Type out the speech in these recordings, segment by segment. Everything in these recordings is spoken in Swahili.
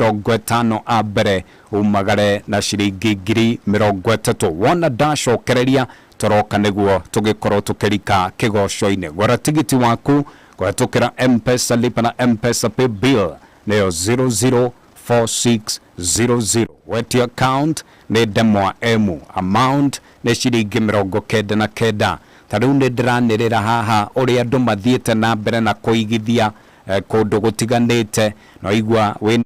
50 abere umagare na ciringi 30,000 wona ndacokereria toroka niguo tugikorwo tukirika kigoco-ini gwara tigiti waku gwatukira M-Pesa lipa na M-Pesa pay bill neo 004600 weti account ni demwa emu amount ni ciringi 99 tariu ni ndiranirira haha uria andu mathiete na mbere na kuigithia kundu gutiganite no igwa we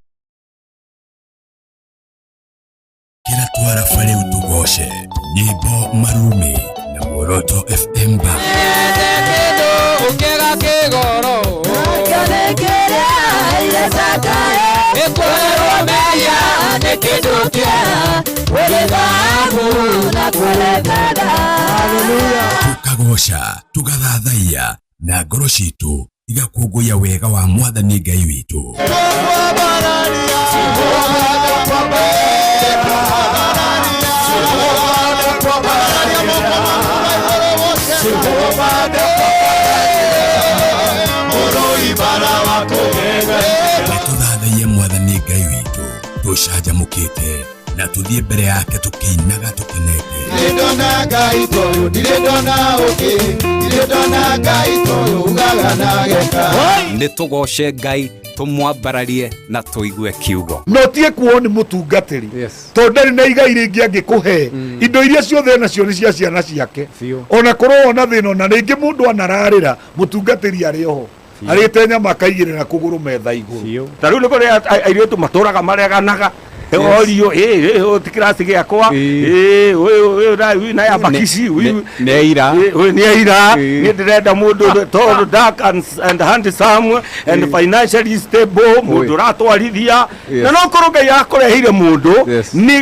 kila twara fare Ûtukû nyimbo marume na Muoroto FM ba ukega kigoro akanekera yasaka ekwero meya nekidukia werebabu na kwerekada haleluya tukagoca tugathathaiya na ngoro citu igakũngũya wega wa Mwathani Ngai witũ tuthathaiye Mwathani Ngai witũ tũcanjamũkĩte na tuthie mbere yake tukinaga tukenete ndona Ngai toyo ndona oke ndona Ngai toyo ugaga na geka ni tugoce Ngai tumwambararie na tuigue kiugo no tie kuoni mutungatiri to ndari na igai ringi angikuhe indo iria ciothe nacio ni cia ciana ciake ona korwo na thina na ringi mundu anararira mutungatiri ari oho arite nyama kaigire na kuguru metha iguru tariu ni kuri airitu maturaga mareganaga orio tikirasi giakwa na ya bakisi neira ni ndirenda mundu tall dark and handsome and financially stable mundu ratwarithia na no korwo Ngai akurehire mundu ni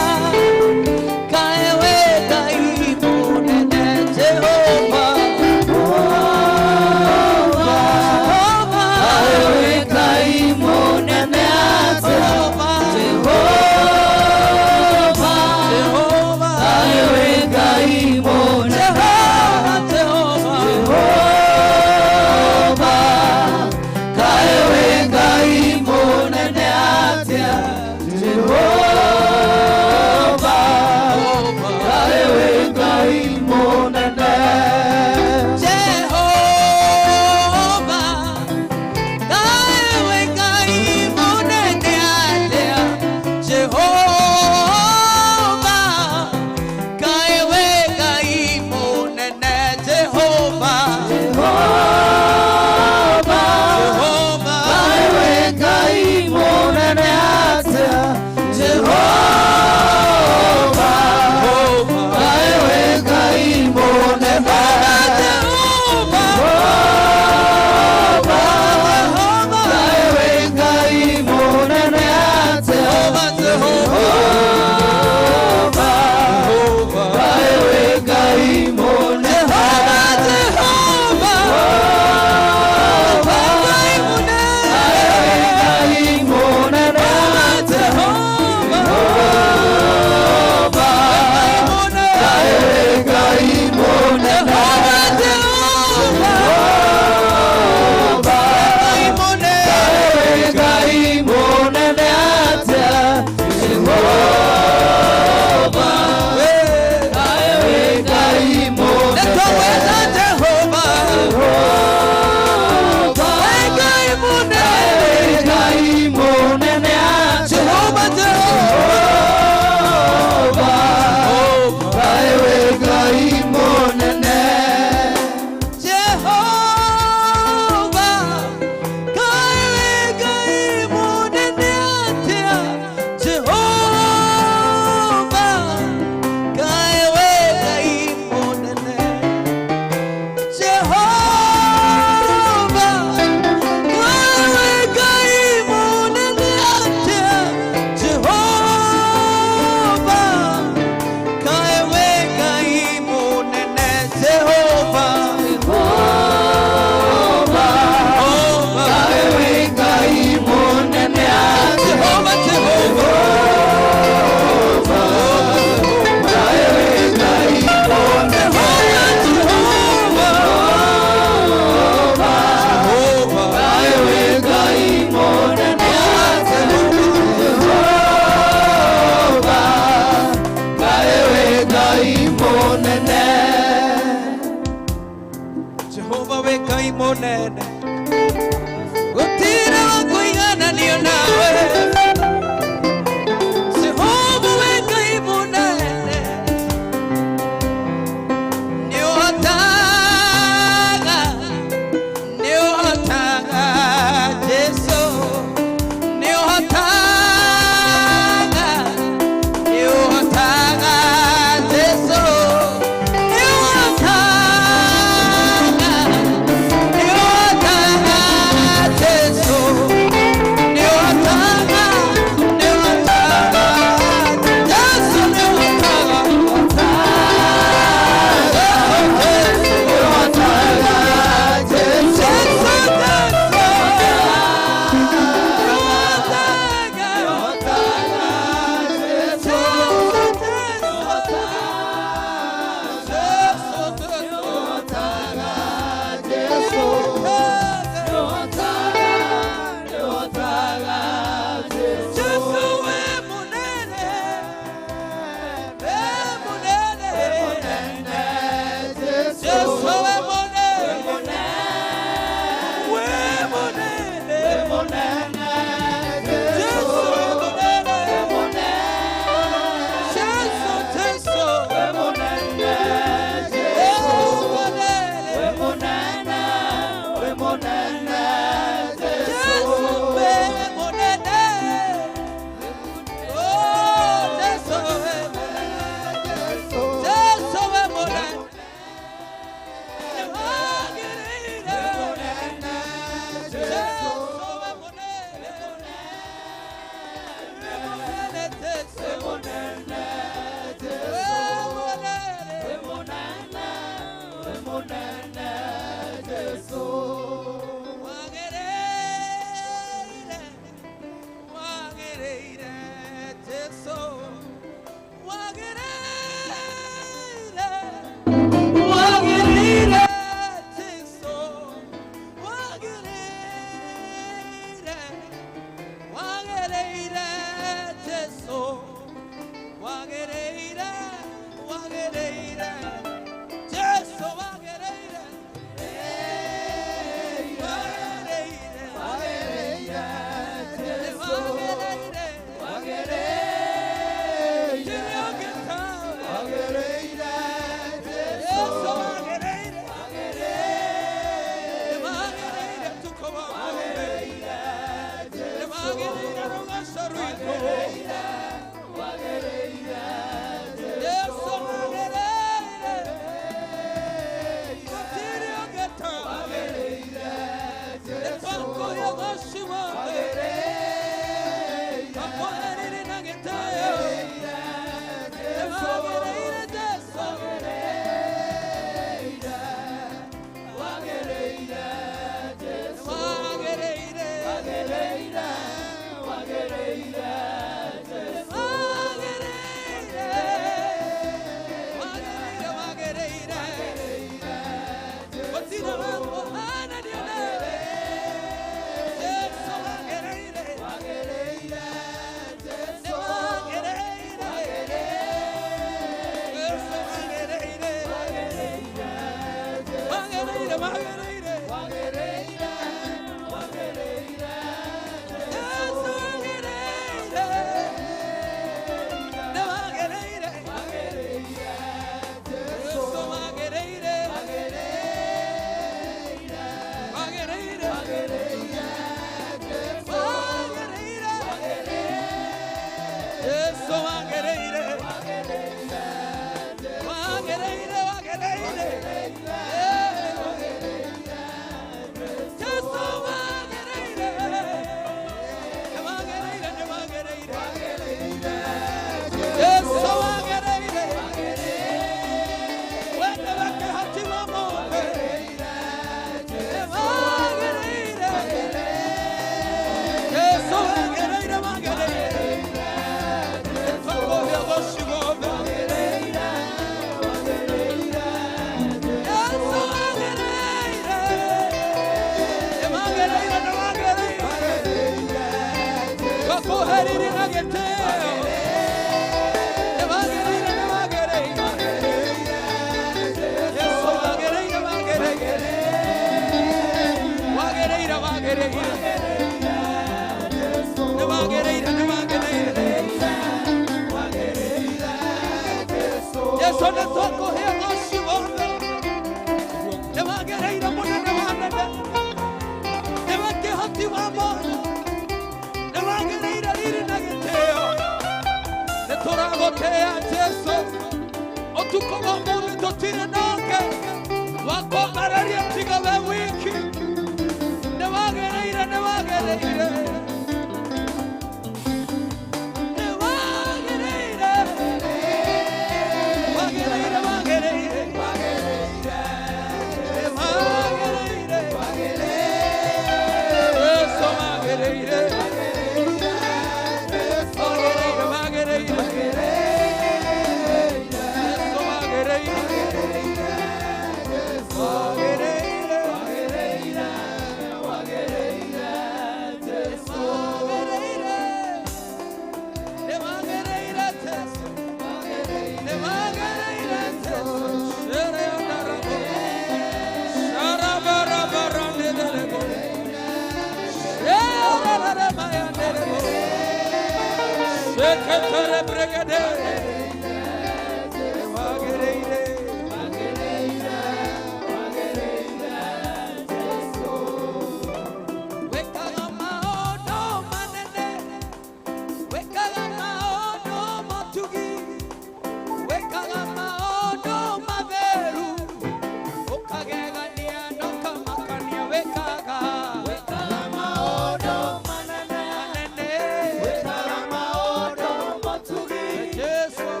Yes,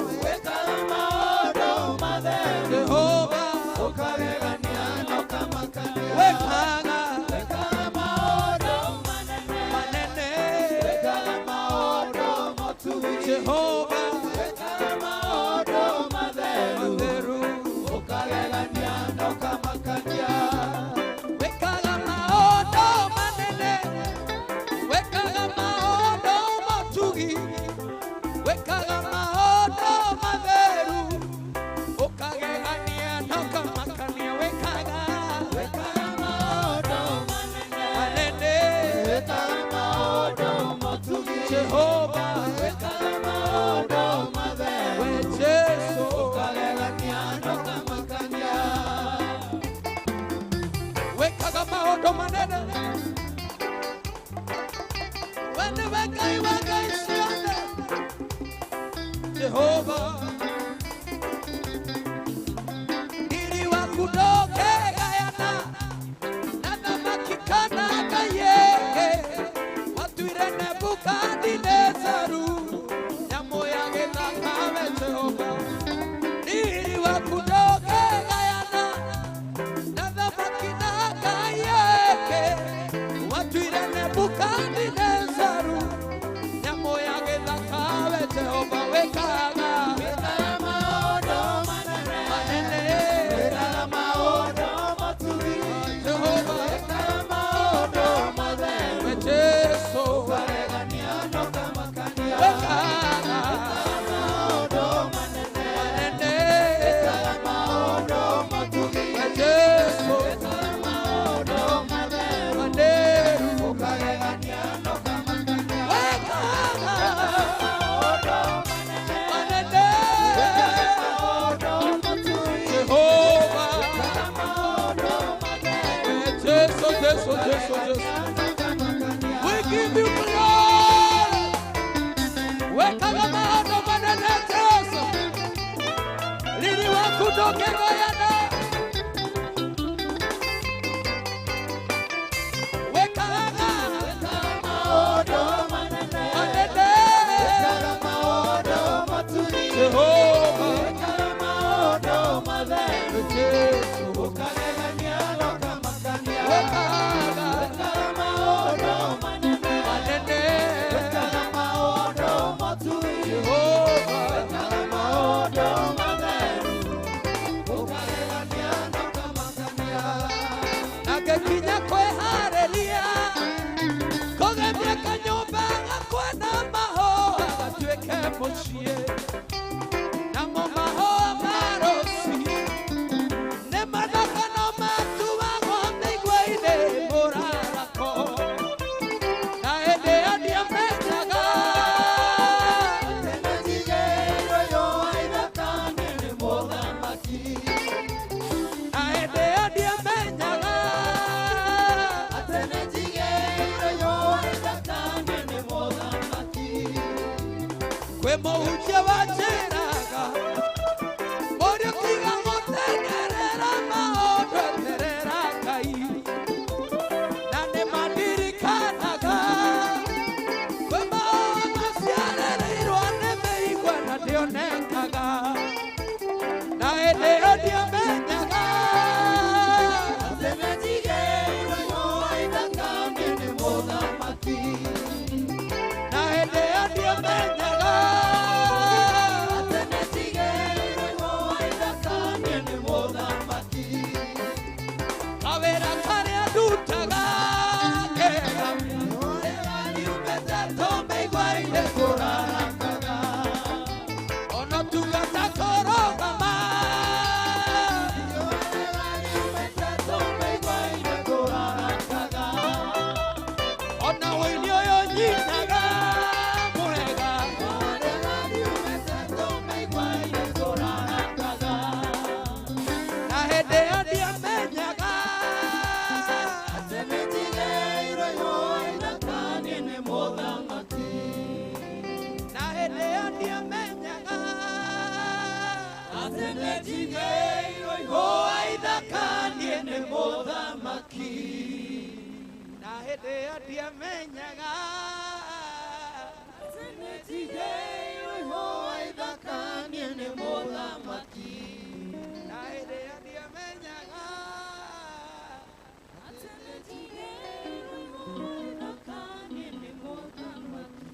Jehova maondo matheru ukagegania nokamakania wekaga maondo manene wekaga maondo matugi wekaga maondo matheru ukagegania nokamakania wekaga maondo manene wekaga maondo matugi Jehova wekaga maondo matheru wecheso ukagegania nokamakania wekaga maondo manene wende wekai sione Jehova ili wakudoke gayana na namakikana kayeke watuire Nebukadnezaru nyamo ya githakawe Jehova ili wakudoke gayana na namakina kayeke watuire Nebukadnezaru nyamo ya githakawe Jehova wekaga maondo manene wekaga maondo matugi Jehova wekaga maondo matheru wecheso ukagegania nokamakania wekaga maondo manene wekaga maondo matugi wecheso wekaga maondo matheru wanderu ukagegania nokamakania wekaga maondo manene wekaga maondo matugi Jehova wekaga maondo matheru wecheso Jesu we give you glory wekaga maondo manene Jesu lili wakudoke gayana wekaga maondo manene wekaga maondo matugi Jehova wekaga maondo matheru Jesu ukagegania nokamakania wekaga maondo manene wekaga maondo matugi Jehova wekaga maondo matheru ukagegania nokamakania nagekinya kwehareria kugemia kanyumba gakwena mahoa gatuike mucie namo mahoa marosi ne madoka no matubagwo mĩigua-inĩ mũrarako na hĩndĩ ĩyo ndiamenyaga atĩ nĩnjigĩirwo yũa ithaka-inĩ nĩ mũthamaki na hĩndĩ ĩyo ndiamenyaga atĩ nĩnjigĩirwo yũa ithaka-inĩ nĩ mũthamaki kwĩ mũhunjia wanjĩraga mũriũ tiga gũtengerera maũndũ eterera Ngai na nĩmandirikanaga kwĩ maũndũ maciarĩrĩirwo nĩ mĩigua na ndĩonekaga na hĩndĩ ĩyo ndiamenyaga atĩ nĩnjigĩirwo yũa ithaka-inĩ nĩ mũthamaki na hĩndĩ ĩyo ndiamenyaga atĩ nĩnjigĩirwo yũa ithaka-inĩ nĩ mũthamaki kawĩra karĩa ndutaga kega wĩra niumĩte tũmĩigua-inĩ tũrarakaga ona tugata kũrũgama wĩra niumĩte tũmĩigua-inĩ tũrarakaga ona wĩini ũyũ nyinaga mũrega wĩra niumĩte tũmĩigua-inĩ tũrarakaga na hĩndĩ ĩyo ndiamenyaga atĩ nĩnjigĩirwo yũa ithaka-inĩ nĩ mũthamaki na hĩndĩ ĩyo ndiamenyaga atĩ nĩnjigĩirwo yũa ithaka-inĩ nĩ mũthamaki na hĩndĩ ĩyo ndiamenyaga atĩ nĩnjigĩirwo yũa ithaka-inĩ nĩ mũthamaki na hĩndĩ ĩyo ndiamenyaga atĩ nĩnjigĩirwo yũa ithaka-inĩ nĩ mũthamaki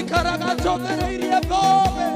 Ejikaraga chothereirie thome.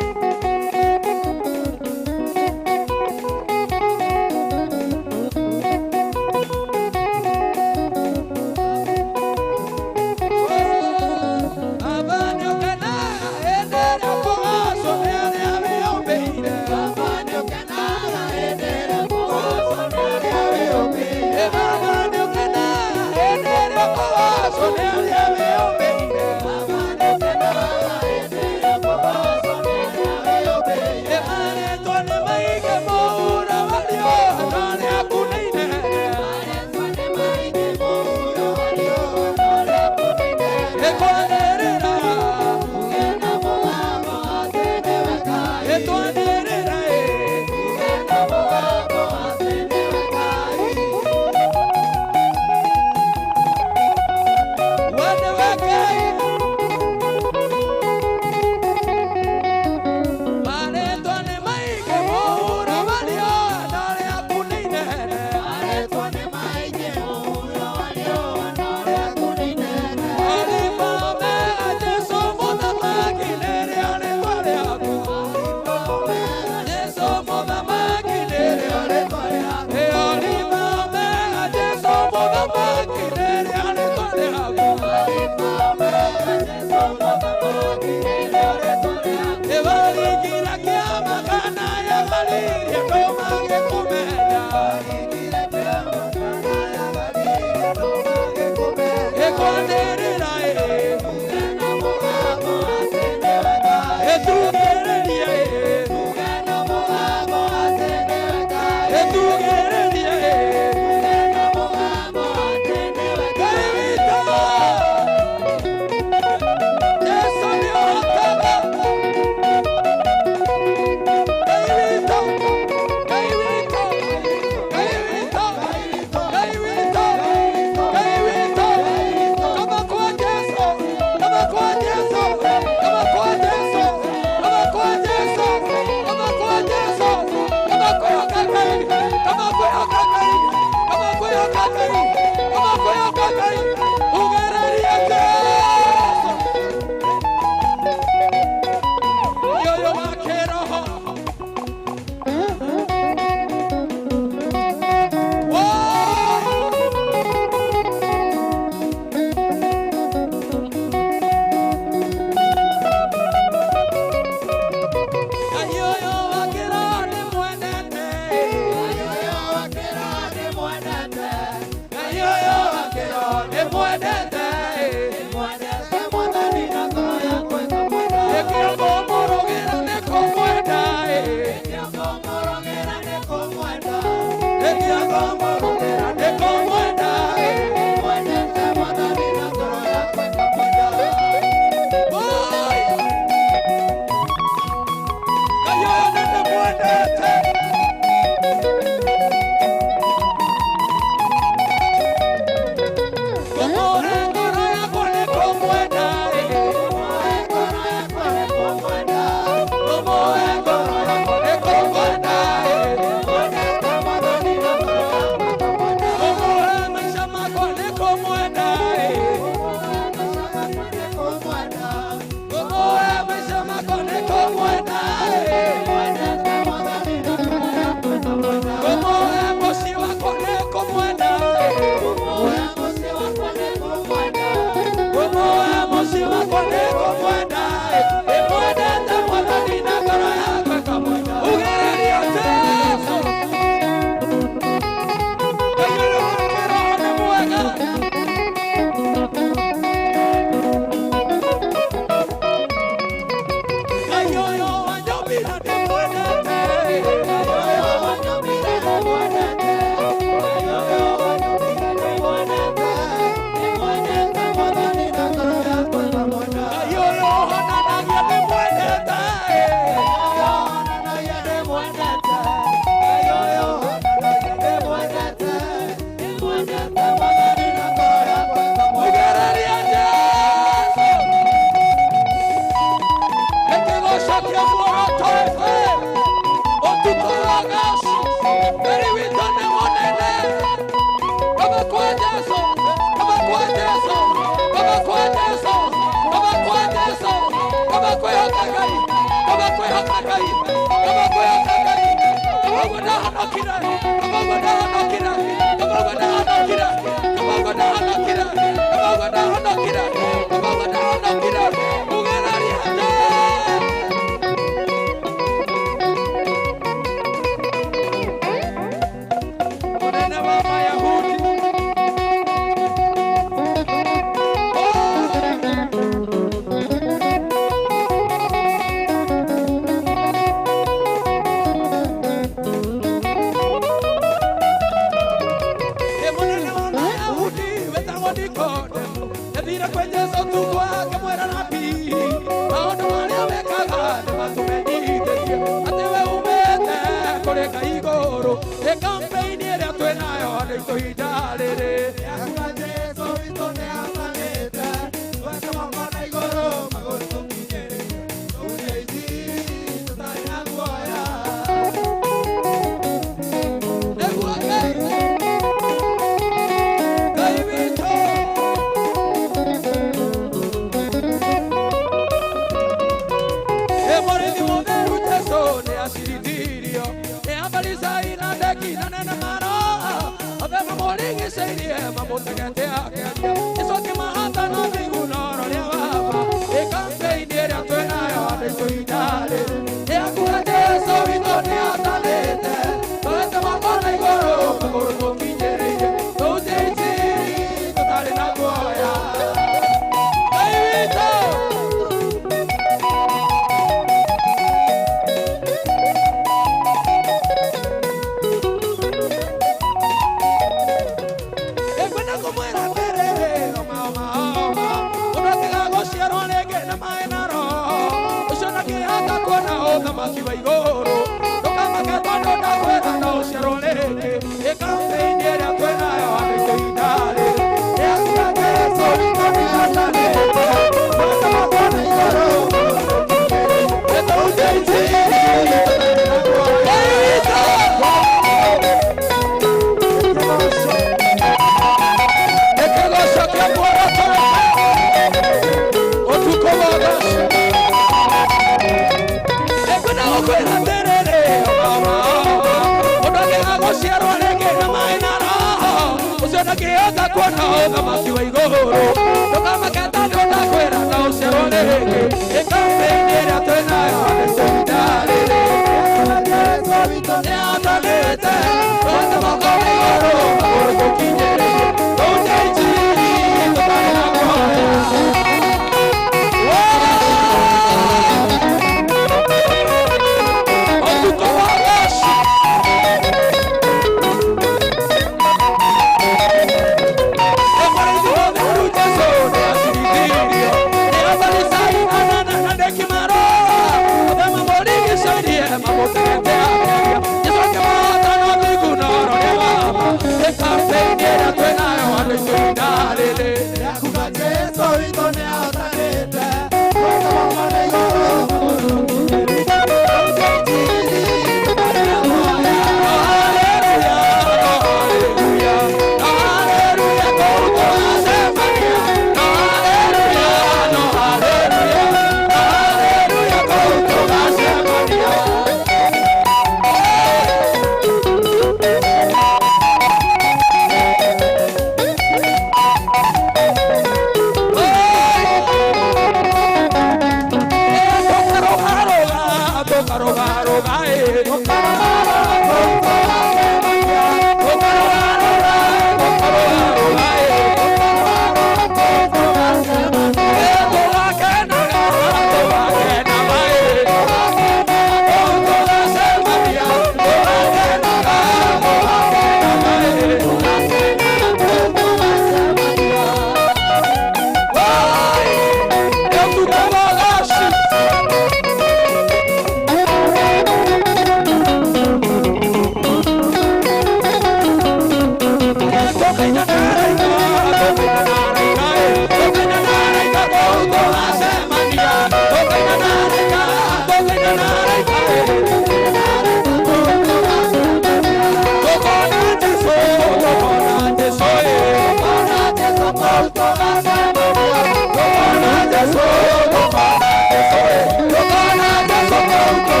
Go,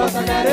Cosa che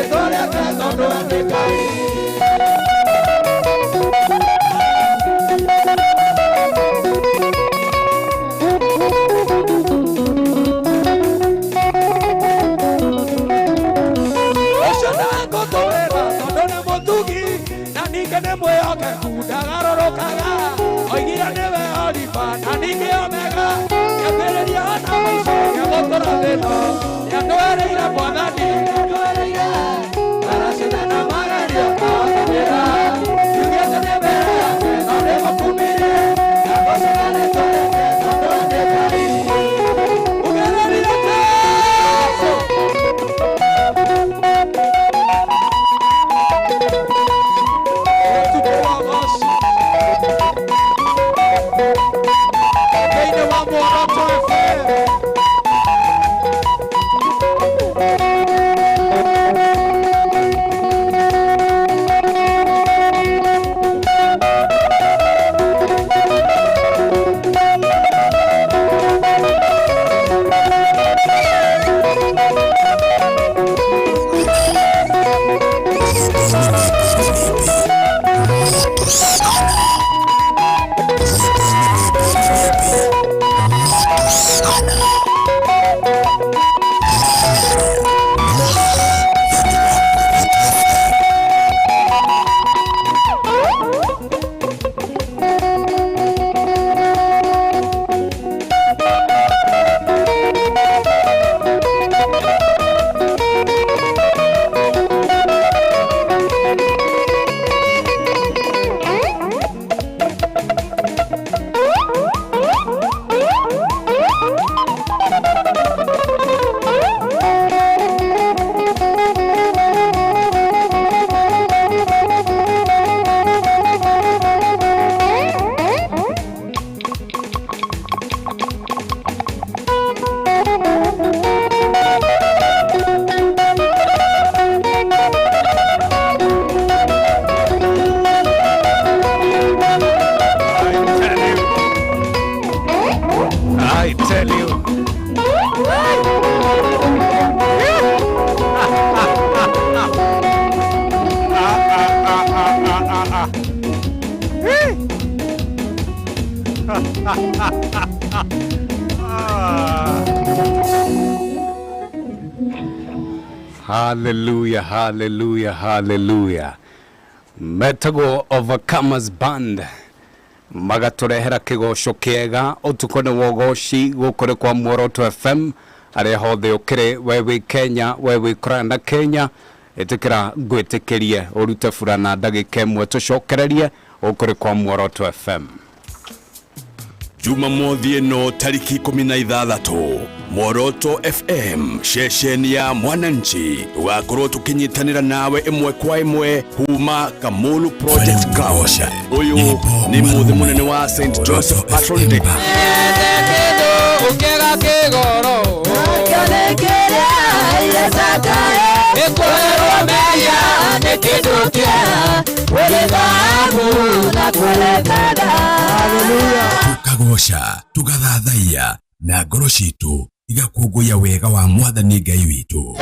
Hallelujah, hallelujah, hallelujah. Metago Overcomers Band magaturehera kigosho kiega utuko ni Ûgooci gukore kwa Muoroto FM are hothe ukire wewe Kenya wewe kuranda Kenya etikira gwitikirie urute furana ndagika imwe tucokererie ukore kwa Muoroto FM. Jumamothi no tariki 16 Muoroto FM shesheni ya Mwananchi tugakorwo tukinyitanira nawe imwe kwa imwe huma Kamulu Project Ground. Uyu ni muthe munene wa St Joseph Patron Day. Ukega kigoro akanekera ile sakae ekwero meya nekidukia welebabu na kwelekada. Hallelujah. Tukagosha tugathathaiya na ngoro citu igakũngũiya wega wa Mwathani Ngai witũ.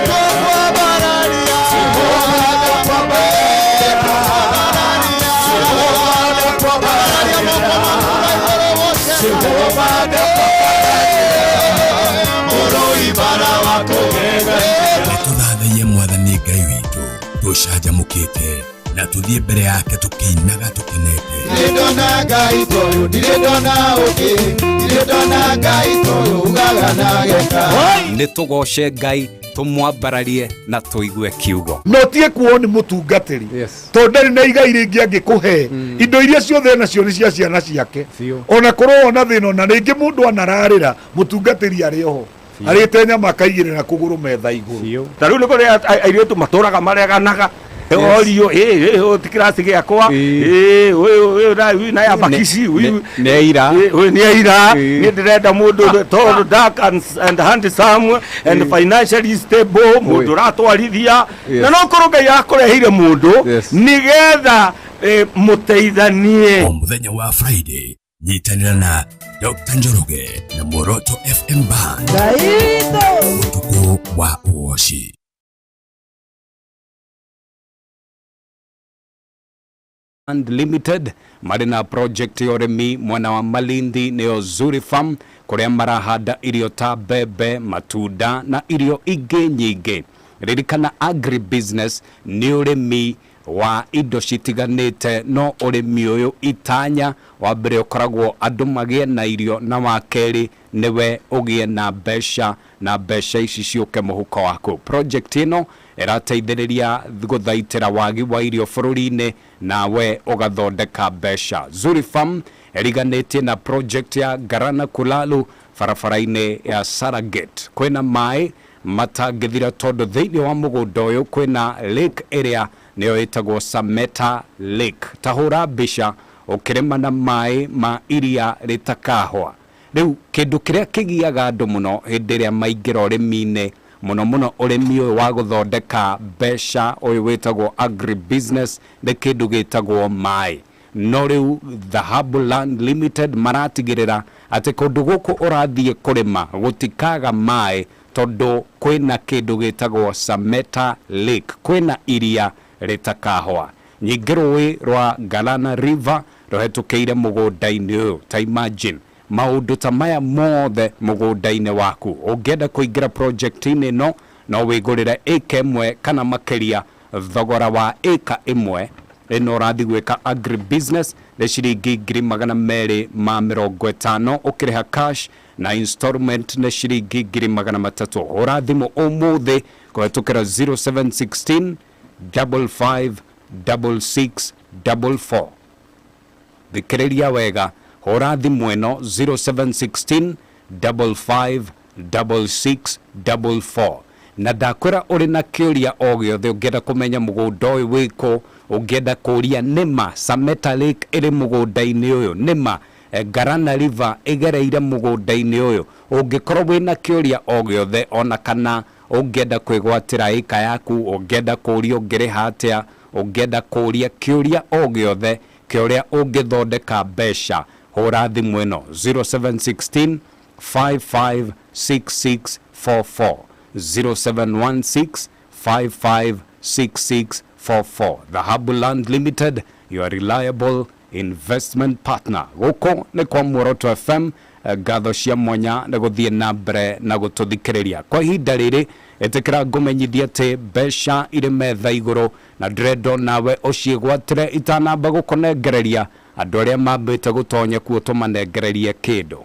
Nĩtũthathaiye Mwathani Ngai witũ tũcanjamũkĩte na tuthie mbere yake tukiinaga tukenete. Ndirendona Ngai toyo ndirendona Ûgooci ndirendona Ngai toyo ugaga na geka. Nitugoce Ngai tumwambararie na tuigue kiugo. No tie kuo ni mutungatiri to ndari na igai ringi angikuhe indo iria ciothe nacio ni cia ciana ciake ona korwo ona thina na ringi mundu anararira mutungatiri ari oho arite nyama kaigirira kuguru metha iguru. Tariu niko airitu maturaga mareganaga Orio tikirasi giakwa na ya bakisi neira ni ndirenda mundu tall dark and handsome and financially stable mundu ratwarithia na no kuruga yakurehire mundu nigetha muteithanie. Muthenya wa Friday nyitanira na Dr. Njoroge na Muoroto FM Band Ûtukû wa Ûgooci. And Limited marina project yoremi mwana wa Malindi neo Zuri Farm kuria marahanda irio ta bebe matunda na irio ingi nyingi. Ririkana agri business ni urimi wa indo citiganite no urimi uyu itanya wa mbere ukoragwo andu magie na irio na wa keri niwe ugie na besha ici ciuke muhuko waku. Project ino irateithiriria guthaitira wagi wa irio bururi-ini nawe ugathondeka besha. Zuri Farm eriganitie na project ya Garana Kulalu farafara-ini ya Saragate. Kwina mai matangithira tondu thiini wa mugunda uyu kwina lake area niyo itagwo Sameta Lake. Tahura bisha ukirima na mai ma iria ritakahwa. Riu kindu kiria kigiaga andu muno hindi ria maingira urimi-ini muno urimi uyu wa guthondeka besha uyu witagwo agribusiness ni kindu gitagwo mai. No riu Dhahabu Land Limited maratigirira ati kundu guku urathie kurima gutikaga mai tondu kwina kindu gitagwo Sameta Lake, kwina iria ritakahwa. Nyingi rui rwa Galana River ruhetukiire mugunda-ini uyu. Ta imagine maundu ta maya mothe mugunda-ini waku. Ungienda kuingira project-ini no no wigurire eka imwe kana makiria. Thogora wa eka imwe ino urathi gwika agribusiness ni ciringi 250 ukiriha cash na installment ni ciringi 300. Urathimu umuthi kuhetukira 0716 55 66 44. Thikiriria wega urathimu ino 0716 55 66 44. Na ndakwira uri na kiuria o giothe ungienda kumenya mugunda uyu wiko, ungienda kuria nima Sameta Lake iri mugunda-ini uyu, nima Garana River igereire mugunda-ini uyu. Ungikorwo wina kiuria o giothe ona kana ungienda kwigwatira ika yaku, ungienda kuria ungiriha atia, ungienda kuria kiuria o giothe kiuria ungithondeka besha, hura thimu ino 0716 55 66 44 0716 55 66 44. Dhahabu Land Limited, your reliable investment partner. Guko ni kwa Muoroto FM, gatho cia mwanya na guthie na mbere na gututhikiriria. Kwa ihinda riri etikira ngumenyithia ati besha iri metha iguru na dredo nawe uciigwatire itanamba gukunengereria andu aria mambite gutonya kuo tumanengererie kindu.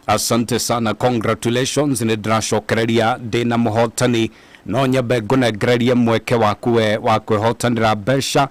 Asante sana, congratulations. Ni ndiracokereria ndina muhotani no nyambe ngunegererie mweke waku wa kwihotanira besha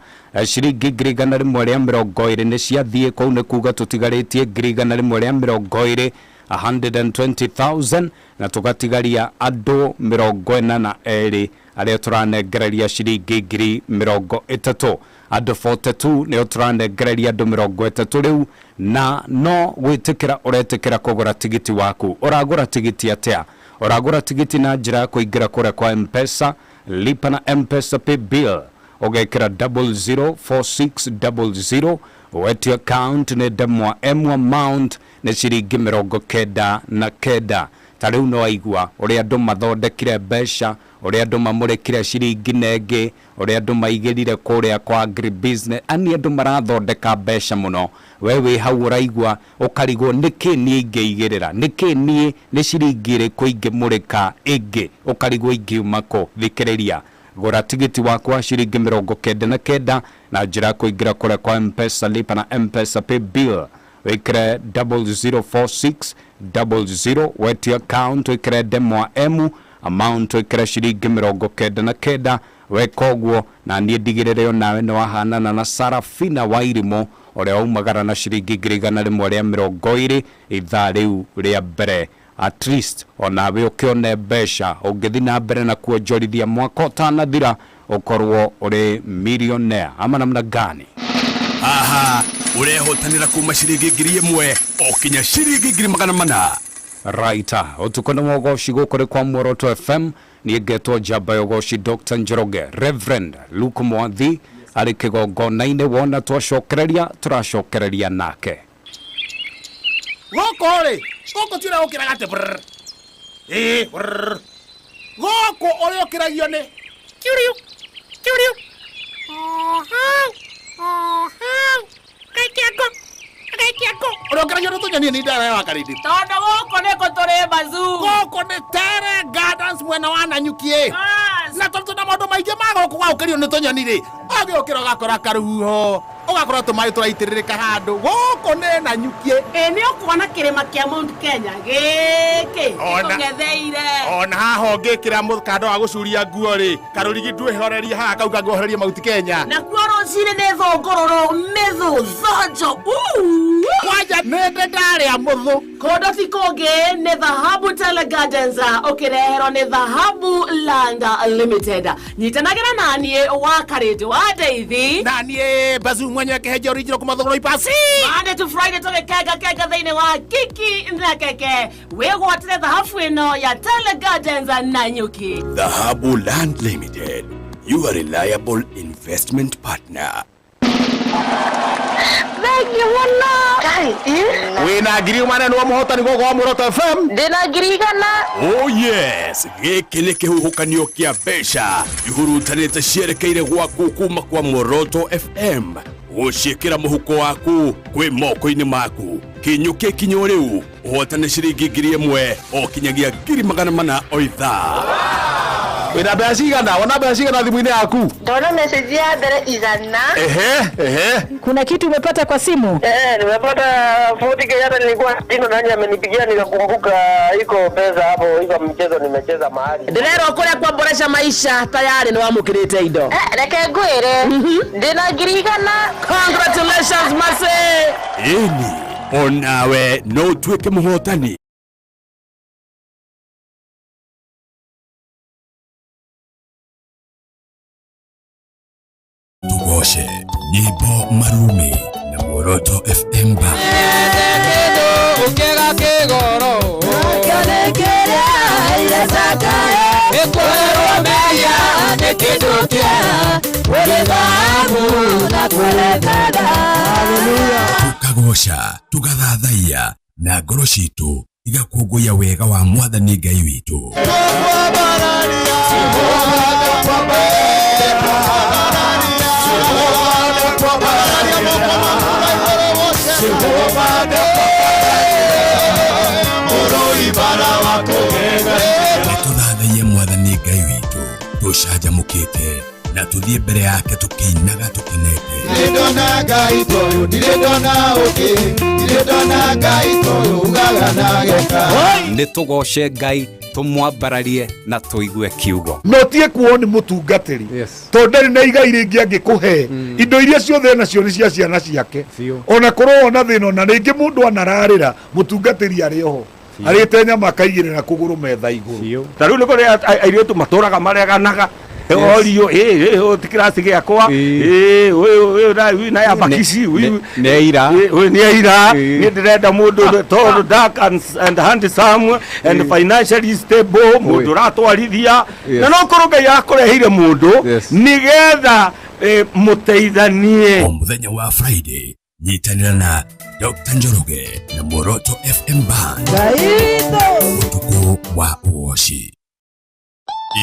ciringi 120 ni ciathie kou ni kuga tutigaritie 120 120,000 na tugatigaria andu 42 aria turanegereria ciringi 30,000. Andu 42 ni turanegereria andu 30 riu na no gwitikira uretikira kugura tigiti waku. Uragura tigiti atia? Uragura tigiti na njira kuingira kure kwa M-Pesa, lipa na M-Pesa pay bill ugekira 004600 weti account ni demwa amount ni ciringi 99. Tariu no aigua uria andu mathondekire besha, uria andu mamurekire ciringi nengi, uria andu maigirire kuria kwa agribusiness, ani andu marathondeka besha muno. Wewe hau uraigua ukarigwo niki nie ingeigirira, niki nie ni ciringi iriku ingimurika ingi, ukarigwo ingiumako. Thikiriria, gura tigiti wakwa ciringi 99 na njira kuingira kure kwa M-Pesa, lipa na M-Pesa pay bill wikire 004600 weti account wikire demwa emu amount wikire ciringi 99 wekogwo na nie ndigirire nawe ni wahanana na Sarafina Wairimo uria umagara na ciringi 120 ithaa riu ria mbere. At least onawe ukione besha ungithi na mbere na kuonjorithia mwaka utanathira ukorwo uri millionaire ama namna gani? Aha, urehotanira kuma ciringi 1,000 okinya ciringi 400. Raita, utukona Ûgooci gukuri kwa Muoroto FM, ni ngetwo njamba ya Ûgooci Dr. Njoroge, Reverend Mwathi ari kigongona-ini wona twacokereria turacokereria nake. Goko ri, goko tira ukira gate brr. Brr. Goko ori ukiragio ni kiuriu. Kaikiako. Urokeragio no tunyoni ni ndara ya Karibuni. Tondu guku niko turi bazu. Guku ni Tere Gardens mwena wa Nanyuki. Na tondu na maundu maingi magoku gaukirio ni tunyoni ri. Agiukira gakora karuho. Ugakora tumai turaitirika handu. Guku ni Nanyuki. Ni ukuona kirima kia Mount Kenya giki. Tugetheire. Ona haho ngikira mukando wa gucuria nguo ri. Karurigi ndwehoreria haha kauga ngohereria Mount Kenya. Na kuoro cire ne thongororo methu thonjo. Kwaja nende ndari ya muthu. Kodo tikoge ne Dhahabu Tele Gardens ukirehero ne Dhahabu Land Limited. Nyitanagira nani wa Karidi wa Deithi. Nani bazu mwenye keheja original kumathogoro ipasi. Monday to Friday toke kega thine wa Kiki na keke. Wego watile dhahabu ino ya Tele Gardens Nanyuki. Dhahabu Land Limited, you are a reliable investment partner. Thank you, Mwana. Guys, Wina ngiri umane no muhotani gogo wa Muoroto FM. ndina ngirigana. Oh yes, giki ni kihuhukanio kia mbeca ihurutanite cierekeire gwaku kuma kwa Muoroto FM. Guciikira muhuko waku kwi moko-ini maku. Kinyuki kinyo riu uhotane ciringi 1,000 o kinyagia 400 o ithaa. Wina mbeca cigana? Wona mbeca cigana thimu-ini yaku? Ndona message ya mbere izana. Ehe. Kuna kitu umepata kwa simu? Nimepata 40K hata nilikuwa tino nani amenipigia nikakumbuka iko pesa hapo iko mchezo nimecheza mahali. Ndirero kuria kuboresha maisha tayari ni wamukirite indo. Reke ngwire. Ndina ngirigana. Congratulations Mase. Eni, onawe no tuike muhotani. Ûgooci, nyimbo marume na Muoroto FM ba. Ukega kigoro. Kanekere ile sakae. Ekwero meya ne kidukia. Wele dhahabu na kuelekada. Hallelujah. Tukagoca, tugathathaiya na ngoro citu igakũngũiya wega wa Mwathani Ngai witũ. Nĩtũthathaiye Mwathani Ngai witũ, tũcanjamũkĩte na tũthiĩ mbere yake tũkĩinaga tũkenete. Ndirĩndona Ngai toyũ, ndirĩndona ũngĩ, ndirĩndona Ngai toyũ ugaga na geka. Nĩ tũgoce Ngai tumwambararie na tuigue kiugo. No tie kuo ni mutungatiri. To ndari na igai ringi angikuhe indo iria ciothe nacio ni cia ciana ciake. Ona korwo ona thina na ringi mundu anararira mutungatiri ari oho. Arite nyama kaigirira kuguru metha iguru. Tariu niko airitu maturaga mareganaga. Orio tikirasi giakwa na ya bakisi neira ni ndirenda mundu tall dark and handsome and financially stable mundu ratwarithia na no kuruga yakureheire mundu nigetha muteithanie. O muthenya wa Friday nyitanira na Dr. Njoroge na Muoroto FM Band. Ûtukû wa Ûgooci.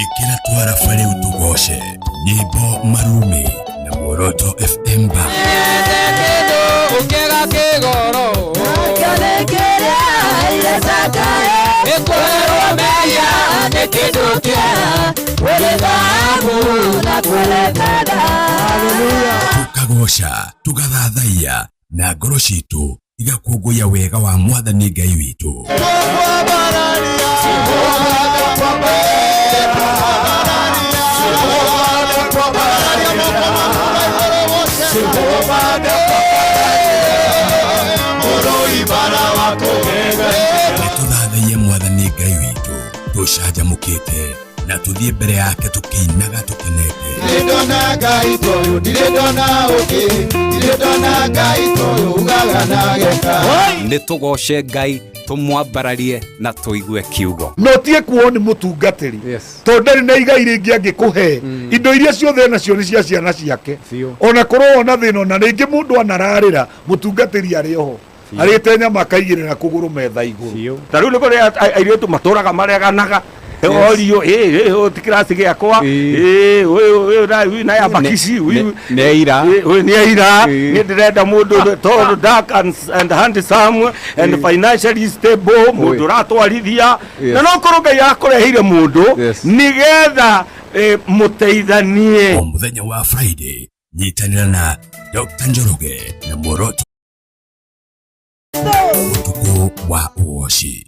Ikira twara fare Ûtugooce, nyimbo marume na Muoroto FM Band. Ukega kigoro. Kanekere ile sakae. Ekwero meya ne kidukia. Wele dhahabu na kuelekada. Tukagoca, tugathathaiya na ngoro citu igakũngũiya wega wa Mwathani Ngai witũ. Nĩtũthathaiye Mwathani Ngai witũ, tũcanjamũkĩte na tũthiĩ mbere yake tũkĩinaga tũkenete. Ndirĩndona Ngai toyũ, ndirĩndona ũngĩ, ndirĩndona Ngai toyũ ugaga na geka. Nĩ tũgoce Ngai tumwambararie na tuigue kiugo. No tie kuo ni mutungatiri. To ndari na igai ringi angikuhe indo iria ciothe nacio ni cia ciana ciake. Ona korwo ona thina na ringi mundu anararira mutungatiri ari oho. Arite nyama kaigirira kuguru metha iguru. Tariu niko airitu maturaga mareganaga. Orio tikirasi giakwa na ya bakisi neira ni ndirenda mundu toro dark and handsome and financially stable mundu ratwarithia na no korwo Ngai akurehire mundu nigetha muteithanie. O muthenya wa Friday nyitanira na Dr. Njoroge na Muoroto Ûtukû wa Ûgooci.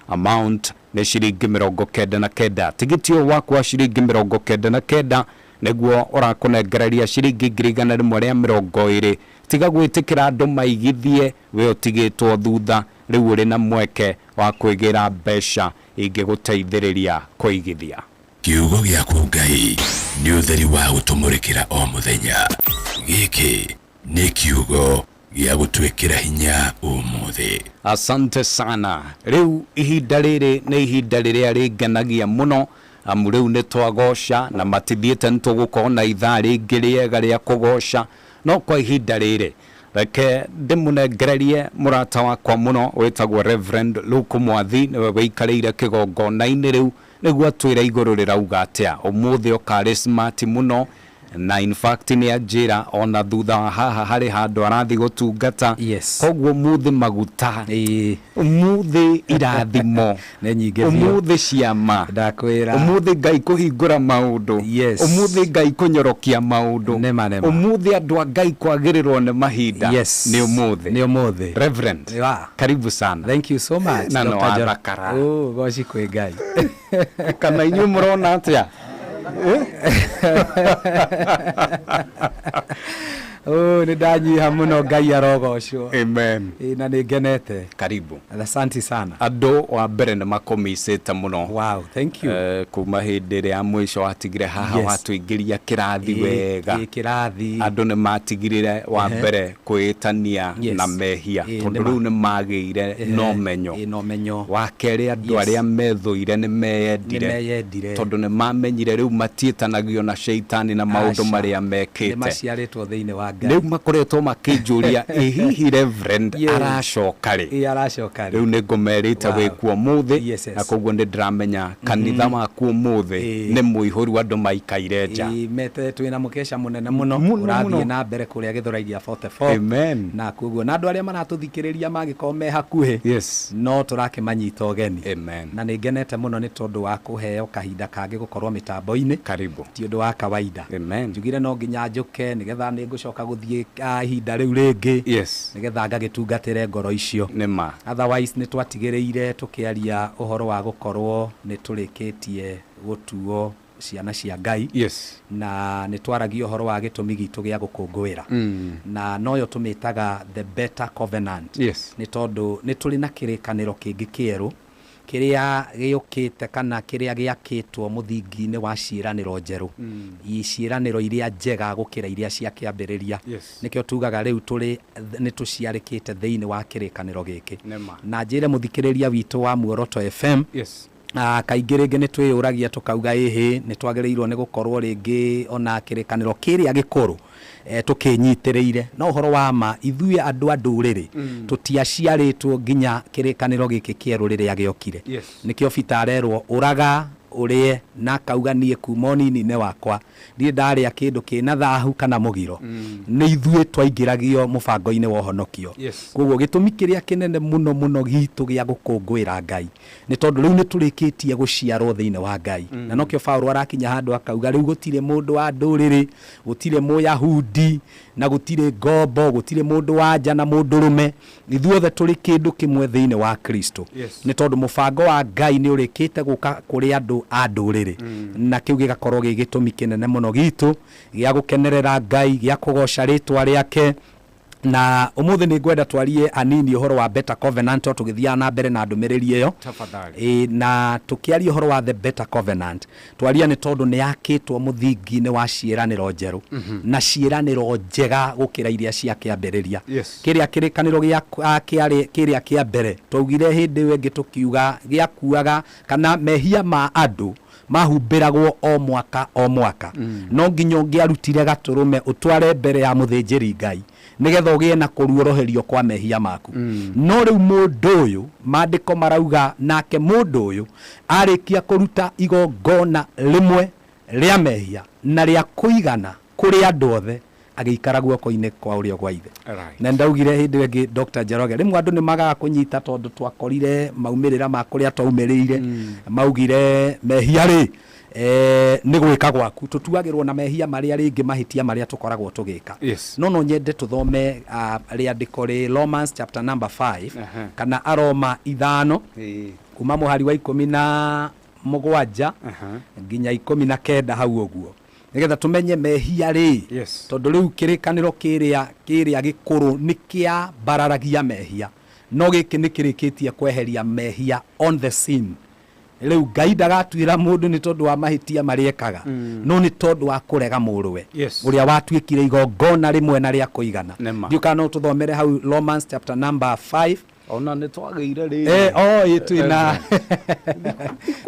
amount ne shiringi 99 tigitio wakwa shiringi 99 neguo urakunegereria shiringi 120 tiga gwitikira andu maigithie we utigitwo thutha riu uri na mweke wa kwigira mbeca ingiguteithiriria kuigithia. Kiugo giaku Ngai ni utheri wa gutumurikira o muthenya. Giki ni kiugo ya gutwekera hinya umuthi. Asante sana. Riu ihinda riri ni ihinda riria ringenagia muno amu riu ni twagosha na matithiete ntugukona ithaa ringi riega ria kugosha no kwa ihinda riri reke ndimunegererie murata wakwa muno witagwo Reverend Mwathi niwe wikarire kigongona-ini riu niguo atwire iguru rirauga atia umuthi okari smart muno na in fact ni ajira ona thutha haha hari handu arathi gutungata koguo muthi maguta umuthi irathimo umuthi ciama ndakwira umuthi Ngai kuhingura maundu umuthi Ngai kunyorokia maundu umuthi andu a Ngai kwagirirwo ni mahinda ni umuthi Reverend karibu sana. Thank you so much na no athakara goci kwi Ngai kana inyu murona atia ni ndanyiha muno Ngai arogocwo. Amen. Na ni ngenete. Karibu. Asante sana. Andu wa mbere ni makomisete muno. Wow, thank you. Kuma hindi ria mwisho watigire haha watuingiria kirathi wega. Kirathi. Andu ni matigirire wa mbere kwitania na mehia. Tondu riu ni magire no menyo. Wa keri andu aria methuire ni meyendire. Tondu ni mamenyire riu matietanagio na sheitani na maundu maria mekite. Ni maciaritwo thiini wa Ngai. Riu makoretwo makinjuria hihi Reverend aracoka ri. Aracoka ri. Riu ni ngumerite wikuo muthi na koguo ni ndramenya kanitha waku muthi ni muihuru andu maikaire nja. Mete twina mukesha munene muno urathie na mbere kuria githurairia 44. Amen. Na koguo na andu aria maratuthikiriria magikorwo me hakuhi no turakimanyita ugeni. Amen. Na ni ngenete muno ni tondu wa kuheo kahinda kangi gukorwo mitambo-ini. Karibu. Ti undu wa kawaida. Amen. Njugire no nginya njuke nigetha ni ngucoka guthie ihinda riu ringi nigetha ngagitungatire ngoro icio. Nima. Otherwise ni twatigiriire tukiaria uhoro wa gukorwo ni turikitie gutuo ciana cia Ngai. Na ni twaragia uhoro wa gitumi gitu gia gukungwira. Na noyo tumitaga the better covenant. Ni tondu ni tuli na kirikaniro kingi kieru kiria giukite kana kiria giakitwo muthingi-ini wa ciiraniro njeru. Ciiraniro iria njega gukira iria cia kiambiriria. Nikio tugaga riu tuli ni tuciarikite thiini wa kirikaniro giki. Na njire muthikiriria witu wa Muoroto FM. Kaingĩ rĩngĩ nĩ twĩyũragia tukauga ĩhĩ nĩ twagĩrĩirwo nĩ gũkorwo rĩngĩ ona kĩrĩkanĩro kĩrĩa gĩkũrũ tũkĩnyitĩrĩire no ũhoro wa ma ithuĩ andũ a ndũrĩrĩ tũtiaciarĩtwo nginya kĩrĩkanĩro gĩkĩ kĩerũ rĩrĩa gĩokire. Nĩkĩo bita arerwo ũraga urie na kauga nie kuma nini wakwa ndie ndaria kindu kina thahu kana mugiro ni ithue twaingiragio mubango-ini wa honokio koguo gitumi kiria kinene muno gitu gia gukungwira Ngai ni tondu riu ni turikitie guciarwo thiine wa Ngai na nokio Paulo arakinya handu akauga riu gutire mundu wa nduriri gutire Muyahudi na gutire ngombo gutire mundu wa nja na mundu rume ithuothe turi kindu kimwe thiine wa Kristo ni tondu mubango wa Ngai ni urikite guka kuri andu a nduriri na kiu gigakorwo gigitumi kinene muno gitu gia gukenerera Ngai gia kugoca ritwa riake na umuthi ni ngwenda twarie anini uhoro wa Better Covenant tugithia na mbere na ndumiriri iyo tafadhali na tukiaria uhoro wa the Better Covenant twaria ni tondu ni yakitwo muthingi-ini wa ciiraniro njeru na ciiraniro njega gukira iria cia kiambiriria kiria kirikaniro gia kiria kia mbere twaugire hindi wengi tukiuga gia kuaga kana mehia ma andu mahumbiragwo o mwaka no nginya ungiarutire gaturume utware mbere ya muthinjiri Ngai nigetha ugie na kuruoroherio kwa mehia maku no riu mundu uyu mandiko marauga nake mundu uyu arikia kuruta igongona rimwe ria mehia na ria kuigana kuri andu othe agiikara guoko-ini kwa urio gwa ithe na ndaugire hindi wengi Dr. Njoroge rimwe andu ni magaga kunyita tondu twakorire maumirira ma kuria twaumirire maugire mehia ri ni gwika gwaku tutuagirwo na mehia maria ringi mahitia maria tukoragwo tugika no nyende tuthome riandiko ri Romans chapter number 5 kana Aroma 5 kuma muhari wa 17 nginya 19 hau uguo nigetha tumenye mehia ri tondu riu kirikaniro kiria gikuru nikia bararagia mehia no giki nikirikitie kweheria mehia on the scene riu Ngai ndagatwira mundu ni tondu wa mahitia mariekaga no ni tondu wa kurega muruwe uria watwikire igongona rimwe na ria kuigana ndiuka no tuthomere hau Romans chapter number 5 ona ni twageire ri twina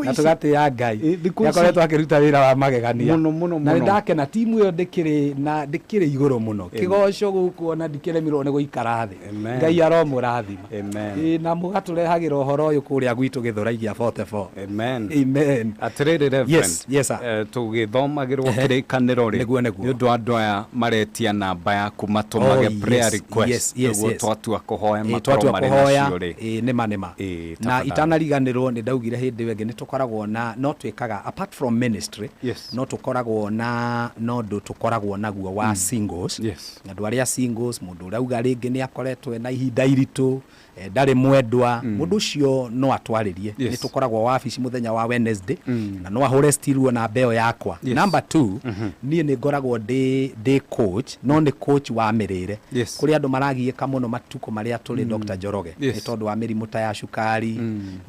na tugate ya Ngai yakoretwo akiruta wira wa magegania na ndakena timu yo ndikire iguru muno kigoco guku ona ndikiremirwo ni guikara thi Ngai aromurathima na mugaturehagira uhoro uyu kuria gwitu githuraigia 44 amen atiriri reverend tugithomagirwo kirikaniro ri ni undu andu aya maretia namba yaku matumage prayer request uguo twatua kuhoya makoro nema na itanariganirwo ni ndaugire hindi wengi ni tukoragwo na no twikaga apart from ministry no tukoragwo na no ndu tukoragwo naguo wa singles na ndu aria singles mundu urauga ringi ni akoretwe na ihinda iritu ndari mwendwa mundu cio no atwaririe ni tukoragwo wabici muthenya wa Wednesday na no ahure still na beo yakwa number 2 nie ni ngoragwo ndi coach no ni coach wa mirire kuri andu maragiika muno matuko maria tuli Dr. Njoroge ni tondu wa mirimu ta ya shukari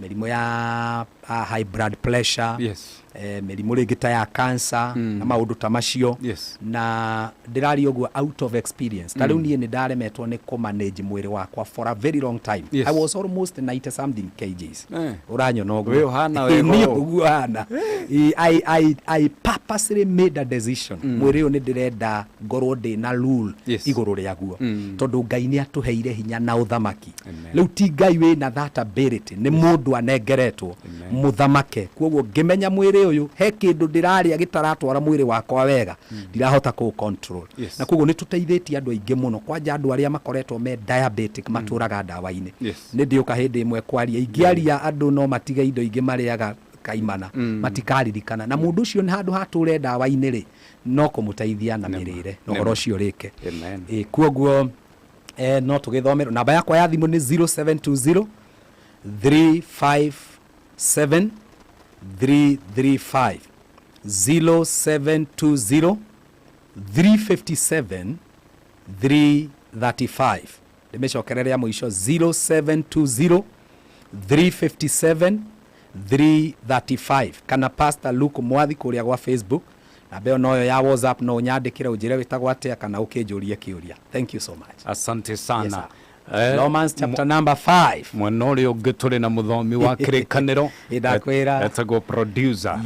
mirimu ya high blood pressure mirimu ringi ta ya cancer na maundu ta macio na ndirari ogwo out of experience tariu nie ni ndaremetwo ni ku manage mwiri wakwa for a very long time I was almost 90 something kgs uranyona ogwo we hana we hana I purposely made a decision mwiri uyu ni ndirenda ngorwo ndi na rule iguru riaguo tondu Ngai ni atuheire hinya na uthamaki riu ti Ngai we na that ability ni mundu anengeretwo muthamake koguo ngimenya mwiri uyu he kindu ndiraria gitaratwara mwiri wakwa wega ndirahota ku control na koguo ni tuteithitie andu aingi muno kwanja andu aria makoretwo me diabetic maturaga ndawa-ini ni ndiuka hindi imwe kwaria ingiaria andu no matiga indo ingi mariaga kaimana matikaririkana na mundu ucio ni handu hature ndawa-ini ri no kumuteithia na mirire no horo cio rike koguo no tugithomera namba yakwa ya thimu ni 0720 357 335 0720 357 335 nimecokereria mwisho 0720 357 335 kana Pastor Luke Mwathi kuria gwa Facebook na beo noyo ya WhatsApp no nyandikira ujire witagwa atia kana ukijuria kiuria. Thank you so much. Asante sana. Romans chapter number 5 mwana uri ugituri na muthomi wa kirikaniro idakwira etago producer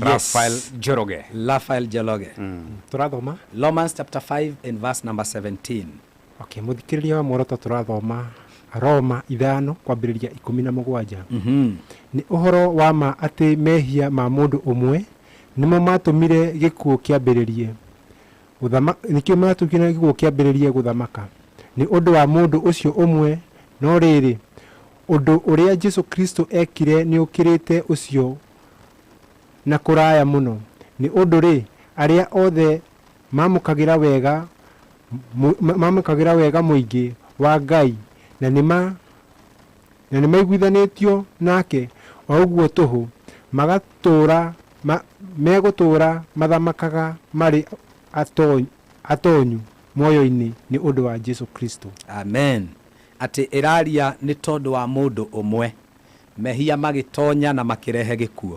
Raphael Njoroge turathoma Romans chapter 5 and verse number 17. Okay, muthikiriria wa Muoroto turathoma Roma 5 kwambĩrĩria 17 nĩ ũhoro wa ma atĩ mehia ma mũndũ ũmwe nĩmo matũmire gĩkuũ kĩambĩrĩrie nĩkĩo matũmire gĩkuũ kĩambĩrĩrie gũthamaka nĩ ũndũ wa mũndũ ũcio ũmwe no rĩrĩ ũndũ ũrĩa Jesu Kristo ekire nĩ ũkĩrĩte ũcio na kũraya mũno nĩ ũndũ rĩ arĩa othe mamũkagĩra wega mũingĩ wa Ngai na nĩmaiguithanĩtio nake o ũguo tũhũ megũtũũra mathamakaga marĩ atonyu moyo-inĩ nĩ ũndũ wa Jesu Kristo. Amen. Ati iraria nĩ tondũ wa mũndũ ũmwe mehia magĩtonya na makĩrehe gĩkuũ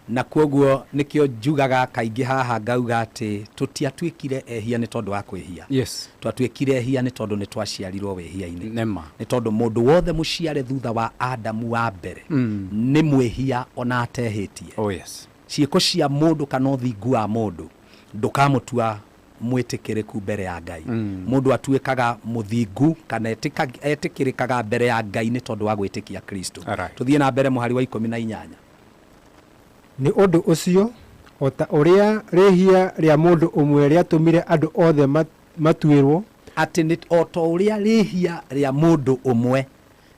na kwoguo nĩkĩo njugaga kaingĩ haha ngauga atĩ tũtiatuĩkire ehia nĩ tondũ wa kwĩhia. Yes. Twatuĩkire ehia nĩ tondũ nĩ twaciarirwo wĩhia-inĩ. Nĩ tondũ mũndũ wothe mũciare thutha wa Adamu wa mbere nĩ mwĩhia ona atehĩtie. Oh yes. Ciĩko cia mũndũ kana ũthingu wa mũndũ ndũkamũtua mwĩtĩkĩrĩku mbere ya Ngai. Mũndũ atuĩkaga mũthingu kana etĩkĩrĩkaga mbere ya Ngai nĩ tondũ wa gwĩtĩkia Kristo. Tuthiĩ na mbere mũhari wa 18. Nĩ ũndũ ũcio o ta ũrĩa rĩhia rĩa mũndũ ũmwe rĩatũmire andũ othe matuĩrwo atĩ nĩ o ta ũrĩa rĩhia rĩa mũndũ ũmwe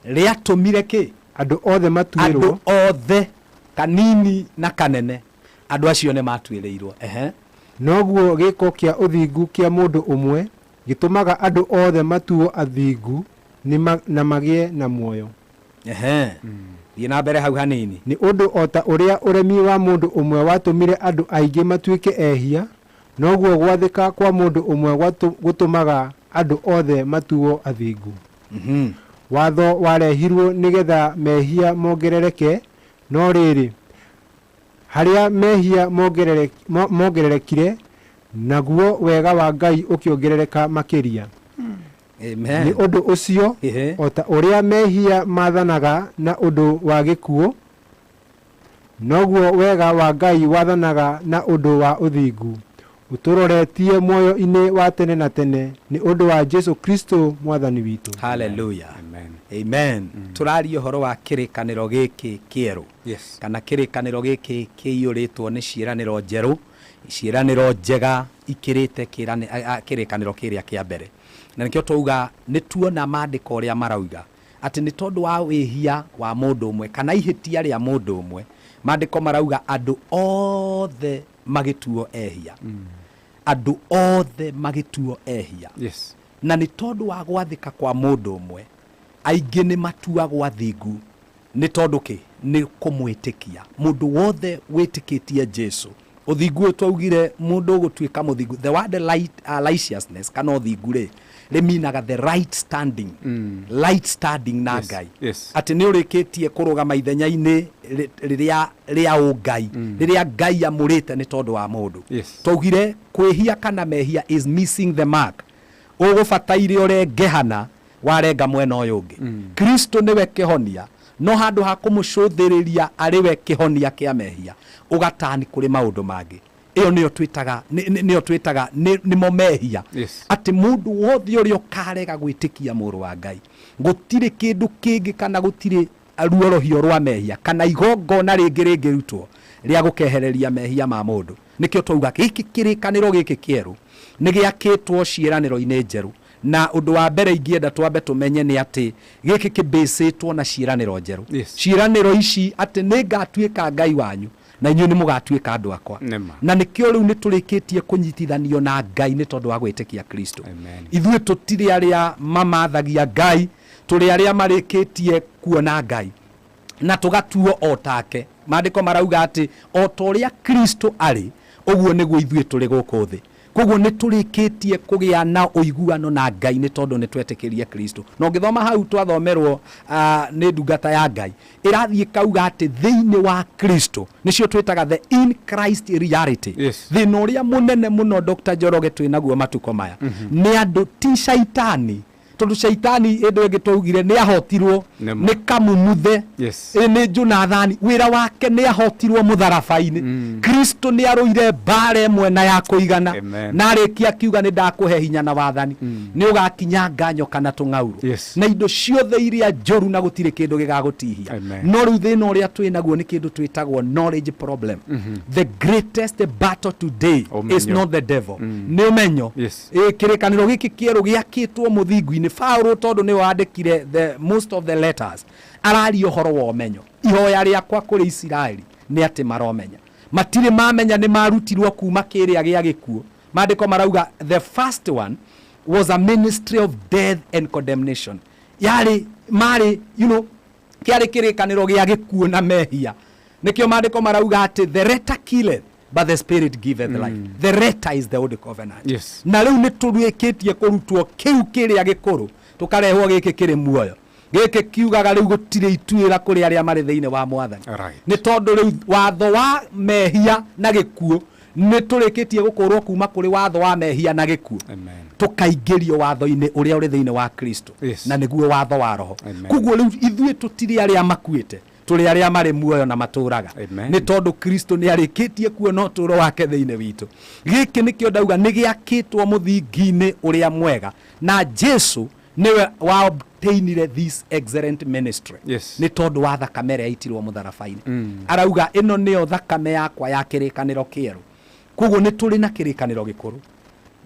rĩatũmire kĩ andũ othe matuĩrwo andũ othe kanini na kanene andũ acio nĩ matuĩrĩirwo. Noguo gĩko kĩa ũthingu kĩa mũndũ ũmwe gĩtũmaga andũ othe matuo athingu na magĩe na muoyo. Thiĩ na mbere hau hanini. Nĩ ũndũ o ta ũrĩa ũremi wa mũndũ ũmwe watũmire andũ aingĩ matuĩke ehia noguo gwathĩka kwa mũndũ ũmwe gũtũmaga andũ othe matuo athingu. Watho warehirwo nĩgetha mehia mongerereke no rĩrĩ harĩa mehia mongererekire naguo wega wa Ngai ũkĩongerereka makĩria. Amen. Nĩ ũndũ ũcio o ta ũrĩa mehia mathanaga na ũndũ wa gĩkuũ noguo wega wa Ngai wathanaga na ũndũ wa ũthingu ũtũroretie muoyo-inĩ wa tene na tene nĩ ũndũ wa Jesu Kristo mwathani witũ. Hallelujah. Amen. Tũraria ũhoro wa kĩrĩkanĩro gĩkĩ kĩerũ. Kana kĩrĩkanĩro gĩkĩ kĩiyũrĩtwo nĩ ciĩranĩro njerũ, ciĩranĩro njega ikĩrĩte kĩrĩkanĩro kĩrĩa kĩa mbere. Na nĩkĩo tuuga nĩ tuona maandĩko ũrĩa marauga atĩ nĩ tondũ wa wĩhia wa mũndũ ũmwe kana ihĩtia rĩa mũndũ ũmwe maandĩko marauga andũ othe magĩtuo ehia. Andũ othe magĩtuo ehia. Na nĩ tondũ wa gwathĩka kwa mũndũ ũmwe aingĩ nĩ matuagwo athingu nĩ tondũ kĩ nĩ kũmwĩtĩkia. Mũndũ wothe wĩtĩkĩtie Jesu ũthingu twaugire mũndũ gũtuĩka mũthingu. The word righteousness kana ũthingu rĩ rĩminaga the right standing. Right standing na Ngai. Atĩ nĩ ũrĩkĩtie kũrũgama ithenya-inĩ rĩrĩa ũngai rĩrĩa Ngai amũrĩte nĩ tondũ wa mũndũ. Twaugire kwĩhia kana mehia is missing the mark. Ũgũbataire ũrengehana warenga mwena ũyũ ũngĩ. Kristo nĩwe kĩhonia no handũ ha kũmũcũthĩrĩria arĩ we kĩhonia kĩa mehia ũgatani kũrĩ maũndũ mangĩ. Ĩyo nĩyo twĩtaga nĩmo mehia. Atĩ mũndũ wothe ũrĩa ũkarega gwĩtĩkia mũrũ wa Ngai gũtirĩ kĩndũ kĩngĩ kana gũtirĩ ruorohio rwa mehia kana igongona rĩngĩ rĩngĩrutwo rĩa gũkehereria mehia ma mũndũ. Nĩkĩo twauga gĩkĩ kĩrĩkanĩro gĩkĩ kĩerũ nĩ gĩakĩtwo ciĩranĩro-inĩ njerũ. Na ũndũ wa mbere ingĩenda twambe tũmenye nĩ atĩ gĩkĩ kĩbĩcĩtwo na ciĩranĩro njerũ. Ciĩranĩro ici atĩ nĩ ngatuĩka Ngai wanyu na inyuĩ nĩ mũgatuĩka andũ akwa. Na nĩkĩo rĩu nĩ tũrĩkĩtie kũnyitithanio na Ngai nĩ tondũ wa gwĩtĩkia Kristo. Ithuĩ tũtirĩ arĩa mamathagia Ngai, tũrĩ arĩa marĩkĩtie kuona Ngai na tũgatuo o take. Maandĩko marauga atĩ o ta ũrĩa Kristo arĩ ũguo nĩguo ithuĩ tũrĩ gũkũ thĩ. Koguo nĩ tũrĩkĩtie kũgĩa na ũiguano na Ngai nĩ tondũ nĩ twetĩkĩria Kristo. Na ũngĩthoma hau twathomerwo nĩ ndungata ya Ngai ĩrathiĩ kauga atĩ thĩinĩ wa Kristo nĩcio twĩtaga the in Christ reality. Thĩna ũrĩa mũnene mũno Dr. Njoroge twĩ naguo matukũ maya nĩ andũ ti shaitani tondu shaitani endo egitogire ni ahotirwo ni kamumuthe ni Jonathani wira wake ni ahotirwo mutharabaini Kristo ni aroire bare mwena ya kuigana na arikia kiuga ni ndakuhe hinya na wathani ni ugakinya nganyo kana tung'auru na indo ciothe iria njoru na gutire kindu gigagutihia no riu thina uria twinaguo ni kindu twitagwo knowledge problem. The greatest battle today is not the devil ni umenyo kirikaniro giki kieru giakitwo muthingu-ini Paulo tondu ni wandikire the most of the letters arari uhoro wa umenyo ihoya riakwa kuri Isiraeli ni ati maromenya matire mamenya ni marutirwo kuma kiria gia gikuo mandiko marauga the first one was a ministry of death and condemnation yari mari kiari kirikaniro gia gikuo na mehia nikio mandiko marauga ati the letter killeth but the spirit giveth life. The letter is the old covenant. Na riu ni turweketie kurutwo kiu kiria gikuru tukarehwo giki kiri muoyo giki kiugaga riu gutire ituira kuri aria mari thiine wa Mwathani ni tondu riu watho wa mehia na gikuo ni turikitie gukurwo kuma kuri watho wa mehia na gikuo tukaigerio watho-ini uria uri thiine wa Kristo na niguo watho wa roho kuguo riu ithue tutiri aria makuite tuli aria mari muoyo na maturaga ni tondu Kristo ni arikitie kuona uturo wake thiine witu giki nikio ndauga ni giakitwo muthingi-ini uria mwega na Jesu niwe wa obtainire this excellent ministry ni tondu wa thakame ria itirwo mutharabaini arauga ino nio thakame yakwa ya kirikaniro kieru kuguo ni tuli na kirikaniro gikuru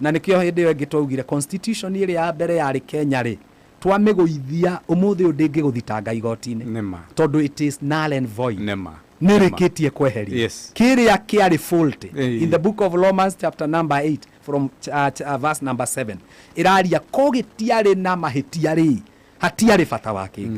na nikio hindi iyo ngitwaugire constitution iri ya mbere yari Kenya ri twamigoithia umuthi ndingi guthitanga igoti-ini tondu it is null and void nirikitie kweheria kiria kiari fault in the book of Romans chapter number 8 from verse number 7 iraria kogitiari na mahitiari hatiari bata wake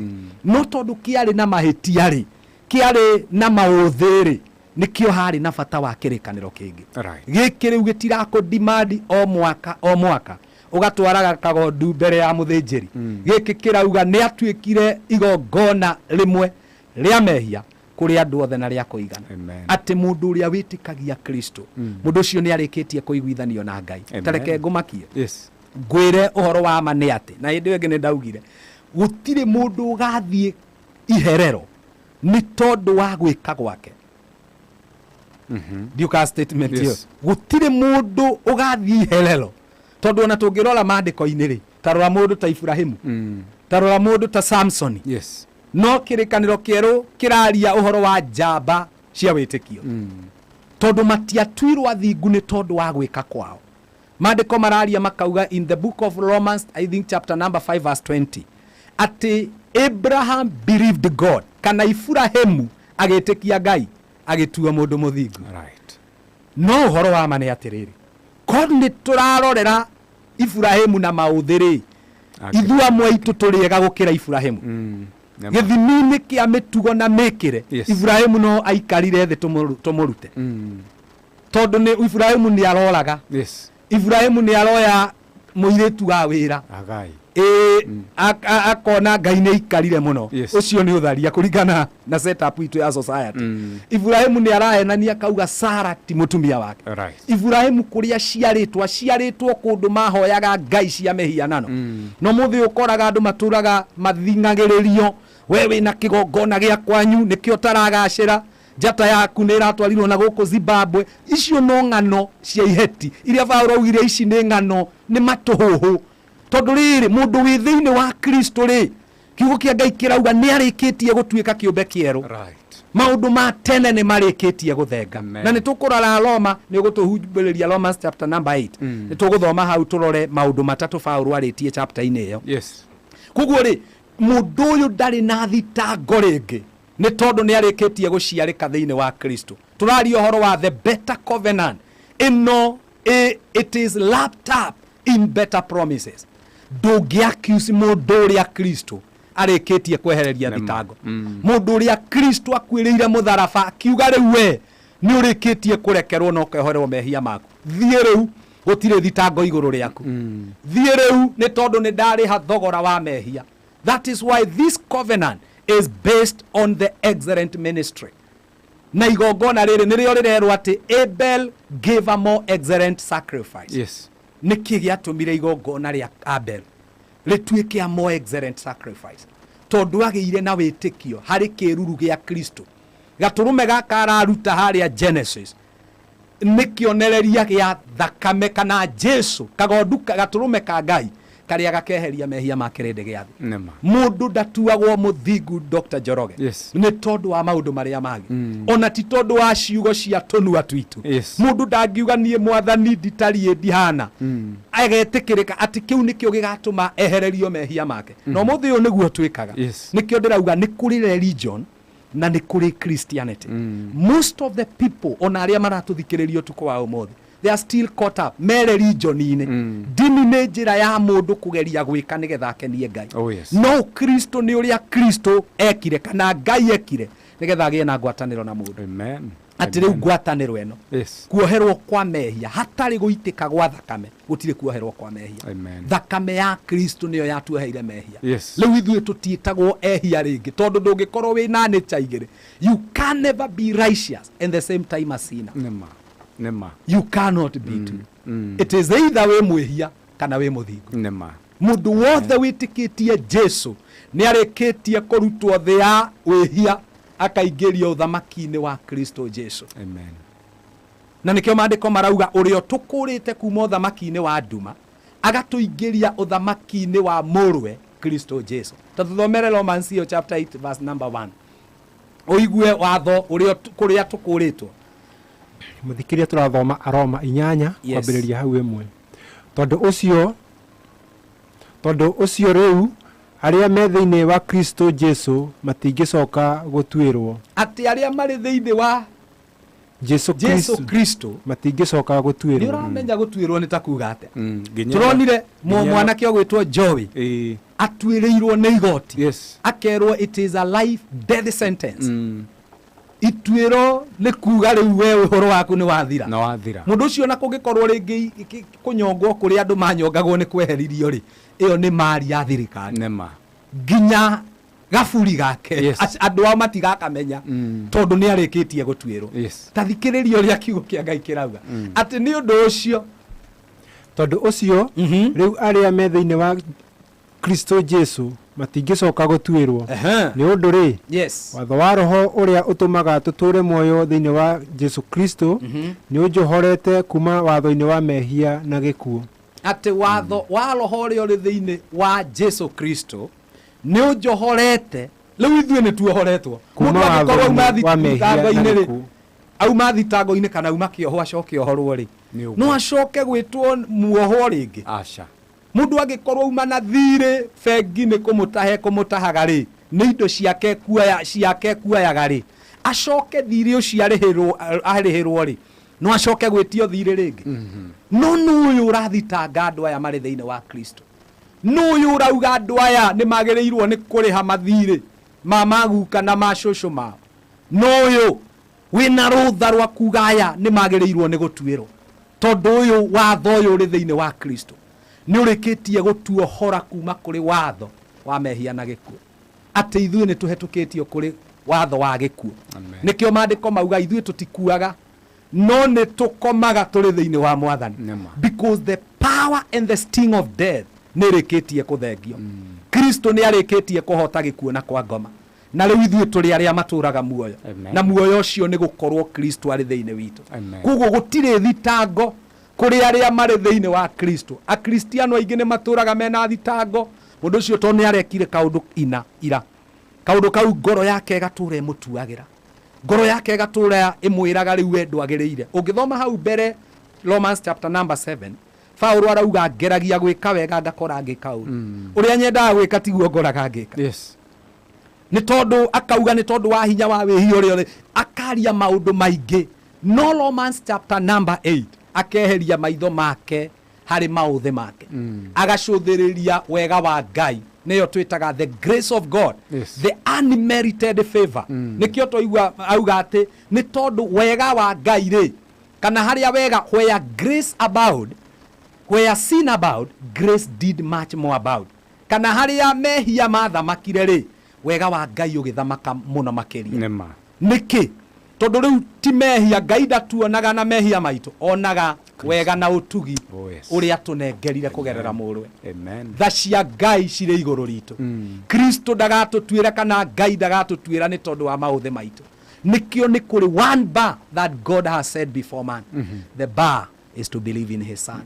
no tondu kiari na mahitiari kiari na mauthiri nikio hari na bata wa kirikaniro kingi giki riu gitirako demand o mwaka ugatwaraga kagondu mbere ya muthinjiri giki kirauga ni atwikire igongona rimwe ria mehia kuri andu othe na ria kuigana ati mundu uria witikagia Kristo mundu ucio ni arikitie kuiguithanio na Ngai tareke ngumakie ngwire uhoro wa ma ni ati na hindi ingi ni ndaugire gutire mundu ugathie iherero ni tondu wa gwika gwake ndiuka statement hiyo gutire mundu ugathie iherero tondu ona tungirora mandiko-ini ri tarora mundu ta Ibrahimu tarora mundu ta Samson no kirikaniro kieru kiraria uhoro wa njamba cia witikio tondu matiatwirwo athingu ni tondu wa gwika kwao mandiko mararia makauga in the book of Romans I think chapter number 5 verse 20 ati Abraham believed God kana Ibrahimu agitikia Ngai agitua mundu muthingu no uhoro wa mane atiriri God ni turarorera Ibrahimu na mauthiri ithua mwaitu turiega gukira Ibrahimu githimini kia mitugo na mikire Ibrahimu no aikarire thi tumurute tondu ni Ibrahimu ni aroraga Ibrahimu ni aroya muiritu wa wira akona Ngai ni ikarire muno ucio ni utharia kuringana na setup itu ya society Ibrahimu ni arahenania kauga Sara ti mutumia wake Ibrahimu kuria ciaritwo kundu mahoyaga ngai cia mehianano no muthi ukoraga andu maturaga mathingagiririo wewe na kigongona gia kwanyu nikio taragacira njata yaku ni iratwarirwo na guku Zimbabwe icio no ng'ano cia iheti iria Paulo augire ici ni ng'ano ni matuhuhu tondu riri mundu wi thiini wa Kristo ri kiugo kia Ngai kirauga ni arikitie gutwika kiumbe kieru maundu ma tene ni marikitie guthenga na ni tukurara Roma ni gutuhumbiriria Romans chapter number 8 ni tuguthoma hau turore maundu matatu Paulo aritie chapter-ini iyo kuguo ri mundu uyu ndari na thitango ringi ni tondu ni arikitie guciarika thiini wa Kristo turari uhoro wa the better covenant ino it is lapped up in better promises ndungiaccuse mundu uria Kristo arikitie kwehereria thitango mundu uria Kristo akwiriire mutharaba kiuga riu we ni urikitie kurekerwo no kehorerwo mehia maku thie riu gutire thitango iguru riaku thie riu ni tondu ni ndariha thogora wa mehia. That is why this covenant is based on the excellent ministry na igongona riri nirio rirerwo ati Abel gave a more excellent sacrifice niki giatumire igongona ria Abel rituike a more excellent sacrifice tondu agiire na witikio hari kiruru gia Kristo gaturume gaka araruta haria Genesis nikionereria gia thakame kana Jesu kagondu gaturume ka Ngai karia gakeheria mehia makirinde giathi mundu ndatuagwo muthingu Dr. Njoroge ni tondu wa maundu maria magi ona ti tondu wa ciugo cia tunua twitu mundu ndangiuga nie mwathani nditarie ndihana agetikirika ati kiu nikio gigatuma ehererio mehia make no muthi uyu niguo twikaga nikio ndirauga ni kuri religion na ni kuri Christianity most of the people ona aria maratuthikiririo tuko wa umuthi they are still caught up me religion ine dini ne njira ya mundu kugeria gwika nigetha akenie Ngai no Kristo ni uria Kristo ekire kana Ngai ekire nigetha agie na ngwataniro na mundu amen ati riu ngwataniro eno kuoherwo kwa mehia hatari guitika gwa thakame gutire kuoherwo kwa mehia thakame ya Kristo niyo yatuheire mehia riu ithuĩ tutiitagwo ehia ringi tondu ndungikorwo wi na nature igiri you can never be righteous and the same time a sinner Nema. You cannot be two. It is either we mwehia kana we muthingu. Nema. Mundu wothe witikitie Jesu ni areketie kurutwo thi ya wehia akaingiria uthamaki-ini wa Kristo Jesu. Amen. Na nikio maandiko marauga urio tukurite kuma uthamaki-ini wa nduma agatuingiria uthamaki-ini wa murwe Kristo Jesu. Tuthomere Romans chapter 8 verse number 1. Oigue watho urio kuria tukuritwo muthikiria turathoma Aroma 8 kwambiriria hau imwe tondu ucio riu aria me thiini wa Kristo Jesu matingicoka gutwirwo ati aria mari thiini wa Jesu Kristo matingicoka gutwirwo ni uramenya gutwirwo ni takuga ate turonire mwanake ogwitwo Joey atwirirwo ni igoti akerwo it is a life death sentence itwiro ni kuga riu we uhoro waku ni wathira mundu ucio na kungikorwo ringi kunyongwo kuri andu manyongagwo ni kweheririo ri iyo ni mari ya thirikari nema ginya gaburi gake andu ao matigakamenya tondu ni arikitie gutwirwo tathikiririo ria kiugo kia Ngai kirauga ati ni undu ucio tondu ucio riu aria me thiini wa Kristo Jesu matingicoka gutwirwo ni undu ri watho wa roho uria utumaga tuture muoyo thiini wa Jesu Kristo ni unjohorete kuma watho-ini wa mehia na gikuo ati watho wa roho uria uri thiini wa Jesu Kristo ni unjohorete riu ithuĩ ni tuohoretwo kuma watho wa mehia na gikuo au mathitango-ini kana uma kioho acoke ohorwo ri no acoke gwitwo muoho ringi aca mundu agikorwo uma na thire bengi ni kumutahaga ri ni indo ciake kuoyaga ri acoke thire ucio arihirwo ri no acoke gwitio thire ringi no uyu urathitanga andu aya mari thiini wa Kristo no uyu urauga andu aya ni magirirwo ni kuriha mathire maguka na macũcũ mao no uyu wina rutha rwa kuga aya ni magirirwo ni gutwirwo tondu uyu watho uyu uri thiini wa Kristo ni urikitie gutuohora kuma kuri watho wa mehia na gikuo ati ithuĩ ni tuhetukitio kuri watho wa gikuo nikio maandiko mauga ithuĩ tutikuaga no ni tukomaga turi thiini wa Mwathani because the power and the sting of death ni rikitie kuthengio Kristo ni arikitie kuhota gikuo na kwa ngoma na riu ithuĩ turi aria maturaga muoyo na muoyo ucio ni gukorwo Kristo ari thiini witu kuguo gutire thitango kuri aria mari thiini wa Kristo a Kristiano aingi ni maturaga mena thitango mundu ucio to ni arekire kaundu ira kaundu kau ngoro yake gature mutuagira ngoro yake gatura imwiraga riu we ndwagiriire ungithoma hau mbere Romans chapter number 7 Paulo arauga ngeragia gwika wega ngakora ngika uru uria nyendaga gwika tiguo ngoraga ngika ni tondu akauga ni tondu wa hinya wa wihio ri akaria maundu maingi no Romans chapter number 8 akeheria maitho make hari mauthe make agacuthiriria wega wa Ngai niyo twitaga the grace of God the unmerited favor nikio toigua auga ati ni tondu wega wa Ngai ri kana haria wega where grace abound where sin abound grace did much more abound kana haria mehia mathamakire ri wega wa Ngai ugithamaka muno makiria niki tondu riu ti mehia Ngai ndatuonaga na mehia maitu onaga wega na utugi uria tunengerire kugerera murwe tha cia Ngai cire iguru ritu Kristo ndagatutwira kana Ngai ndagatutwira ni tondu wa mauthe maitu nikio ni kuri one bar that God has said before man the bar is to believe in his son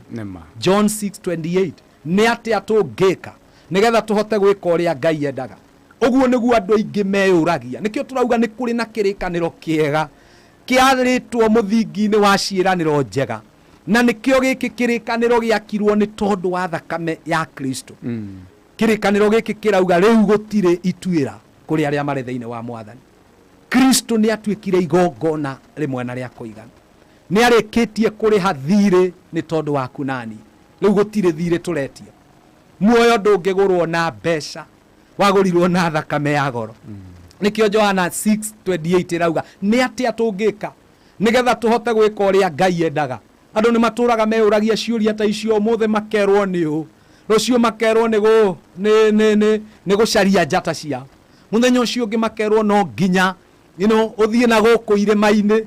John 6:28 ni ati atungika nigetha tuhote gwika uria Ngai endaga uguo niguo andu aingi meyuragia nikio turauga ni kuri na kirikaniro kiega kiaritwo muthingi-ini wa ciiraniro njega na nikio giki kirikaniro giakirwo ni tondu wa thakame ya Kristo kirikaniro giki kirauga riu gutire itwira kuri aria mari thiini wa Mwathani Kristo ni atwikire igongona rimwe na ria kuigana ni arikitie kuri hathire ni tondu wa kunani riu gutire thire turetia muoyo ndungigurwo na besha wagurirwo na thakame ya goro nikio Johana 6:28 irauga ni ati atungika nigetha tuhote gwika uria Ngai endaga andu ni maturaga meuragia ciuria ta icio muthe makerwo ni u rucio makerwo ni gucaria njata cia muthenya ucio ungi makerwo no nginya uthie na guku irima-ini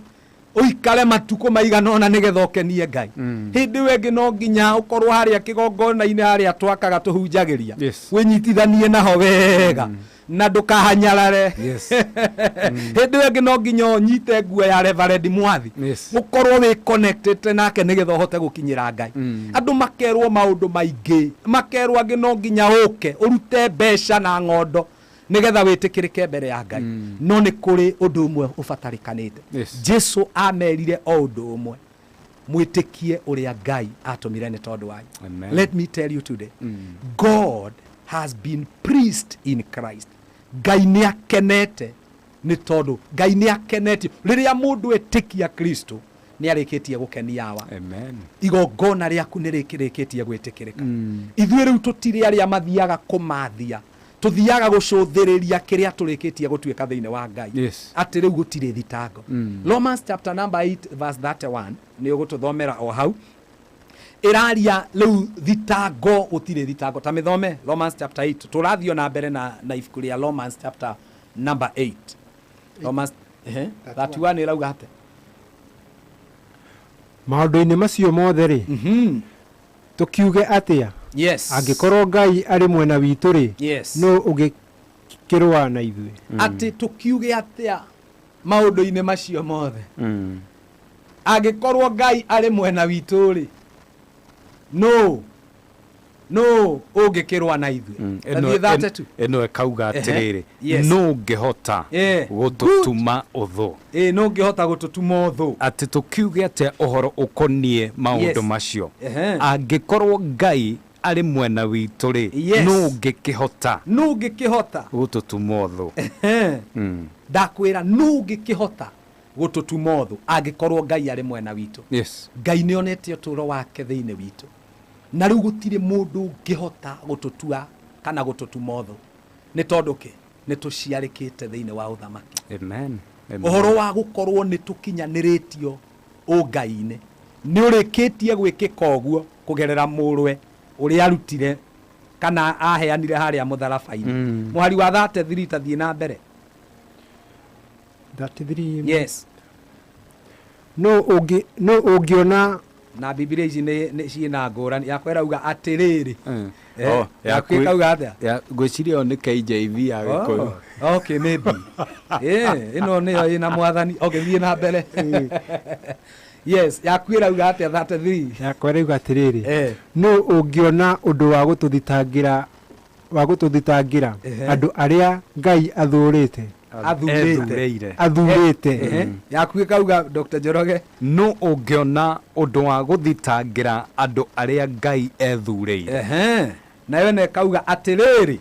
uikare matuko maigana ona nigetha ukenie Ngai hindi wengi no nginya ukorwo haria kigongona-ini haria twakaga tuhunjagiria winyitithanie naho wega na ndukahanyarare hindi wengi no nginya nyite nguo ya Reverend Mwathi ukorwo wi connected nake nigetha uhote gukinyira Ngai andu makerwo maundu maingi makerwo angi no nginya uke urute besha na ngondo nigetha witikirike mbere ya Ngai no ni kuri undu umwe ufatarikanite Jesu amerire o undu umwe mwitikie uria Ngai atumire ni tondu wanyu let me tell you today God has been pleased in Christ Ngai ni akenete ni tondu Ngai ni akenete riria mundu etikia Kristo ni arikitie gukenia wa igongona riaku ni rikirikitie gwitikirika ithuĩ riu tutire aria mathiaga kumathia tuthiaga gucuthiriria kiria turikitie gutwika thiine wa Ngai ati riu gutire thitango Romans chapter number 8 verse 31 ni ugututhomera o hau iraria riu thitango gutire thitango ta mithome Romans chapter 8 turathio na mbere na ibuku ria Romans chapter number 8 Romans 31 irauga ate maundu-ini macio mothe ri tukiuge atia angikorwo Ngai ari mwena witu ri no ugikirwa na ithuĩ ati tukiuge atia maundu-ini macio mothe angikorwo Ngai ari mwena witu ri no ungikirwa na ithuĩ eno ekauga atiriri no ngihota gututuma uthu no ngihota gututuma uthu ati tukiuge atia uhoro ukonie maundu macio angikorwo Ngai ari mwena witu ri no ngikihota gututuma uthu ndakwira no ngikihota gututuma uthu angikorwo Ngai ari mwena witu Ngai ni onete uturo wake thiine witu na riu gutire mundu ngihota gututua kana gututuma uthu ni tondu ki ni tuciarikite thiine wa uthamaki uhoro wa gukorwo ni tukinyaniritio ungai-ini ni urikitie gwikika uguo kugerera murwe uri arutire kana aheanire haria mutharabai-ini muhari wa 33 tathie na mbere 33 no ungiona na Biblia ici ni ciina ngurani yakwa irauga atiriri yakwikauga atia gwiciria ni KJV agikuyu okay maybe ino niyo ina Mwathani thie na mbere yakwirauga atia 33 yakwa irauga atiriri no ungiona undu wa gututhitangira andu aria Ngai athurite yakwikauga Dr. Njoroge no ungiona undu wa guthitangira andu aria Ngai ethurire nayo nekauga atiriri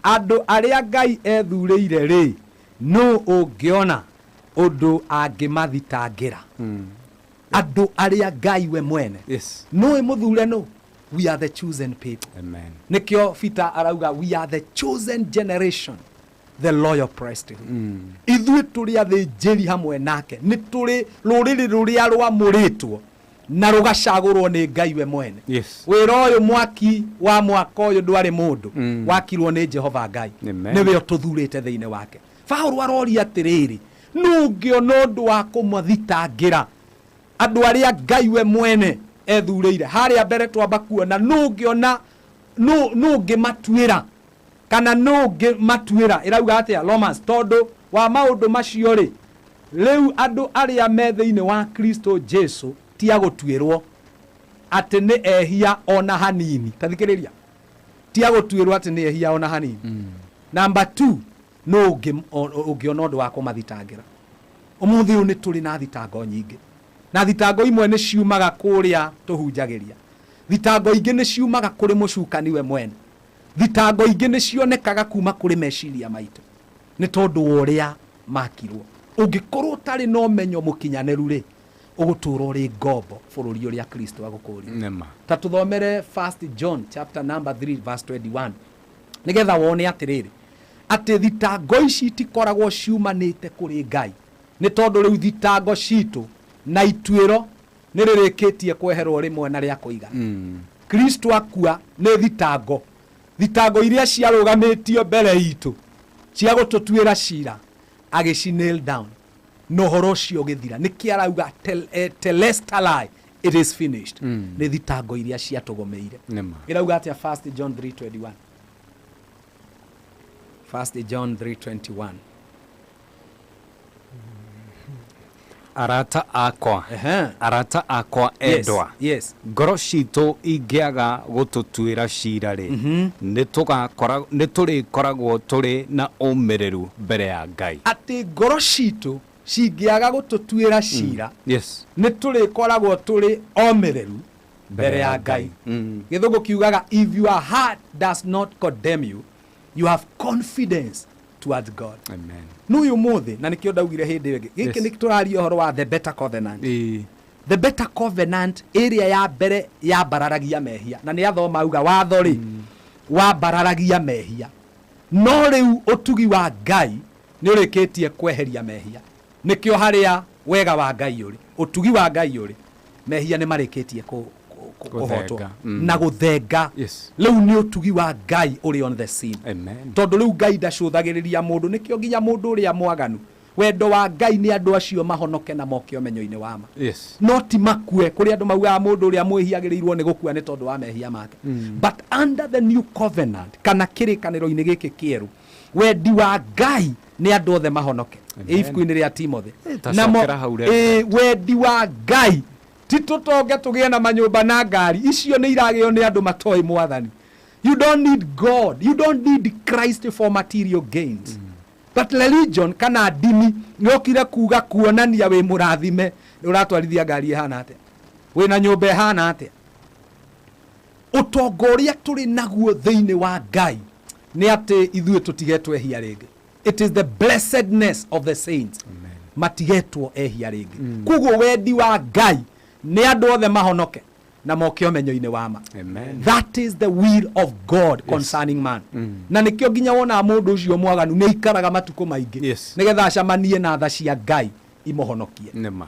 andu aria Ngai ethurire ri no ungiona undu angimathitangira andu aria Ngai we mwene no imuthure no we are the chosen people nikio Peter arauga we are the chosen generation the loyal priesthood ithuĩ tũrĩ athĩnjĩri hamwe nake nĩ tũrĩ rũrĩrĩ rũrĩa rwamũrĩtwo na rũgacagũrwo nĩ Ngai we mwene wĩra ũyũ mwaki wa mwaka ũyũ ndwarĩ mũndũ wakirwo nĩ Jehova Ngai nĩwe ũtũthurĩte thĩinĩ wake Paulo aroria atĩrĩrĩ no ngĩona ũndũ wa kũmathitangĩra andũ arĩa Ngai we mwene ethureire haria mbere twamba kuona nungiona nungimatuira kana nungimatuira irauga atia Romans tondu wa maundu macio ri riu andu aria me thiini wa Kristo Jesu tia gutuirwo ati ni ehia ona hanini tathikiriria tia gutuirwo ati ni ehia ona hanini number 2 ungiona undu wa kumathitangira umuthi uyu ni turi na thitango nyingi na thitango imwe ni ciumaga kuria tuhunjagiria thitango ingi ni ciumaga kuri mucukani we mwene thitango ingi ni cionekaga kuma kuri meciria maitu ni tondu uria makirwo ungikorwo tari no menyo mukinyaniru ri ugutura uri ngombo bururi uria Kristo agukuri nema ta tuthomere 1 John chapter number 3 verse 21 nigetha wone atiriri ati thitango ici tikoragwo ciumanite kuri Ngai ni tondu riu thitango citu na ituiro ni ririkitie kweherwo rimwe na ria kuiga Kristo akua ni thitango iria ciarugamitio mbere itu cia gututuira cira agicinail down no horo cio githira ni kiarauga telestalai it is finished ni thitango iria ciatugomeire irauga atia 1 John 3:21 1 John 3:21 arata akwa endwa ngoro citu ingiaga gututuira cira ri ni turikoragwo turi na umireru mbere ya Ngai ati ngoro citu cingiaga gututuira cira ni turikoragwo turi omireru mbere ya Ngai githungu kiugaga if your heart does not condemn you you have confidence towards God. Amen. Nuyu muthi na nikio ndaugire hindi igi giki ni turaria horo wa the better covenant. The better covenant area ya mbere ya bararagia mehia na ni athoma auga watho ri wa bararagia mehia no riu utugi wa Ngai ni urikitie kweheria mehia nikio haria wega wa Ngai uri utugi wa Ngai uri mehia ni marikitie kuhotwo na guthenga riu ni utugi wa Ngai uri on the scene. Amen. Tondu riu Ngai ndacuthagiriria mundu nikio nginya mundu uria mwaganu wendo wa Ngai ni andu acio mahonoke na moke omenyo-ini wama no ti makue kuri andu mauga mundu uria mwihiagirirwo ni gukua ni tondu wa mehia make but under the new covenant kana kirikaniro-ini giki kieru wendi wa Ngai ni andu othe mahonoke ibuku-ini ria Timothy wendi wa Ngai titutonge tugie na manyumba na ngari icio ni iragio ni andu matoi mwathani. You don't need God, you don't need Christ for material gains. But religion kana dini yokire kuga kuonania we murathime uratwarithia ngari hana atia wina nyumba hana atia utongoria turi naguo thiini wa Ngai ni ati ithuĩ tutigetwo ehia ringi. It is the blessedness of the saints. Amen. Matigetwo ehia ringi. Kuguo wendi wa Ngai ni andu othe mahonoke na moke omenyo-ini wama. Amen. That is the will of God concerning man. Na nikio nginya wona mundu ucio mwaganu ni ikaraga matuko maingi nigetha acamanie na tha cia Ngai imohonokie. Nema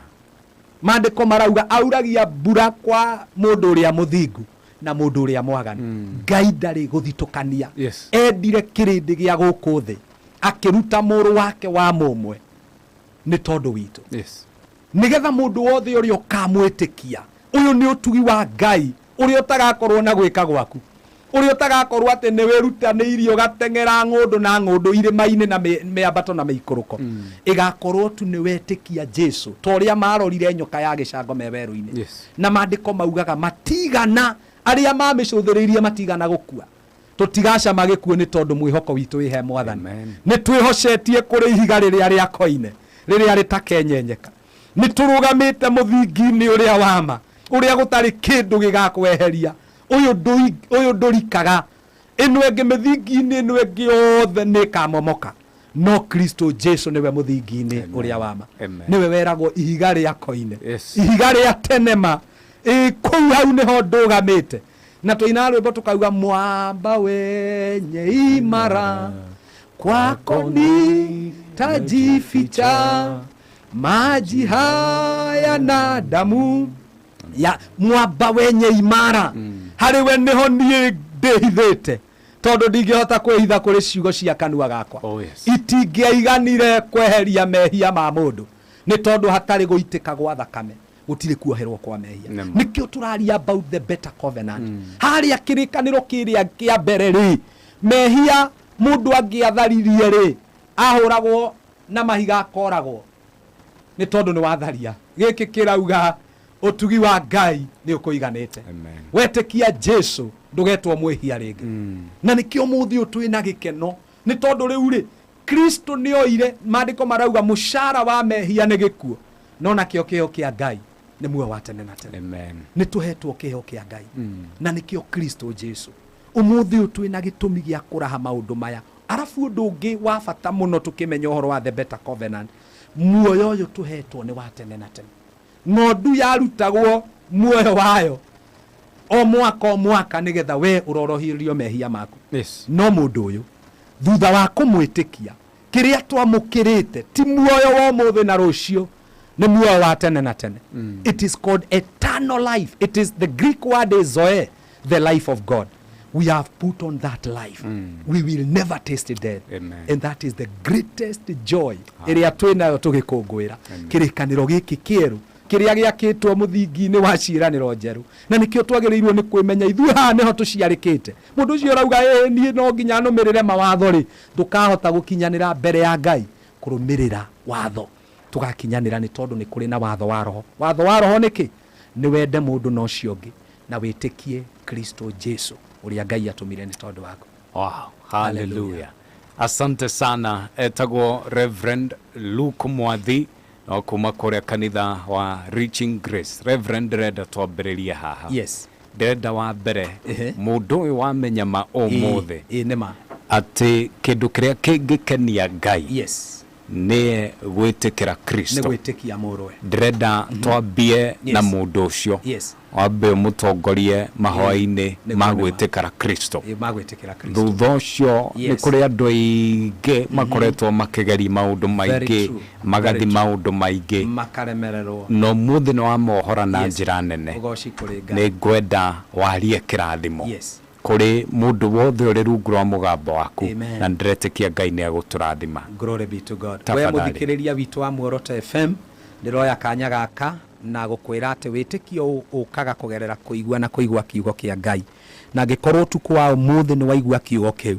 Mandiko marauga auragia mbura kwa mundu uria muthingu na mundu uria mwaganu. Ngai ndari guthitukania. Endire kirindi gia guku thi akiruta muru wake wa mumwe ni tondu witu. Nigetha mundu wothe uria ukamwitikia uyu ni utugi wa Ngai uria utagakorwo na gwika gwaku uria utagakorwo ati ni wirutaniirio gatengera ngundu na ngundu irima-ini na miambato na miikuruko igakorwo tu ni wetikia Jesu toria marorire nyoka ya gicango meweru-ini na mandiko maugaga matigana aria mamicuthiriirie matigana gukua tutigacama gikuo ni tondu mwihoko witu wi he mwathani ni twihocetie kuri ihiga riria ria koine riria ritakenyenyeka ni turugamite muthingi-ini uria wama uria gutari kindu gigakweheria uyu ndurikaga ino engi mithingi-ini ino engi othe ni kamomoka no Kristo Jesu niwe muthingi-ini uria wama niwe weragwo ihiga ria koine ihiga ria tenema kuu hau niho ndugamite na tuina rwimbo tukauga mwamba wenye imara kwako nitajificha maji haya na damu ya mwamba wenye imara hariwe niho nie ndihithite tondu ndingihota kwihitha kuri ciugo cia kanua gakwa itingeiganire kweheria mehia ma mundu ni tondu hatari guitika gwa thakame gutire kuoherwo kwa mehia nikio turaria about the better covenant haria kirikaniro kiria kia mbere ri mehia mundu angiatharirie ri ahuragwo na mahiga akoragwo ni tondu ni watharia giki kirauga utugi wa Ngai ni ukuiganite wetekia Jesu ndugetwo mwihia ringi na nikio muthi utwina gikeno ni tondu riu ri Kristo ni oire maandiko marauga mushara wa mehia ni gikuo no nakio kio kia Ngai ni muoyo wa tene na tene amen ni tuhetwo kio kia Ngai na nikio Kristo Jesu umuthi utwina gitumi gia kuraha maundu maya arafu ndungi wa bata muno tukimenya uhoro wa the better covenant muoyo uyu tuhetwo ni wa tene na tene ng'ondu yarutagwo muoyo wayo o mwaka nigetha we urorohirio mehia maku no mundu uyu thutha wa kumwitikia kiria twamukirite ti muoyo wa muthe na rucio ni muoyo wa tene na tene it is called eternal life. It is the Greek word is zoe, the life of God. We have put on that life. We will never taste death. Amen. And that is the greatest joy iria twinayo tugikungwira kirikaniro giki kieru kiria giakitwo muthingi-ini wa ciiraniro njeru na nikio twagirirwo ni kwimenya ithuĩ haha niho tuciarikite mundu ucio rauga ni no nginya numirire mawatho ri tukahota gukinyanira mbere ya Ngai kurumirira watho tugakinyanira ni tondu ni kuri na watho wa roho niki ni wende mundu no ciongi na witikie Kristo Jesu uria Ngai atumire ni tondu wako. Wow, hallelujah. Asante sana etagwo Reverend Luke Mwathi no kuma kuria kanitha wa Reaching Grace. Reverend reda twambiriria haha yes ndenda wa mbere mundu uyu wamenya ma omothe nema ati kindu kiria kingikenia Ngai yes ne gwitikira Kristo ne gwitikia murwe ndrenda twambie na mundu ucio yes wambe mutongorie mahoya-ini magwitikira Kristo thutha ucio ni kuri andu aingi makoretwo makigeri maundu maingi magathi maundu maingi makaremererwo no muthi ni wa mohora na njira nene Ûgooci kuri Ngai ni ngwenda warie kirathimo yes kuri mundu wothe uri rungu rwa mugambo waku na ndiretikia Ngai ni aguturathima. Glory be to God. We muthikiriria witu wa Muoroto FM ndiroya kanya gaka na gukwira ati witikio ukaga kugerera kuigua na kuigua kiugo kia Ngai na gikorwo tuku wa umuthi ni waigua kiugo kiu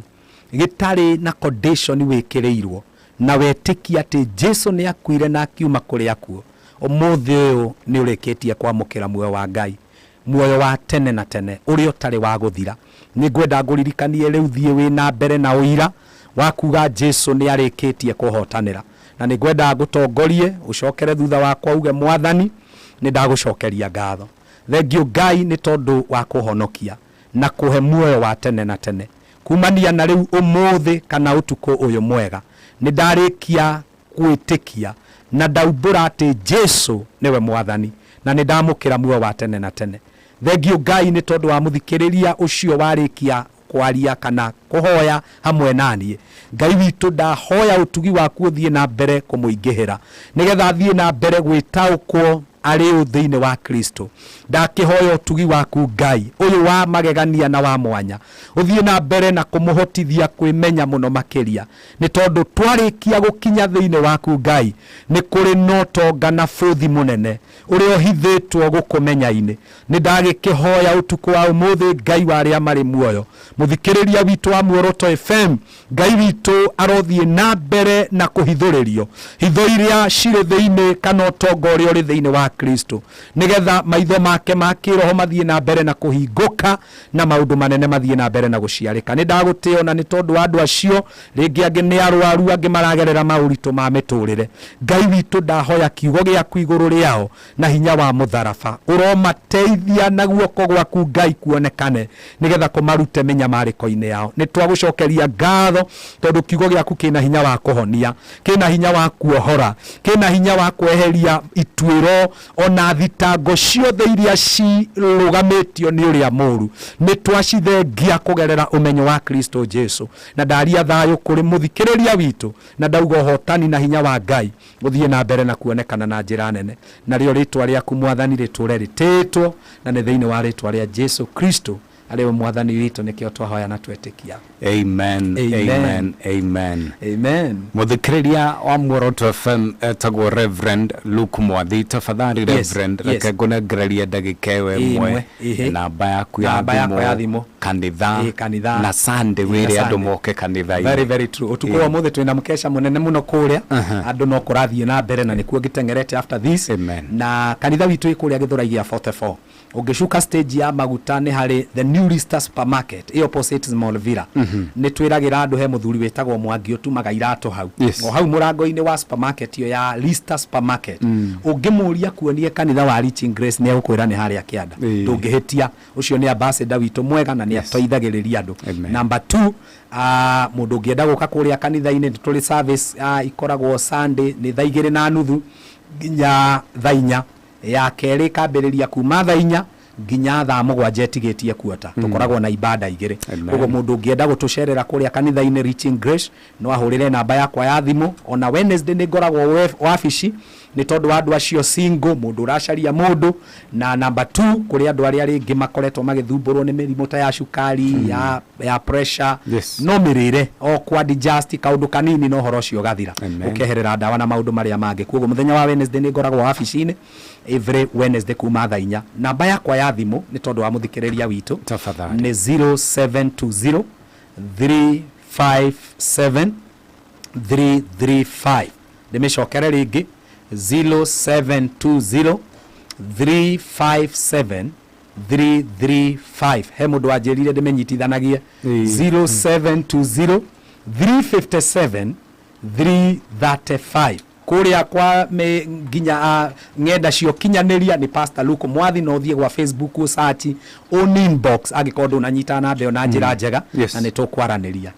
gitari na condition wikirirwo na wetikia ati Jesu ni akuire na akiuma kuri akuo umuthi uyu ni urikitie kwamukira muoyo wa Ngai muoyo wa tene na tene uri utari wa guthira ni ngwenda nguririkanie riu thie wi na mbere na uira wakuga Jesu ni arikitie kuhotanira na ni ngwenda ngutongorie ucokere thutha wakwa uge Mwathani ni ndagucokeria ngatho thengio Ngai ni tondu wa kuhonokia na kuhe muoyo wa tene na tene kumania na riu umuthi kana utuko uyu mwega ni ndarikia gwitikia na ndaumbura ati Jesu niwe Mwathani na ni ndamukira muoyo wa tene na tene thengio Ngai ni tondu wa muthikiriria ucio warikia kwaria kana kuhoya hamwe nanie Ngai witu ndahoya utugi waku uthie na mbere kumuingihira nigetha thie na mbere gwitaukwo ari uthiini wa Kristo ndakihoya utugi waku Ngai uyu wa magegania na wa mwanya uthie na mbere na kumuhotithia kwimenya muno makiria ni tondu twarikia gukinya thiini waku Ngai ni kuri no tonga na futhi munene uri ohithitwo gukumenya-ini ni ndagikihoya utuku wa umuthi Ngai wa aria mari muoyo muthikiriria witu wa Muoroto FM Ngai witu arothie na mbere na kuhithuririo hitho iria ciri thiini kana tongoria uri thiini wa Kristo nigetha maitho make makiroho mathie na mbere na kuhinguka na maundu manene mathie na mbere na guciarika ni ndagutio na ni tondu wa andu acio ringi angi ni arwaru angi maragerera mauritu ma miturire Ngai witu ndahoya kiugo giaku iguru riao na hinya wa mutharaba uromateithia na guoko gwaku Ngai kuonekane nigetha kumarute minyamariko-ini yao ni twagucokeria ngatho tondu kiugo giaku kina hinya wa kuhonia kina hinya wa kuohora kina hinya wa kweheria itwiro ona thitango ciothe iria cirugamitio ni uria muru ni twacithengia kugerera umenyo wa Kristo Jesu na ndaria thayo kuri muthikiriria witu na ndauga hotani na hinya wa Ngai uthie na mbere na kuonekana na njira nene na rio ritwa riaku Mwathani riture rititwo na ni thiini wa ritwa ria Jesu Kristo Ariwe mwathani witu nikio twahoya na twetikia. Amen. Amen. Amen. Amen. Muthikiriria wa Muoroto FM etagwo Reverend Luke Mwathi, tafadhali Reverend reke ngunegereria ndagika imwe namba yaku ya thimu kanitha na Sunday wiri andu moke kanitha. Very very true. Utuku wa muthe twina mukesha munene muno kuria andu no kurathie na mbere na nikuo gitengerete after this. Amen. Na kanitha witu ikuria Githuragia 44 ugishuka stage ya maguta ni hari the new Lister supermarket i opposite Small Villa. Ni twiragira andu he muthuri wetagwo Mwangi utumaga irato hau. O hau murango-ini wa supermarket yo ya Lister supermarket. Ungimuria kuonie kanitha wa Reaching Grace ni egukwira ni haria kianda. Ndungihitia ucio ni ambassador witu mwega na ni atoithagiriria andu. Number 2 mundu ungienda guka kuria kanitha-ini tuli service ikoragwo Sunday ni thaa 2:30 nginya thaa 4 ya keri kambiriria kuma thaa 4 nginya thaa 7 etigetie kuota. Tukoragwo na ibada igire. Koguo mundu ungienda gutucerera kuria kanitha-ini Reaching Grace no ahurire namba yakwa ya thimu. Ona Wednesday ni ngoragwo wabici ni tondu andu acio single mundu uracaria mundu. Na number 2 kuri andu aria ringi makoretwo magithumburwo ni mirimo ta ya shukari ya pressure no mirire o kwa digest kaundu kanini no horo cio gathira ukeherera ndawa na maundu maria mangi. Koguo muthenya wa Wednesday ni ngoragwo wabici-ini every Wednesday kuma thaa 4. Namba yakwa ya thimu ni tondu wa muthikiriria witu tafadhali ni 0720 357 335. Nimeshokera ringi 0720 357 335. He mundu anjirire ndimenyitithanagie 0720 357 335. Kuria kwa nginya ngenda cio kinyaniria ni Pastor Luke Mwathi. No thie kwa Facebook search on inbox agikorwo unanyita na mbeo na njira njega na ni tukwaraniria.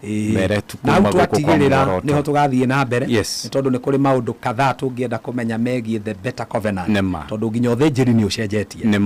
mbere tukuma gutigirira niho tugathie na mbere ni tondu ni kuri maundu kadhaa tungienda kumenya megie the better covenant tondu nginya uthinjiri ni ucenjetie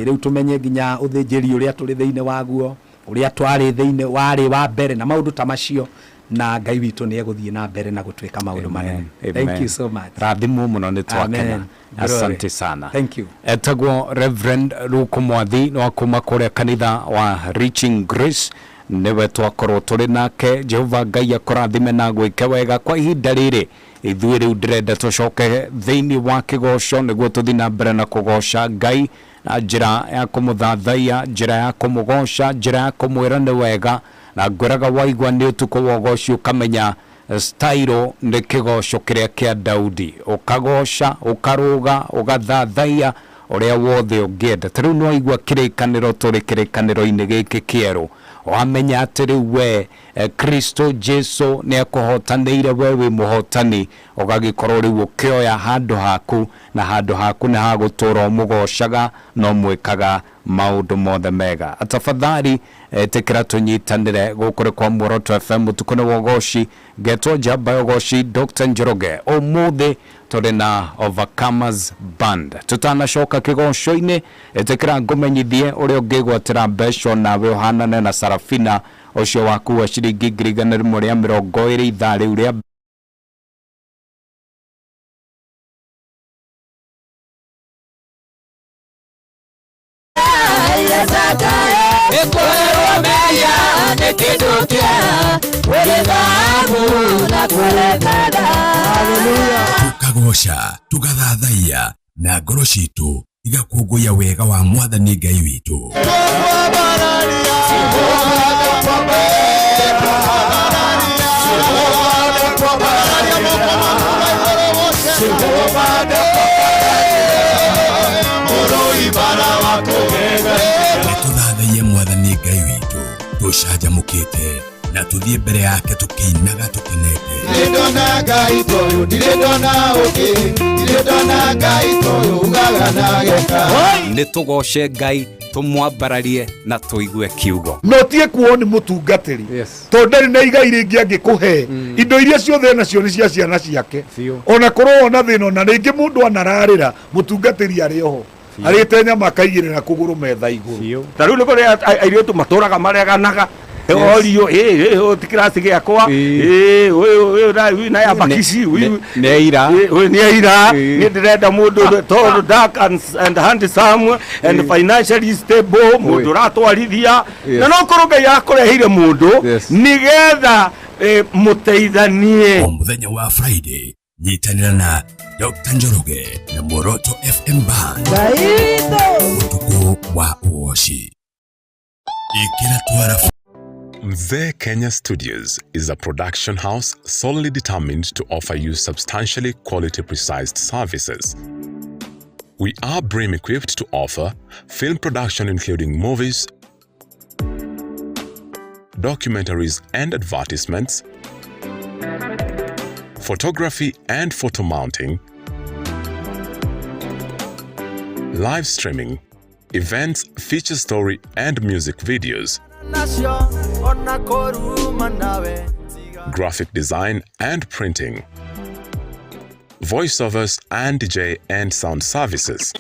riu tumenye nginya uthinjiri uria turi thiine waguo uria twari thiine wari wa mbere na maundu ta macio na Ngai witu ni eguthie na mbere na gutwika maundu manene. Thank you so much. Rathimu muno ni twakena. Asante sana. Thank you. Etagwo Reverend Luke Mwathi no akuma kuria kanitha wa Reaching Grace newe twakorwo turi nake. Jehova Ngai akurathime na gwike wega kwa ihinda riri. Ithuĩ rĩu ndĩrenda tũcoke thĩinĩ wa kĩgoco nĩguo tũthiĩ na mbere na kũgoca Ngai na njĩra ya kũmũthathaiya, njĩra ya kũmũgoca, njĩra ya kũmwĩra nĩ wega. Na ngwĩraga waigua nĩ ũtukũ wa ũgoci ũkamenya style nĩ kĩgoco kĩrĩa kĩa Daudi. Ũkagoca, ũkarũga, ũgathathaiya ũrĩa wothe ũngĩenda. Ta rĩu nĩ waigua kĩrĩkanĩro tũrĩ kĩrĩkanĩro-inĩ gĩkĩ kĩerũ. Wamenya atĩ rĩu we Kristo Jesu nĩ ekũhotanĩire we wĩ mũhotani. Ũgagĩkorwo rĩu ũkĩoya handũ haku na handũ haku nĩ hagũtũũra mũgocaga no mwĩkaga maundu mothe mega. Tafadhali tekera tunyitanire gukore kwa Muoroto FM tukone wogoshi geto jaba wogoshi Dr. Njoroge omuthe turi na Overcomers Band tutanashoka kigoco-ini tekera ngumenyithie uria ungigwatira mbeca nawe uhanane na Sarafina ucio waku wa ciringi 120 ithaa riu ria tukagosha tugathathaiya na ngoro citu igakũngũiya wega wa Mwathani Ngai witu. Tuthathaiye Mwathani Ngai witu tucanjamũkĩte na tuthie mbere yake tukinaga tukenete. Ndona Ngai toyo ndona ũngĩ ndona Ngai toyo ugaga na geka. Nĩ tugoce Ngai tumwambararie na tuigue kiugo. No tie kuo ni mutungatiri to ndari na igai ringi angikuhe indo iria ciothe nacio ni cia ciana ciake ona korwo ona thina na ringi mundu anararira mutungatiri ari oho arite nyama kaigirira kuguru metha iguru taru ni kore airetu maturaga mareganaga orio tikirasi giakwa uyu na ya bakisi uyu neira ni ndirenda mundu tall dark and handsome and financially stable mundu ratwarithia na no kuruga yakurehire mundu nigetha muteithanie muthenya wa Friday nyitanira na Dr. Njoroge na Muoroto FM Band Ûtukû wa Ûgooci ikira twara. Mzee Kenya Studios is a production house solely determined to offer you substantially quality-precise services. We are BREEAM equipped to offer film production including movies, documentaries and advertisements, photography and photo mounting, live streaming, events, feature story and music videos, graphic design and printing, voiceovers and DJ and sound services.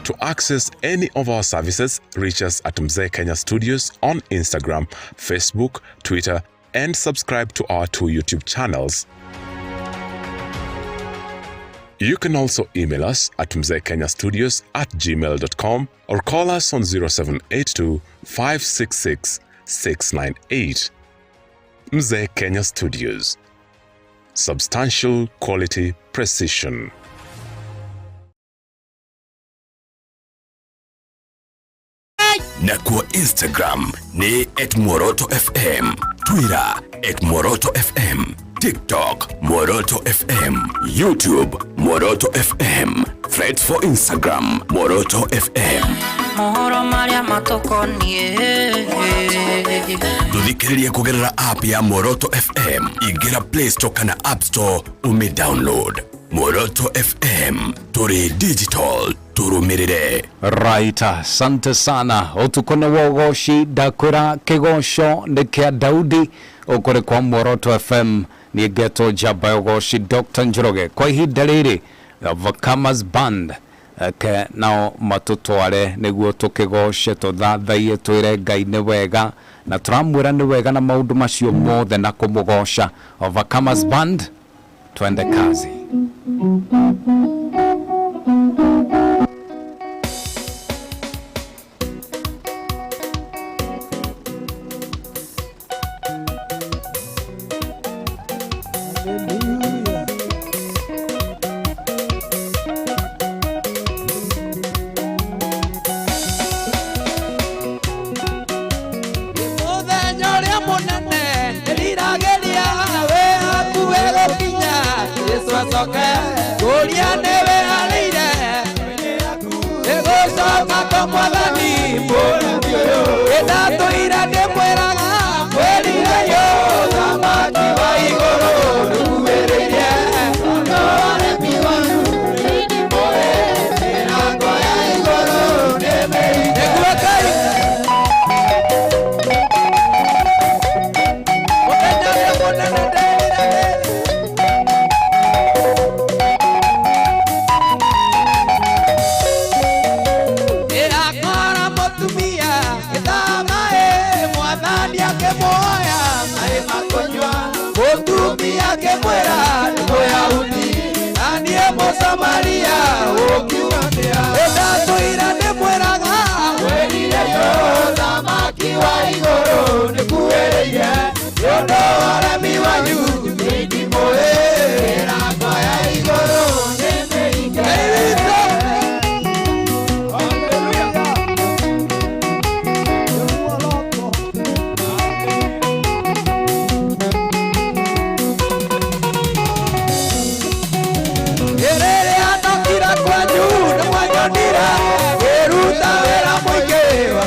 To access any of our services, reach us at Mzee Kenya Studios on Instagram, Facebook, Twitter, and subscribe to our 2 YouTube channels. You can also email us at mzeekenyastudios@gmail.com or call us on 0782 566 698. Mzee Kenya Studios. Substantial quality precision. Na kwa Instagram ni @muoroto_fm, Twitter @muoroto_fm, TikTok Muoroto_fm, YouTube Muoroto_fm, Threads for Instagram Muoroto_fm. Mohoro maria matokonie Tuthikiririe kugerera app ya Muoroto_fm, ingira Play Store kana App Store download. Muoroto_fm, turi digital, turumirire. Right, asante sana. Ûtukû wa Ûgooci ndakwira kigosho ni kia Daudi ukore kwa Muoroto FM ni geto jaba Ûgooci Dr. Njoroge kwa ihinda riri Vakamas Band ke nao matutware niguo tukigoshe tuthathaie twire Ngai ni wega na turamwira ni wega na maundu macio mothe na kumugosha. Vakamas Band, twende kazi.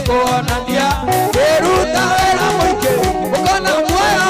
Kuonania, Beruta wera muike, ukona mwera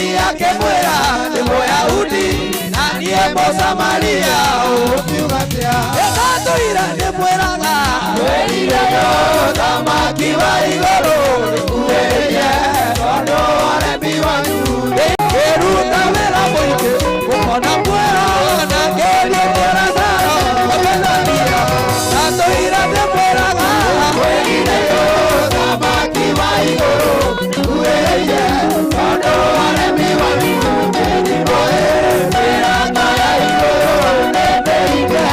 mũrĩmi akĩmwĩra nĩ Mũyahudi na niĩ Mũsamaria ũkiuga atĩa ĩgatũire ndĩmwĩraga wĩrire ũthamaki wa igũrũ nĩkuhĩrĩirie tondũ ũremi wanyu ngĩruta wĩra mũingĩ gũkona muoyo na ngĩria biacara ũgĩthania ngatũire ndĩmwĩraga wĩrire ũthamaki wa igũrũ nĩkuhĩrĩirie tondũ ũremi wanyu mĩranga ya igũrũ nĩndĩrike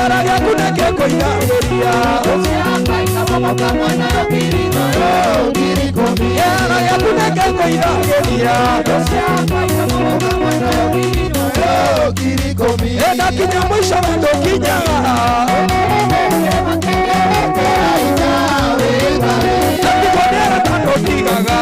Era ya kuna keko ya ndia Ociaka ikamomoka mwana Kirikomi Yara ya kuneke koira geria Ociaka ikamomoka mwana Kirikomi Eda kinya mwisho wendo kinyaga Nakibonera kando kigaga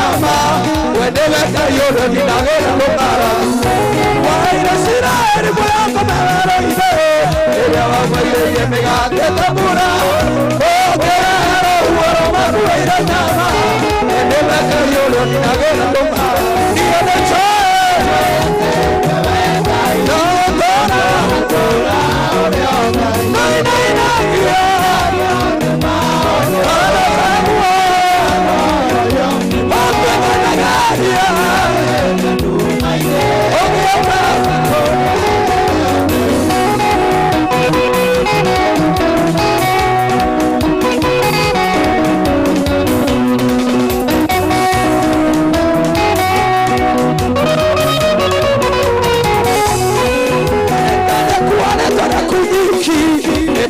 nyama wenewe kayoro ninagera lukara waira Israeli muyako mewero ine eria wamwaireire migate tabura ogerero uoro manu waira nyama wenewe kayoro ninagera lukara niene choe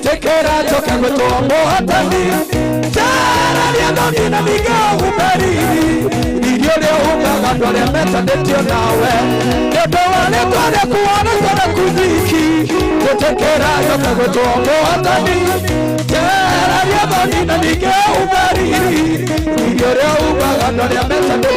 tekera toka kutombo hatani tara ya doni na miga uberi ndio leo unga dole meta ndio nawe ndio wale kwa kuona kwa kuziki tekera toka kutombo hatani tara ya doni na miga uberi ndio leo unga dole meta ndio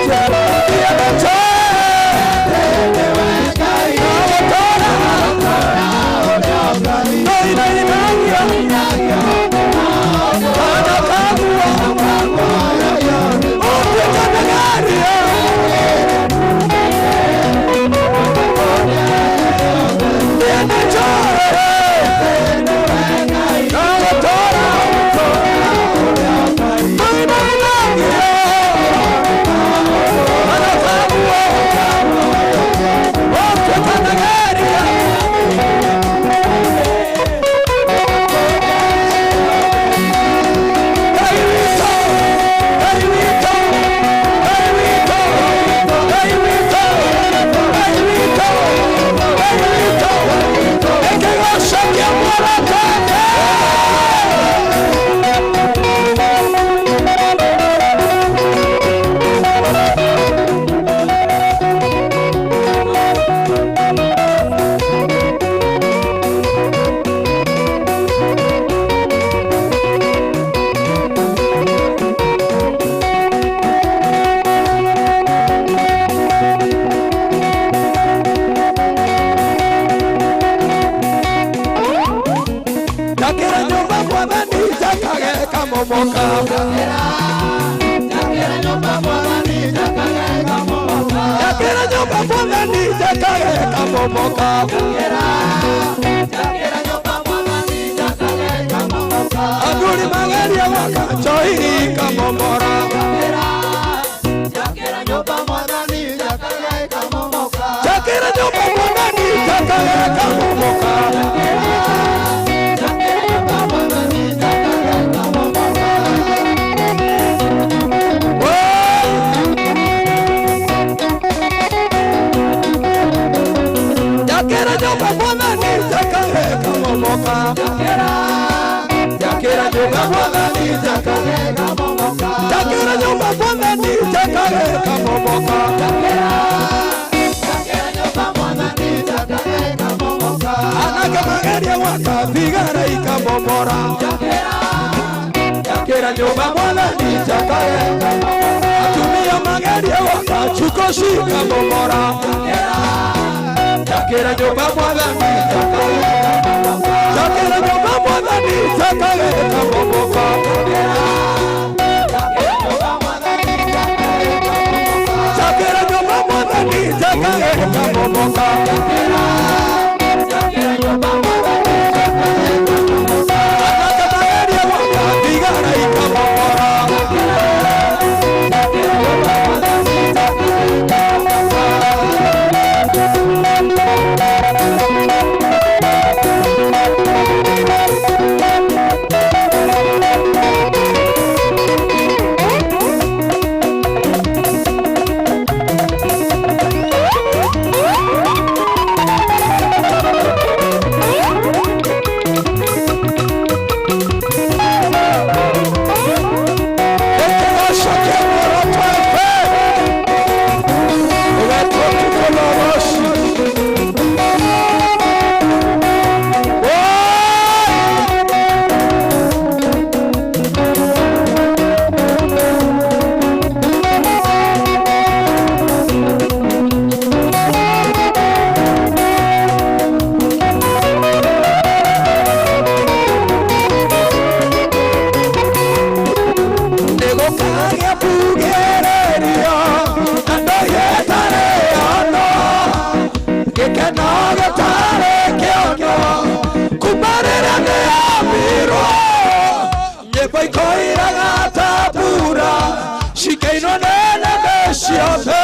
Shikainonene beshiabe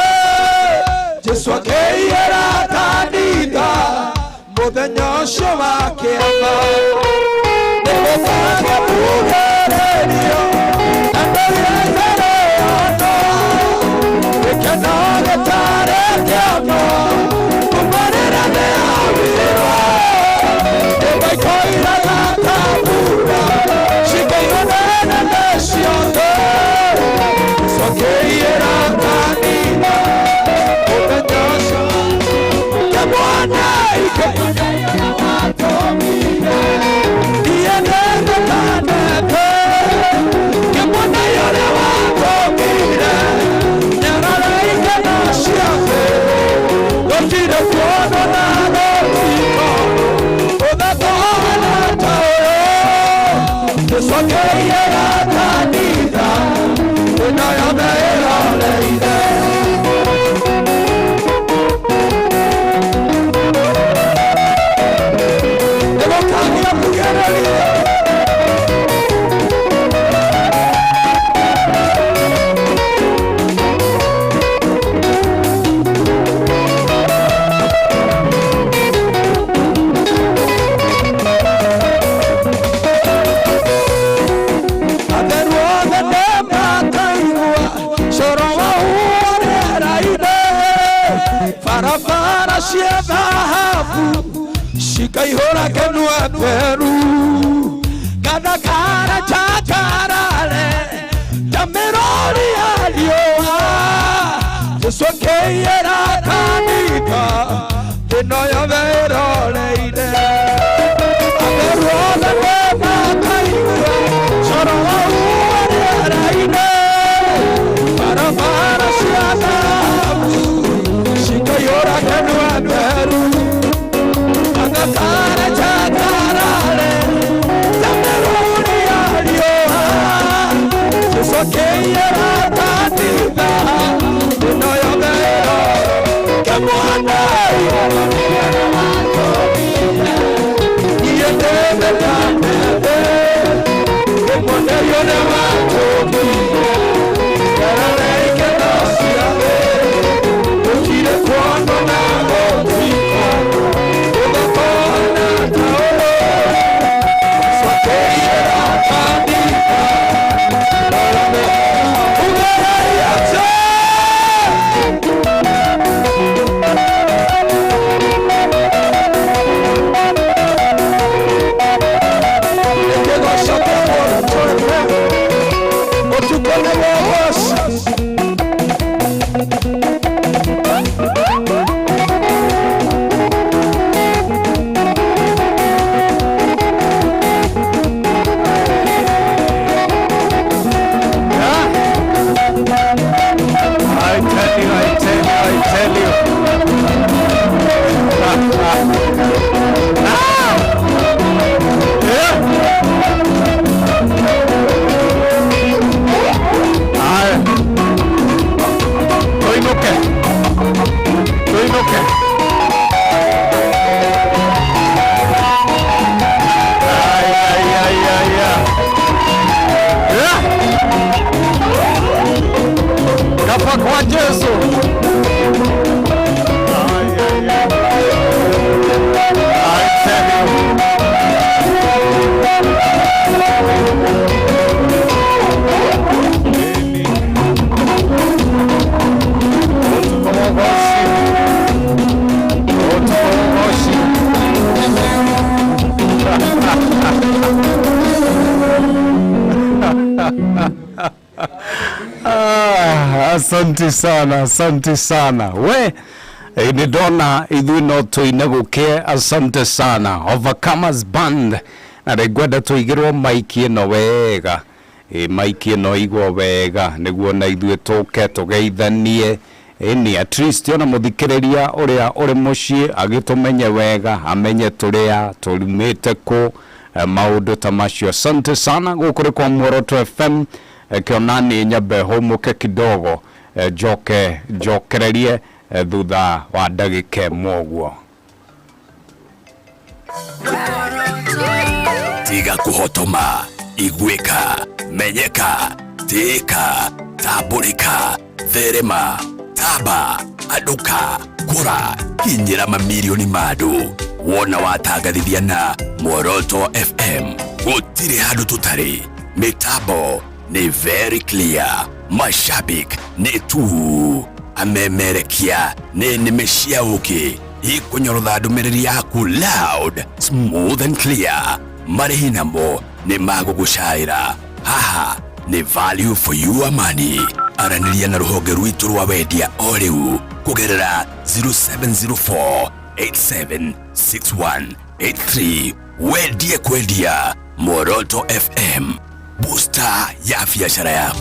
Jesu akeiyera kanitha Muthenya ũcio wa kĩama Nĩgũkagĩa kugererio Andũ gĩethere ono Gĩkeno gĩtarĩ kĩama Kumarĩra nĩ awirwo Nĩmaikoiraga kabura Shikainonene beshiabe Jesu akeiyera kanitha Muthenya ũcio Kemwana ikeiyera watomire Iyenene kanete Kemwana yore watomire Nyarara ikena ciake Gotire kuono na gotiko Uthatohana taoyo Jesu akeiyera kanitha Ĩno yothe ĩroreire Nĩgũkagĩa kugererio Atheru othe nĩmakaigua coro wa ũrĩra-inĩ barabara cia thahabu cikaihũra kenua Peru kana kara chakarare tamerori ya riũa Jesu akeiyera kanitha ĩno yothe ĩroreire Atheru othe nĩmakaigua coro wa ũrĩra-inĩ barabara cia thahabu cikaihũra kenua Peru Kara chakarare tamerori ya riũa Jesu akeiyera kanitha ĩno yothe ĩroreire Kemwana ikeiyera watomire Iyenene kanete Kemwana yore watomire Nyarara ikena ciake Gotire kuono na gotiko Kwa Yesu Asante sana, asante sana. We nidona ithui no tuine guke. Asante sana Overcomers Band na regwenda tuigirwo maiki no wega maiki no igwo wega niguo na ithui tuke tugeithanie ni at least ona muthikiriria uria uri mucii agitumenye wega amenye turia turumite ku maundu ta macio. Asante sana gukuri kwa Muoroto FM kionani nyabe homuke kidogo jokererie thutha wa ndagika mwoguo. Tiga kuhotoma, igwika, menyeka, tĩka, tambũrĩka, therema, tamba, andũka, kũra, kinyĩra mamirioni ma andũ. Wona watangathithia na Muoroto FM, gũtirĩ handũ tũtarĩ. Mĩtambo nĩ very clear, mashabik nĩ tu, amemerekia nĩ nĩmĩ cia ũkĩ, ikũnyorotha ndũmĩrĩri yaku loud, smooth and clear. Marĩhi namo nĩ magũgũcaĩra. Haha nĩ value for your money. Aranĩria na rũhonge rwitũ rwa wendia o rĩu kũgerera 0704 876183. Wendie kwendia. Muoroto FM, booster ya biashara yako.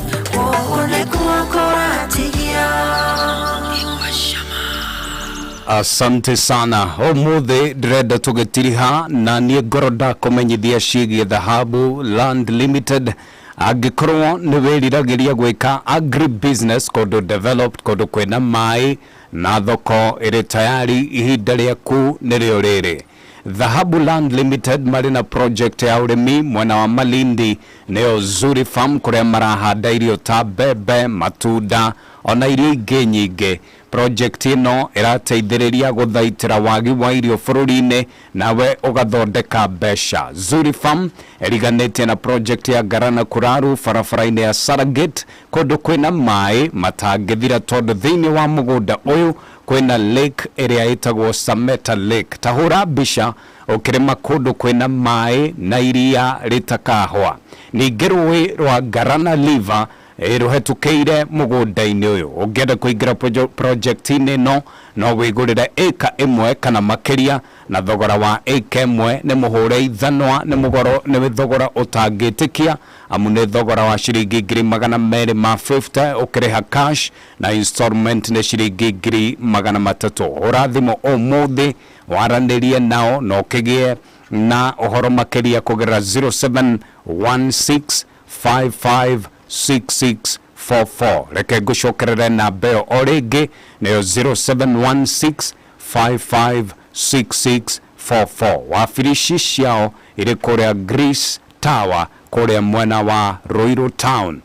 Asante sana. Umuthi ndĩrenda tũgĩtiriha na niĩ ngoroda kũmenyithia ciĩgiĩ Dhahabu Land Limited. Angĩkorwo nĩ wĩriragĩria gwĩka agri business kũndũ developed, kũndũ kwĩna maĩ na thoko ĩrĩ tayari, ihinda rĩaku nĩrĩo rĩrĩ. Dhahabu Land Limited marĩ na project ya ũrĩmi mwena wa Malindi, nĩyo Zuri Farm, kũrĩa marahanda irio ta mbembe, matunda ona irio ingĩ nyingĩ. Project ĩno ĩrateithĩrĩria gũthaitĩra wagi wa irio bũrũri-inĩ, nawe ũgathondeka mbeca. Zuri Farm ĩriganĩtie na project ya Garana Kuraru barabara-inĩ ya Saragate, kũndũ kwĩna maĩ matangĩthira, tondũ thĩinĩ wa mũgũnda ũyũ kwĩna lake ĩrĩa ĩtagwo Sameta Lake. Tahũra mbica ũkĩrĩma kũndũ kwĩna maĩ na iria rĩtakahwa. Ningĩ rũĩ rwa Garana River rũhetũkĩire mũgũnda-inĩ ũyũ. Ũngĩenda kũingĩra project-inĩ ĩno no wĩgũrĩre ĩka ĩmwe kana makĩria, na thogora wa ĩka ĩmwe nĩ mũhũre ithanwa, nĩ thogora ũtangĩtĩkia, amu nĩ thogora wa ciringi 250 ũkĩrĩha cash, na installment nĩ ciringi 300. Ũrathimo ũmũthĩ waranĩrie nao na ũkĩgĩe na ũhoro makĩria kũgerera 0716556644. Reke ngũcokerere namba ĩyo o rĩngĩ, nĩyo 0716556644. Wafirici ciao irĩ kũrĩa Greece Tower, kũrĩa mwena wa Ruiru Town.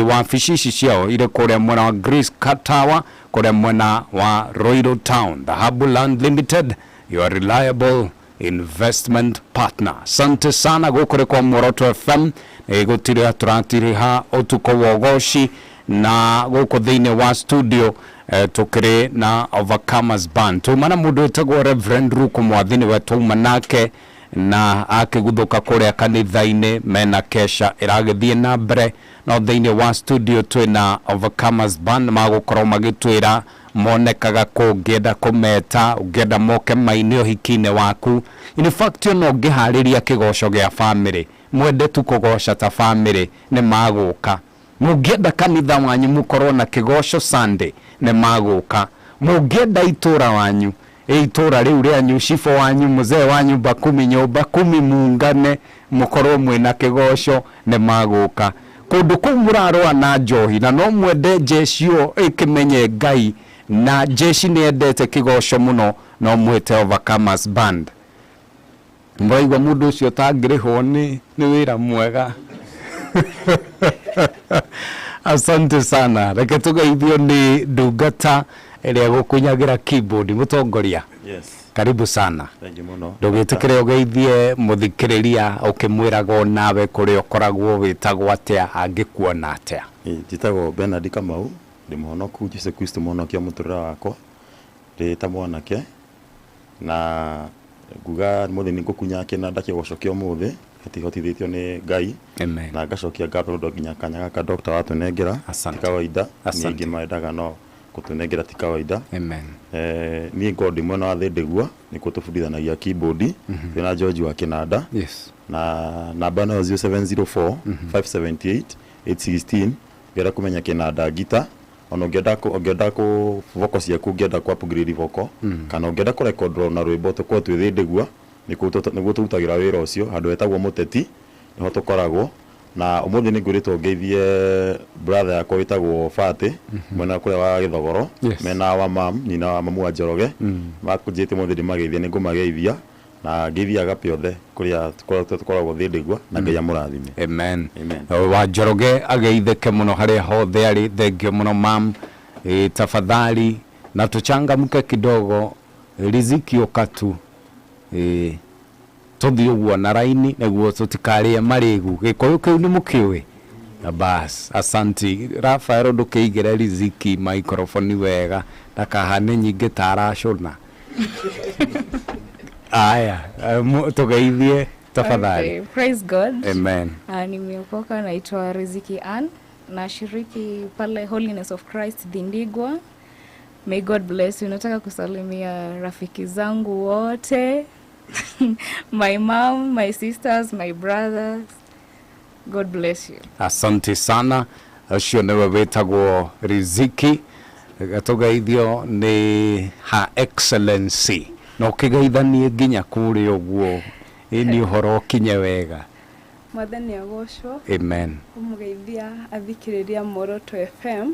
Wafici ciao irĩ kũrĩa mwena wa Greece Tower, kũrĩa mwena wa Ruiru Town. Dhahabu Land Limited, your reliable investment partner. Asante sana gũkũ kwa Muoroto FM. Gũtirĩ tũratiriha ũtukũ wa Ûgooci, na gũkũ thĩinĩ wa studio tukĩrĩ na Overcomers Band. Tuma na mũndũ wĩtagwo Reverend Ruku Mwathi nĩwe tuma nake, na akĩguthũka kũrĩa kanitha-inĩ mena kesha ĩragĩthiĩ na mbere. No thĩinĩ wa studio twĩna Overcomers Band magũkorwo magĩtwĩra monekaga kũngĩenda kũmeta, ũngĩenda moke maine ũhiki-inĩ waku. In fact, no ngĩharĩria kĩgoco gĩa family, mwende tu kũgoca ta family, nĩ magũka. Mũngĩenda kanitha wanyu mũkorwo na kĩgoco Sunday, nĩ magũka. Mũngĩenda itũra wanyu, itũra rĩu rĩanyu, cifo wanyu, mzee wanyu, bakumi nyũmba 10 muungane mũkorwo mwĩna kĩgoco, nĩ magũka. Kũndũ kũu mũrarũa na njohi, na no mwende jeshi ĩyo ĩkĩmenye Ngai, na jeshi nĩendete kĩgoco mũno, no mwĩte Overcomers Band. Mwaigua mũndũ ũcio tangĩrĩhwo nĩ wĩra mwega. Asante sana. Reke tũgeithio nĩ ndungata ĩrĩa gũkunyagira keyboard, mũtongoria. Yes. Karibu sana. Thank you muno. Ndũgĩtĩkĩre ũgeithie mũthikĩrĩria ũkĩmwĩraga nawe kũrĩa ũkoragwo wĩtagwo atĩa, angĩkuona atĩa. Njĩtagwo Bernard Kamau, ndĩ mũhonoku Jesu Kristo mũhonokia mũtũrĩre wakwa, ndĩ ta mwanake, na nguga mũthĩ nĩ ngũkunya kĩnanda kĩgoco kĩa ũmũthĩ gĩtihotithĩtio nĩ Ngai. Amen. Na ngacokia ngatho ndo nginya kanya gaka Dr. watũnengera ti kawaida, ningĩ maendaga no gũtũnengera ti kawaida. Amen. Niĩ ngorwo ndĩ mwena wa thĩ ndĩgua, nĩkuo tũbundithanagia keyboard twĩna George wa kĩnanda. Yes. Na namba no 0704 578 816 ngĩenda kũmenya kĩnanda gita, ona ũngĩenda kũ vocal ciaku, ũngĩenda kũ upgrade vocal, kana ũngĩenda kũ record na rwĩmbo tũkorwo twĩ thĩ ndĩgua, nĩguo tũrutagĩra wĩra ũcio handũ hetagwo Mũteti, nĩho tũkoragwo. Na ũmũthĩ nĩ ngwĩrĩtwo ngeithie brother yakwa wĩtagwo Fati, mwena kũrĩa wa Gĩthogoro, mena wa mam, nyina wa mamu wa Njoroge. Makũnjĩte mũthĩ ndĩmageithie, nĩ ngũmageithia, na ngithiaga piothe kuria tukoragwo thindegwa na Ngai amurathime. Amen. Wa Njoroge ageitheke muno haria hothe ari. Thengio muno mam. Tafadhali na tuchangamke kidogo. Riziki okatu tuthi uguo na raini neguo tutikaria marigu gikoyo kiu ni mukiwe na bas. Asanti Rafael ndukiigire riziki microphone wega ndakahane nyingi taracuna. Aya tugeithie tafadhali. Okay, praise God. Amen. Nimeokoka, naitwa Riziki Ann, nashiriki pale Holiness of Christ Dindigwa. May God bless you. Nataka kusalimia rafiki zangu wote. My mom, my sisters, my brothers. God bless you. Asante sana. Acio newe wetagwo Riziki. Gatugeithio ni Her Excellency. No kigeithanie nginya kuri uguo. Ini uhoro kinye wega. Mwathani agocwo. Amen. Umugeithia athikiriria Muoroto FM.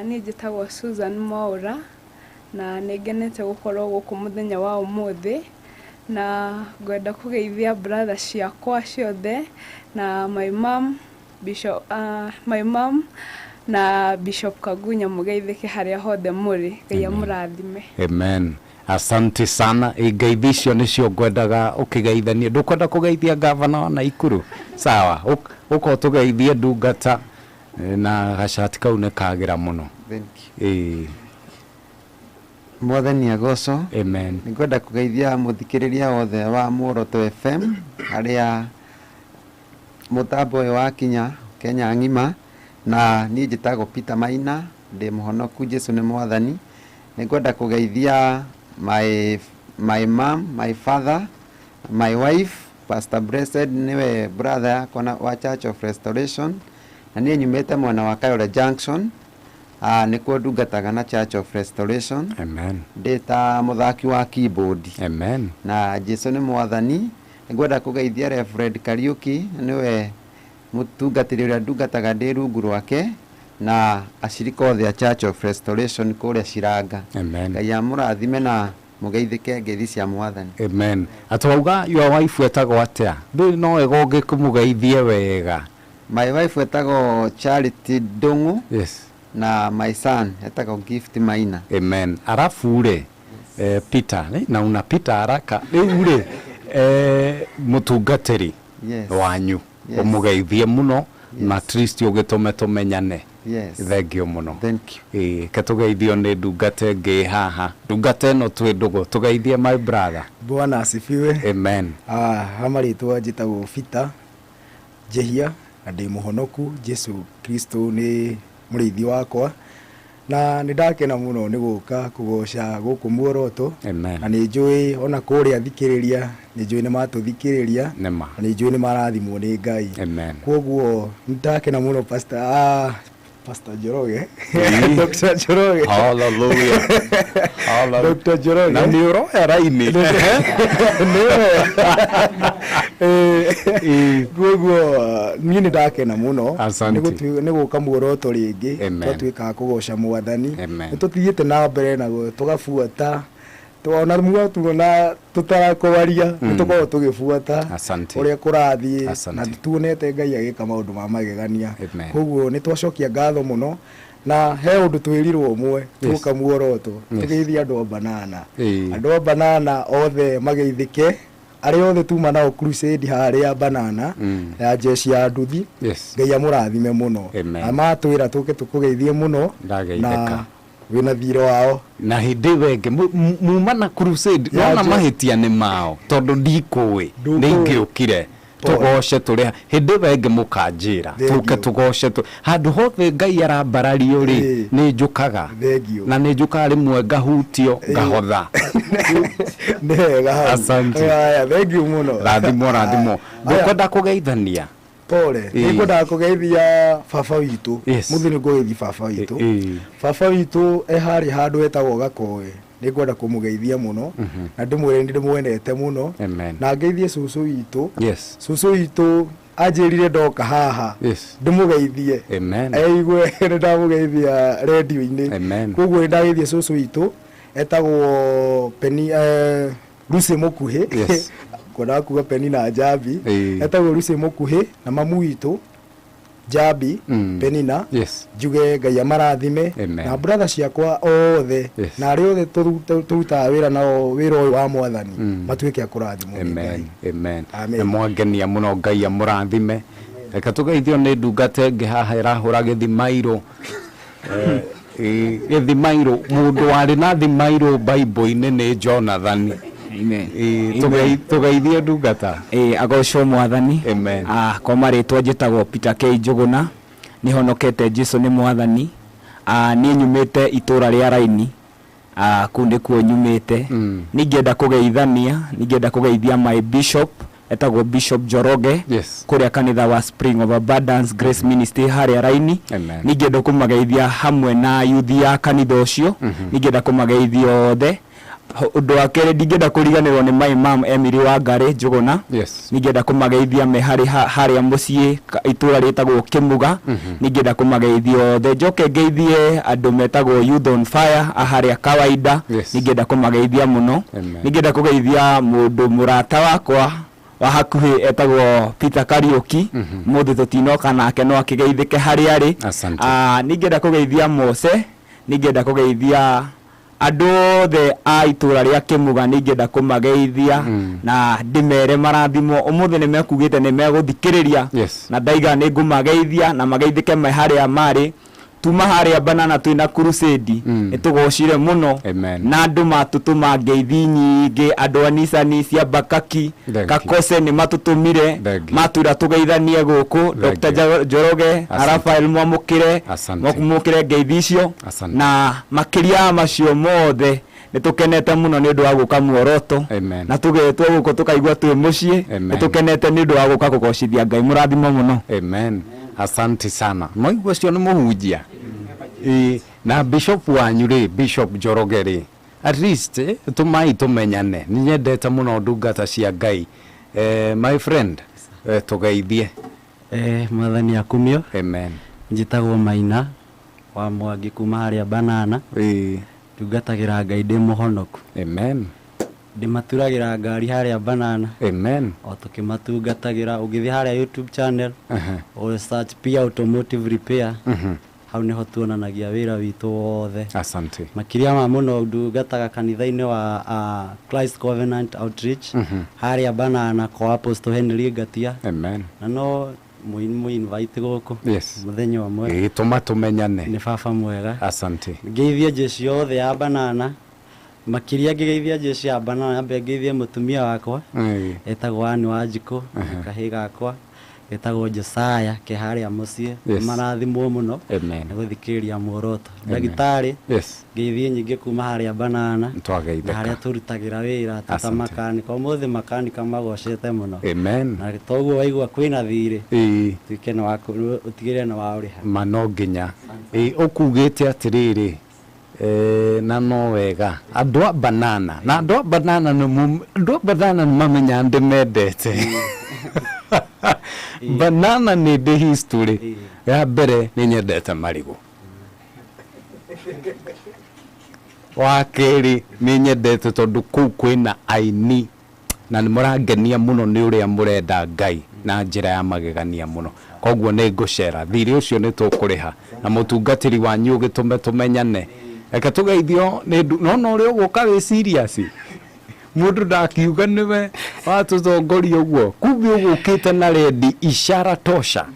Ni njitagwo Susan Mwaura na nigenete gukorwo guku muthenya wa umuthi na ngwenda kugeithia brother ciakwa ciothe na my mom na Bishop Kagunya mugeithike haria hothe muri. Ngai amurathime. Amen. Asante sana. Igeithi nicio ngwendaga ukigeithania. Ndukwenda kugeithia governor na Ikuru. Sawa. Uko tugeithie ndungata na gacati kau ne kagira muno. Thank you. Mwathani agocwo. Amen. Ngwenda kugeithia muthikiriria wothe wa Muoroto FM haria mutambo wa kinya Kenya ngima na ni njitagwo Peter Maina ndi muhonoku Jesu ni mwathani. Ngwenda kugeithia my mom, my father, my wife, Pastor Blessed niwe brother yakwa wa Church of Restoration. Na niĩ nyumĩte mwena wa Kayole Junction. Nĩkuo ndungataga na Church of Restoration. Amen. Ndĩta mũthaki wa keyboard. Amen. Na Jesu nĩ mwathani. Ngwenda kugeithia Reverend Kariuki niwe mũtungatĩri ũrĩa ndungataga ndĩ rungu rwake na ashirika othe a Church of Restoration kũrĩa Shiranga. Amen. Ngai amũrathime na mugeithike ngeithi cia mwathani. Amen. Atwauga your wife etagwo atia? Ndĩ no egonge kumugeithie wega. My wife etagwo Charity Dongo. Yes. Na my son etagwo Gift Maina. Amen. Arafu ule Peter, na una Peter haraka. Ule mutungatiri wanyu. Yes. Umugeithie muno na Kristo ugitume tumenyane. Yes. Thengio muno. Thank you. Katugeithio ni ndungate ngi haha. Ndungate no twi ndugu. Tugeithie my brother. Bwana asifiwe. Amen. Hamaritwa njitagwo Peter Jehia na ndi muhonoku. Jesu Kristo ni murithi wakwa na nindakena muno ni guka kugoca guku Muoroto. Amen. Na ni njui ona kuria thikiriria ni njui ni matuthikiriria na ni njui ni marathimwo ni Ngai. Amen. Koguo nindakena muno Pastor Njoroge. Dr. Njoroge. Hallelujah. Hallelujah. Dr. Njoroge. Na ni uroya raini. Koguo ni ndakena muno ni guka Muoroto ringi twatuika kugoca mwathani. Tuthiite na mbere na tugafuata tuona muotu na tutarakowaria tukorwo tugifuata uria kurathie na tuonete Ngai agika maundu ma magegania. Koguo ni twacokia ngatho muno na he undu twirirwo mwe tuka Muoroto tugeithia andu banana. Andu banana othe mageithike ari othe tuma nao crusade haria banana ya jeshi ya nduthi. Ngai amurathime muno amatwira tuke tukugeithie muno na wina thiro wao na hindi wenge mumana crusade na mahitia ni mao tondu ndikuwe ningiukire tugoce turia hindi wenge mukanjira tuke tugoce handu hothe Ngai arambarario ri ni njukaga na ni njukaga rimwe ngahutio ngahotha. Asante. Thank you muno. Rathimo ndukwenda kugeithania pole nikwenda kugeithia baba witu muthi ni kugeithia baba witu. Baba witu ehari handu etagwo Gakoe nikwenda kumugeithia muno na ndimwire ndimwendete muno na ngeithie cucu witu. Cucu witu anjirire ndoka haha ndimugeithie eigwe ndamugeithia radio-ini. Koguo ndageithia cucu witu etagwo Lucy Mukuhi kuna kuga Penina Jabi etagwo Lucy Mukuhi na mamu witũ Jabi Penina njuge Ngai amarathime na brother ciakwa othe na arĩa othe tũrutaga wĩra nao wĩra ũyũ wa Mwathani matuĩke a kũrathimwo nĩ Ngai. Amen. Mwangenia mũno Ngai amũrathime. Reka tũgeithio nĩ ndungata ĩngĩ haha ĩrahũra gĩthimairũ. Gĩthimairũ mũndũ warĩ na thimairũ Bible-inĩ nĩ Jonathan. Tugeithie ndungata. Agocwo Mwathani. Kwa marĩtwa njĩtagwo Peter K Njuguna nĩ honokete Jesũ nĩ Mwathani. Niĩ nyumĩte itũra rĩa Raini. Kũu nĩkuo nyumĩte. Ningĩenda kũgeithania, ningĩenda kũgeithia my bishop etagwo Bishop Njoroge kũrĩa kanitha wa Spring of Abundance Grace Ministry harĩa Raini. Ningĩenda kũmageithia hamwe na youth ya kanitha ũcio. Ningĩenda kũmageithia othe. Ũndũ wa kerĩ ndingĩenda kũriganĩrwo nĩ my mom Emily Wangari Njuguna. Ningĩenda kũmageithia me harĩa mũciĩ itũra rĩtagwo Kĩmuga. Ningĩenda kũmageithia othe. Njoke ngeithie andũ metagwo Youth on Fire harĩa Kawaida. Ningĩenda kũmageithia mũno. Ningĩenda kũgeithia mũndũ mũrata wakwa wa hakuhĩ etagwo Peter Kariuki. Mũndũ tũtinoka nake no akĩgeithĩke harĩa arĩ. Ningĩenda kũgeithia Mose. Ningĩenda kũgeithia andũ othe a itũra rĩa Kĩmuga ningĩenda kũmageithia na ndĩmere marathimwo. Ũmũthĩ nĩmekugĩte nĩmegũthikĩrĩria na ndaiga nĩngũmageithia na mageithĩke me harĩa marĩ. Tuma harĩa Banana twĩna crusade nĩtũgocire mũno na andũ matũtũma ngeithi nyingĩ. Andũ a Nisani cia Bakaki Kakose nĩ matũtũmire matwĩra tũgeithanie gũkũ. Dr. Njoroge Rafael mwamũkĩre ngeithi icio na makĩria macio mothe nĩtũkenete mũno nĩ ũndũ wa gũka Muoroto na tũgetwo gũkũ tũkaigua twĩ mũciĩ. Nĩtũkenete nĩ ũndũ wa gũka kũgocithia Ngai mũrathimo mũno. Amen. Asante sana. Moigua cio nĩ mũhunjia. Na bishop wanyu rĩ, Bishop Njoroge rĩ, at least tumai tumenyane. Ninyendete mũno ndungata cia Ngai. My friend, tugeithie. Mwathani akumio. Amen. Njĩtagwo Maina wa Mwangi kuma harĩa Banana. Tungatagĩra Ngai ndĩ mũhonoku. Amen. Ndimaturagĩra ngari harĩa Banana. Amen. O tũkĩmatungatagĩra ũgĩthiĩ harĩa YouTube channel o search pia automotive repair. Hau nĩho tuonanagia wĩra witũ wothe. Asante. Makĩria ma mũno ndungataga kanitha-inĩ wa Christ Covenant Outreach harĩa Banana kwa Apostle Henry Ngatia. Amen. Na no mu invite gũkũ mũthenya wa mwega tũma tũmenyane. Nĩ baba mwega. Asante. Ngeithie jeshi yothe ya Banana. Makĩria ngeithia jeshi ya Banana ambe ngeithie mũtumia wakwa etagwo Ani Wanjikũ kahĩ gakwa etagwo Josiah ke harĩa mũciĩ marathimwo mũno na gũthikĩrĩria Muoroto. Ndagĩtarĩ ngeithie nyingĩ kuma harĩa Banana harĩa tũrutagĩra wĩra ta makanika. Ũmũthĩ makanika magocete mũno. Na toguo waigua kwĩna thirĩ tuĩke nĩ ũtigĩrĩre nĩ waũrĩha mano nginya. Ũkugĩte atĩrĩrĩ na no wega andũ a Banana na andũ a Banana nĩ mamenya ndĩmendete. Banana nĩ ndĩ history ya mbere nĩ nyendete marigũ. Wa kerĩ nĩ nyendete tondũ kũu kwĩna aini na nĩ mũrangenia mũno nĩ ũrĩa mũrenda Ngai na njĩra ya magegania mũno. Koguo nĩ ngũcera thirĩ ũcio nĩ tũkũrĩha na mũtungatĩri wanyu ũgĩtũme tũmenyane. Reka tũgeithio no ũrĩa ũgũka wĩ serious. Mũndũ ndakiuga nĩwe watũtongoria ũguo. Kumbe ũgũkĩte na rendi ishara tosha.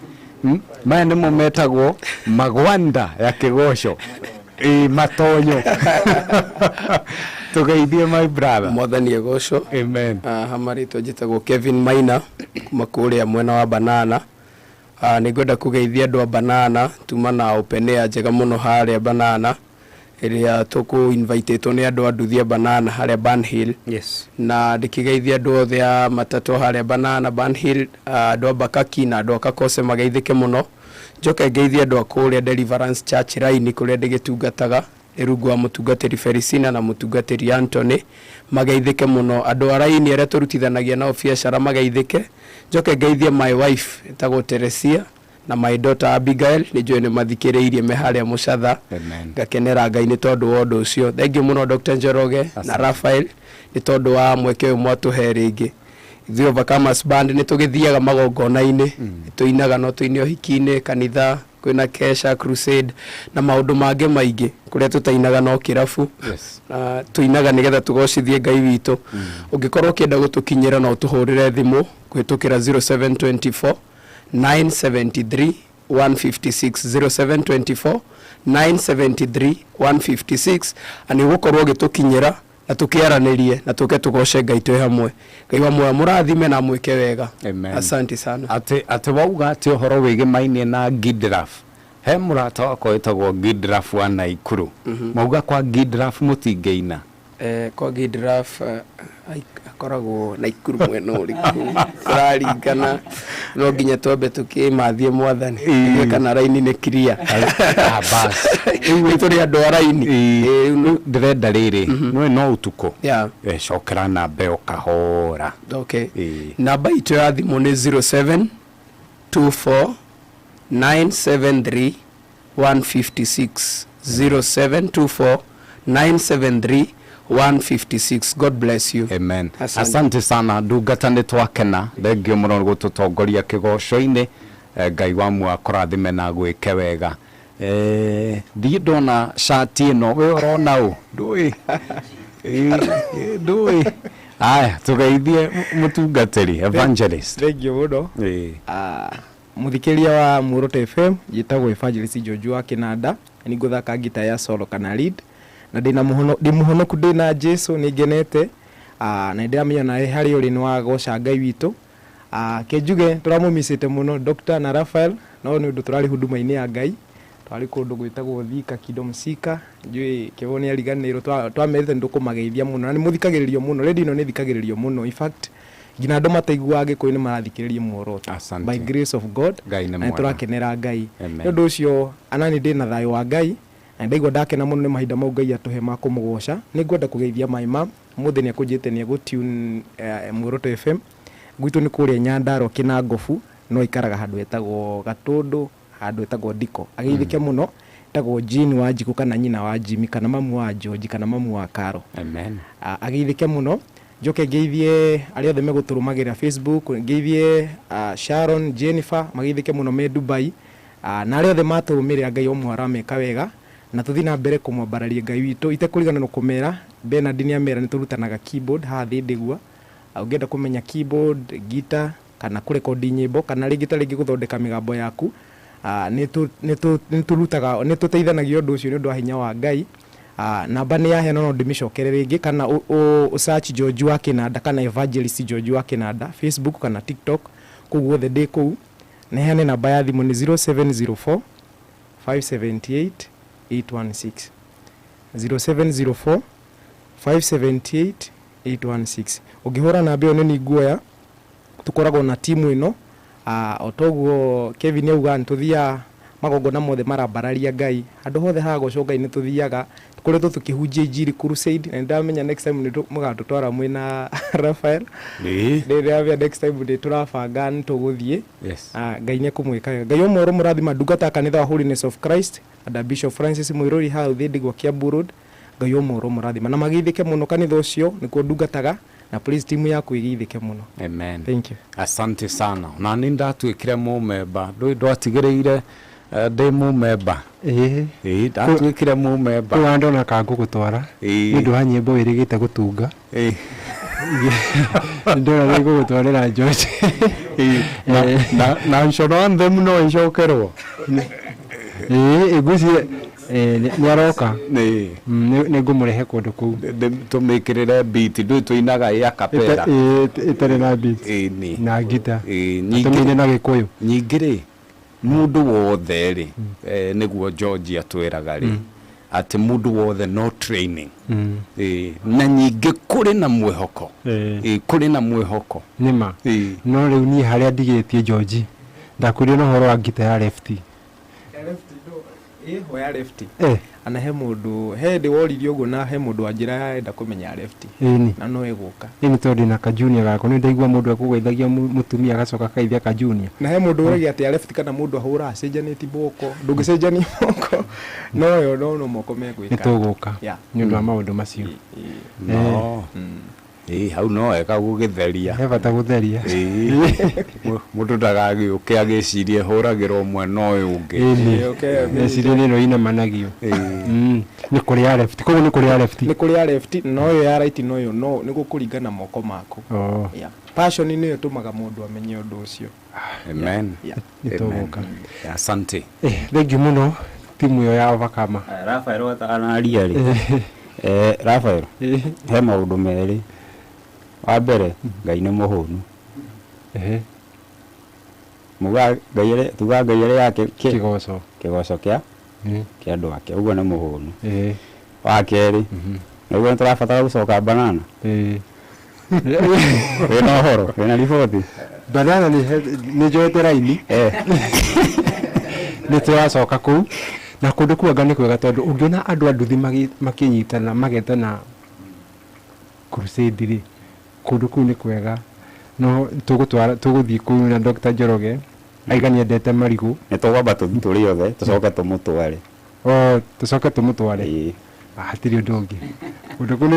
Maya nĩmo metagwo magwanda ya kĩgoco. Matonyo. Tugeithie my brother. Mwathani agoco. Amen. Hamarĩtwo njĩtagwo Kevin Maina kuma kũrĩa mwena wa Banana. Nĩngwenda kũgeithia andũ a Banana tuma na open air njega mũno harĩa Banana. Ĩrĩa tũkũ inviteetwo nĩ andũ a nduthi Banana harĩa Burnhill. Na ndĩkĩgeithia andũ othe a matatũ harĩa Banana Burnhill, andũ a Bakaki na andũ a Kakose mageithĩke mũno. Njoke ngeithia andũ a kũrĩa Deliverance Church Raini kũrĩa ndĩgĩtungataga rungu wa mũtungatĩri Felicina na mũtungatĩri Anthony mageithĩke mũno. Andũ a Raini arĩa tũrutithanagia nao biacara mageithĩke. Njoke ngeithia my wife etagwo Teresia na my daughter Abigail ni joine mathikiriirie me haria mucatha ngakenera Ngai ni tondu wa undu ucio. Thank you muno Dr. Njoroge na Raphael ni tondu wa mweke uyu mwatuhe ringi. Ithuĩ Overcomers Band ni tugithiaga magongona-ini tuinaga no tuine hiki-ini kanitha kwina kesha crusade na maundu mangĩ maingĩ kuria tutainaga no kirabu tuinaga nigetha tugocithie Ngai witũ. Ũngĩkorwo ũkĩenda gũtũkinyĩra no ũtũhũrĩre thimũ kwĩtũkĩra 0724 973 156 0724 973 156 ani gũkorwo ũgĩtũkinyĩra na tukiaranirie na tuke tugoce Ngai twĩ hamwe. Ngai wa muoyo mũrathime na mwĩke wega. Asante sana. Ati wauga ati ũhoro wĩgĩmainie na Gidraf. He mũrata wakwa wĩtagwo Gidraf wa Naikuru. Mauga kwa Gidraf mũtingĩina. Kwa Gidraf akoragwo Naikuru mwena ũrĩkũ kũraringana no nginya twambe tũkĩmathie Mwathani kana raini nĩ clear. Bas rĩu tũrĩ andũ a raini ndĩrenda rĩrĩ no Ûtukû cokera namba ĩyo kahora. Okay, namba itũ ya thimũ nĩ 0724 973 156 0724 973 156. God bless you. Amen. Asante sana ndungata nĩ twakena. Thengio mũno gũtũtongoria kĩgoco-inĩ. Ngai wa muoyo akũrathime na gwĩke wega. Thiĩ ndona shati ĩno we ũrona ũ ndũĩ aya tũgeithie mũtungatĩri evangelist. Thengio mũno. Mũthikĩria wa Muoroto FM yĩtagwo Evangelist George wa Kinanda ni ngũthaka gita ya solo kana lead na ndi muhonoku ndina Jesu ningenete na ndiramenya na hari uri ni wa goca Ngai witu kenjuge turamumicite muno Dr. na Raphael no ni undu turari huduma-ini ya Ngai twari kundu gwitagwo Thika Kingdom Seeker njui kiboni ariganiro twamerite ndukumageithia muno na ni muthikagiririo muno ready no ni thikagiririo muno. In fact gina ndo mataigua Gikuyu ni marathikiririe Muoroto by grace of God na turakenera Ngai ndu ucio anani ndina thayo wa Ngai na ndaigua ndakena muno ni mahinda mau Ngai atuhe ma kumugoca. Ni ngwenda kugeithia my mom muthi ni akujite ni gutune Muoroto FM gwitu ni kuria Nyandaro Kinangofu no ikaraga handu etagwo Gatundu handu etagwo Diko ageithike muno etagwo Jean wa Njiku kana nyina wa Jimmy kana mamu wa George kana mamu wa Karo. Amen. Ageithike muno njoke ngeithie ari othe meguturumagira Facebook ngeithie Sharon Jennifer mageithike muno me Dubai na ari othe maturumirira Ngai omwe arameka wega na tuthi na mbere kumwambararia Ngai witu itekurigana no kumera Bernard ni amera ni turutanaga keyboard ha thi ndigwa ungenda kumenya keyboard guitar kana kurekondi nyimbo kana ringi ta ringi guthondeka migambo yaku ni turutaga ni tuteithanagia undu ucio ni undu wa hinya wa Ngai. Namba ni yahe no ndimicokere ringi kana o search George wa Kinanda kana Evangelist George wa Kinanda Facebook kana TikTok kuguo the day ku ne hane namba ya thimu ni 0704 578 816 0704 578 816. Ungihora namba iyo ni nguoya tukoragwo na timu ino otoguo Kevin auga ntuthia magongona mothe marambararia Ngai andu hothe hagoco Ngai ni tuthiaga tukoretwo tukihunjia injiri crusade na ndamenya next time ni mugatutwara mwina Raphael rĩrĩa next time ni turabanga ni tuguthie Ngai ni kumwika Ngai omwe mũrathima ndungata kanitha wa Holiness of Christ and Bishop Francis Muiruri hau thĩndigwo Kiambu Road. Ngai omwe mũrathima na magithike muno kanitha ucio nikuo ndungataga na please timu yaku igithike muno. Amen. Thank you. Asante sana na ni ndatwikire mu member ndwatigireire ndi mu member ndatwikire mu member kwa ndona kangu gutwara ni ndu ha nyimbo irigite gutunga ndona ni gutwarira George na nshoro anthem no ncokerwo iguci ni aroka ni ngumurehe kundu kuu tumikirire beat ndu tuinaga ya kapera itare na beat na guitar tumine na Gikuyu nyingire mundu wothe ri niguo George atwiraga ri ati mundu wothe no training na nyingi kuri na mwihoko kuri na mwihoko nima no riu ni haria ndigitie George ndakuria no horo wa guitar ya lefty hoya lefty ana he mundu he ndi woririe uguo na he mundu anjira yaenda kumenya lefty na no iguka ni tondi na ka junior gako ni ndaigua mundu akugweithagia mutumia agacoka kaithia ka junior na he mundu uragia ati lefty kana mundu ahura acenjaniti boko ndungicenjani boko no yo no moko megwika nituguka ni undu wa maundu macio no hau no eka gugitheria he bata gutheria mundu ndagagiuke agicirie huragirwo mwena uyu ungi meciria ni no ina managio ni kuri ya left koguo ni kuri ya left no yo ya right no yo no ni gukuringana moko mako passion ni yo tumaga mundu amenye undu ucio amen nituguka asante thank you muno timu yo ya Overcomer Rafael watanaria ri Rafael he maundu meri wa mbere Ngai nĩ mũhũnu muga Ngai tuga Ngai yake kigoco kĩa andũ ake ũguo nĩ mũhũnu wa kerĩ nĩguo tũrabatara gũcoka banana wĩna ũhoro wĩna riboti banana nĩ njoete raini nĩ tũracoka kũu na kũndũ kuanga nĩ kwega tondũ ũngĩona andũ anduthi makĩnyitana magetana crusade rĩ kundu kuu ni kwega no tuguthii kuu na Dr. Njoroge aigani endete marigu ni tugwamba tũri othe tucoke tumutware tucoke tumutware hatiri undu ungi kundu kuu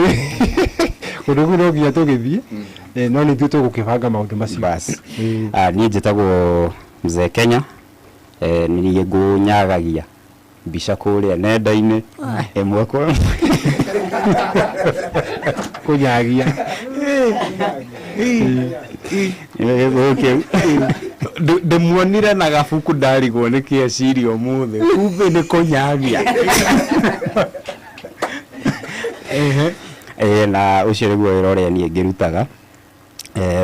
no nginya tugithii no ni tu tugukibanga maundu macio bas niĩ njĩtagwo Mzee Kenya ni ngunyagagia mbica kũrĩa nenda-inĩ ĩmwe kwa kunyagia ndimuonire na gabuku ndarigwo nĩ kĩeciria ũmũthĩ kumbe nĩ kũnyagia na ũcio nĩguo wĩra ũrĩa niĩ ngĩrutaga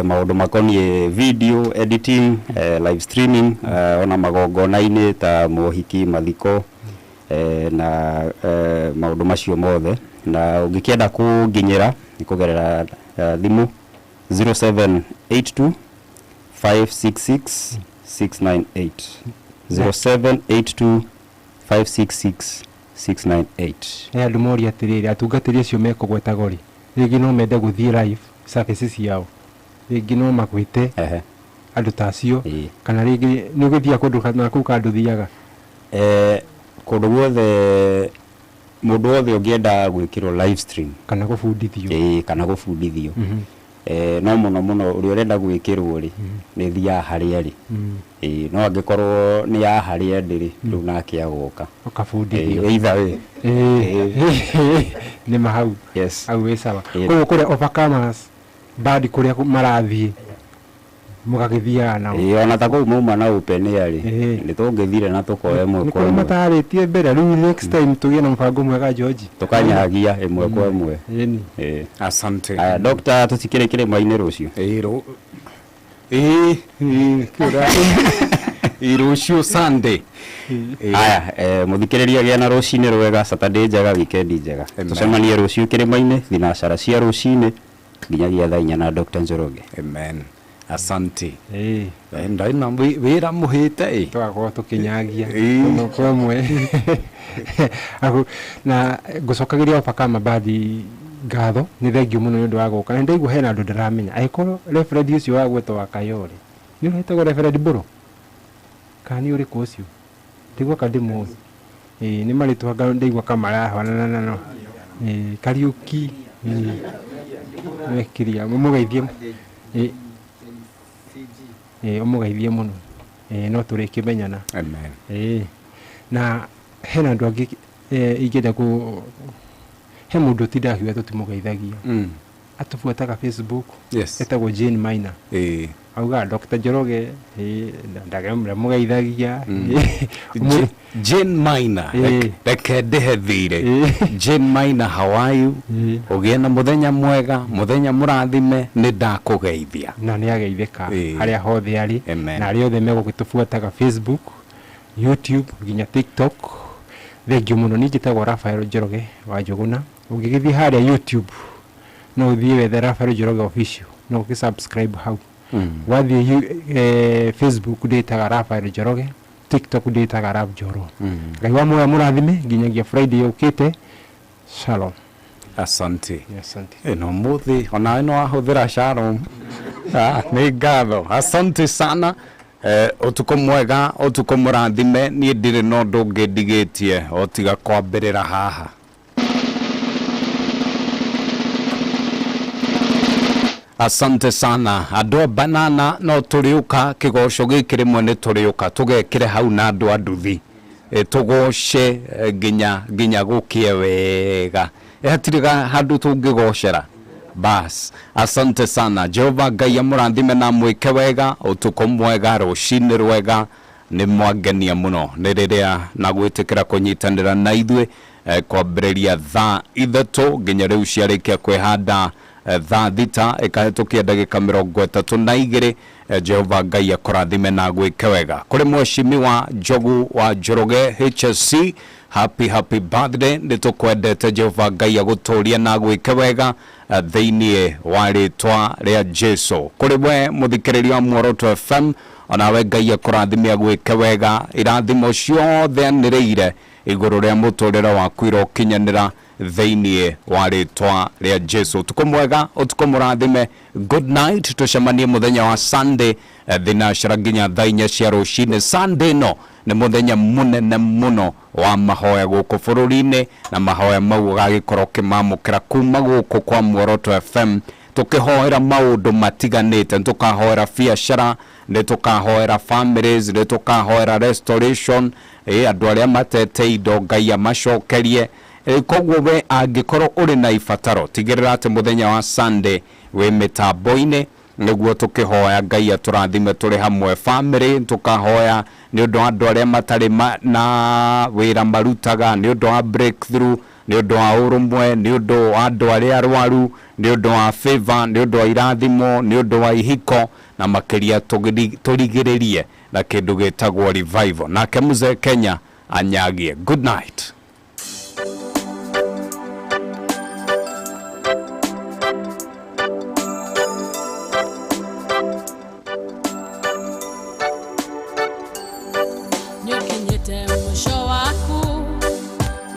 maũndũ makoniĩ video editing live streaming ona magongona-inĩ ta mohiki mathiko na maũndũ macio mothe na ũngĩkĩenda kũnginyĩra nĩ kũgerera thimũ 0782 566 698 0782 566 698 andũ moria atĩrĩrĩ atungatĩri acio mekũgwetaga rĩ rĩngĩ no mende gũthiĩ live services ciao rĩngĩ no magwĩte andũ ta acio kana rĩngĩ nĩ ũgũthiaga kũndũ kana kũu kandũ thiaga kũndũ guothe mũndũ wothe ũngĩenda gwĩkĩrwo live stream kana gũbundithio kana gũbundithio no mũno ũrĩa ũrenda gwĩkĩrwo rĩ nĩ thiaga harĩa rĩ no angĩkorwo nĩ ya harĩa ndĩ rĩ rĩu nake agoka ũkabundithio either way nĩ mahau au wĩ sawa koguo kũrĩa Overcomers band kũrĩa marathiĩ mugagithiaga nao ona ta kũu mauma na open air rĩ nĩ tũngĩthire na tũkoe ĩmwe kwa ĩmwe matarĩtie mbere rĩu next time tũgĩe na mũbango mwega George tũkanyagia ĩmwe kwa ĩmwe asante doctor tũtikĩrĩ kĩrĩma-inĩ rũciũ rũciũ Sunday aya mũthikĩrĩria gĩa na rũcinĩ rwega Saturday njega weekend njega tũcemanie rũciũ kĩrĩma-inĩ thinacara cia rũcinĩ nginyagia thaa 4 na Dr. Njoroge amen asante ndai na wira muhite twakorwo tukinyagia no kwamwe na gucokagiria Overcomer badi ngatho ni thengio muno ni undu wa guka na ndaigua hena andu ndaramenya aikorwo referee ucio wa gwetwo wa Kayore ni uretagwo referee Buro kani uri kucio ndigwa kadimu ni maritwa ndaigua kamara hwana no Kariuki wekiria mugeithie umugeithie muno no turikimenyana amen na hena andu angi ingenda ku he mundu tindahiwa tutimugeithagia atubuataga Facebook etagwo Jane Maina auga Dr. Njoroge ndagemra mugeithagia Jane Maina reke ndehe thire Jane Maina how are you ugie na muthenya mwega muthenya murathime ni ndakugeithia na ni ageitheka haria hothe ari na ari othe megugitubuataga Facebook YouTube nginya TikTok thengio muno ni njitagwo Rafael Njoroge wa Njuguna ungigithia haria YouTube no uthie wethe Rafael Njoroge official no ukisubscribe hau wathi Facebook nditaga Rafael Njoroge TikTok nditaga Rap Njoro. Ngai wa moyo mũrathime nginyagia Friday ukite. Shalom. Asante. Asante. No muthi ona no ahũthĩra shalom. Nĩ ngatho. Asante sana. Ũtukũ mwega, ũtukũ mũrathime, niĩ ndirĩ na ũndũ ũngĩ ndigĩtie o tiga kwambĩrĩra haha. Asante sana. Andũ a Banana no tũrĩũka kĩgoco gĩkĩ rĩmwe nĩ tũrĩũka tũgekĩre hau na andũ a nduthi. Tũgoce nginya gũkie wega. Hatiriga handũ tũngĩgocera. Bas, asante sana. Jehova Ngai amũrathime na mwĩke wega, ũtukũ mwega, rũcinĩ rwega, nĩ mwangenia mũno nĩ rĩrĩa na gwĩtĩkĩra kũnyitanĩra na ithuĩ kwambĩrĩria thaa ithatũ nginya rĩu ciarĩkia kwĩhanda thaa thita ĩkahĩtũkia ndagĩka 32. Jehova Ngai akũrathime na gwĩke wega. Kũrĩ mheshimiwa Njogu wa Njoroge HSC, happy birthday. Nĩtũkwendete Jehova Ngai agũtũũrie na gwĩke wega thĩinĩ wa rĩtwa rĩa Jesu. Kũrĩ we mũthikĩrĩria wa Muoroto FM, onawe Ngai akũrathime gwĩke wega. Irathimo ciothe anĩrĩire igũrũ rĩa mũtũũrĩre waku irokinyanĩra thĩinĩ wa rĩtwa rĩa Jesu. Ũtukũ mwega, ũtukũ mũrathime. Good night. Tucemanie mũthenya wa Sunday thinashara nginya thaa 4 cia rũcinĩ. Sunday no nĩ mũthenya mũnene mũno wa mahoya gũkũ bũrũri-inĩ, na mahoya mau gagĩkorwo kĩmamũkĩra kuma gũkũ kwa Muoroto FM, tũkĩhoera maũndũ matiganĩte. Tũkahoera biacara, nĩ tũkahoera families, nĩ tũkahoera restoration, andũ arĩa matete indo Ngai amacokerie. Koguo we angĩkorwo ũrĩ na ibataro, tigĩrĩra atĩ mũthenya wa Sunday wĩ mĩtambo-inĩ nĩguo tũkĩhoya Ngai atũrathime tũrĩ hamwe. Family tũkahoya nĩ ũndũ wa andũ arĩa matarĩ na wĩra marutaga, nĩ ũndũ wa breakthrough, nĩ ũndũ wa ũrũmwe, nĩ ũndũ wa andũ arĩa arwaru, nĩ ũndũ wa favor, nĩ ũndũ wa irathimo, nĩ ũndũ wa ihiko, na makĩria tũrigĩrĩrie na kĩndũ gĩtagwo revival. Nake Mzee Kenya anyagie. Good night. Mwisho waku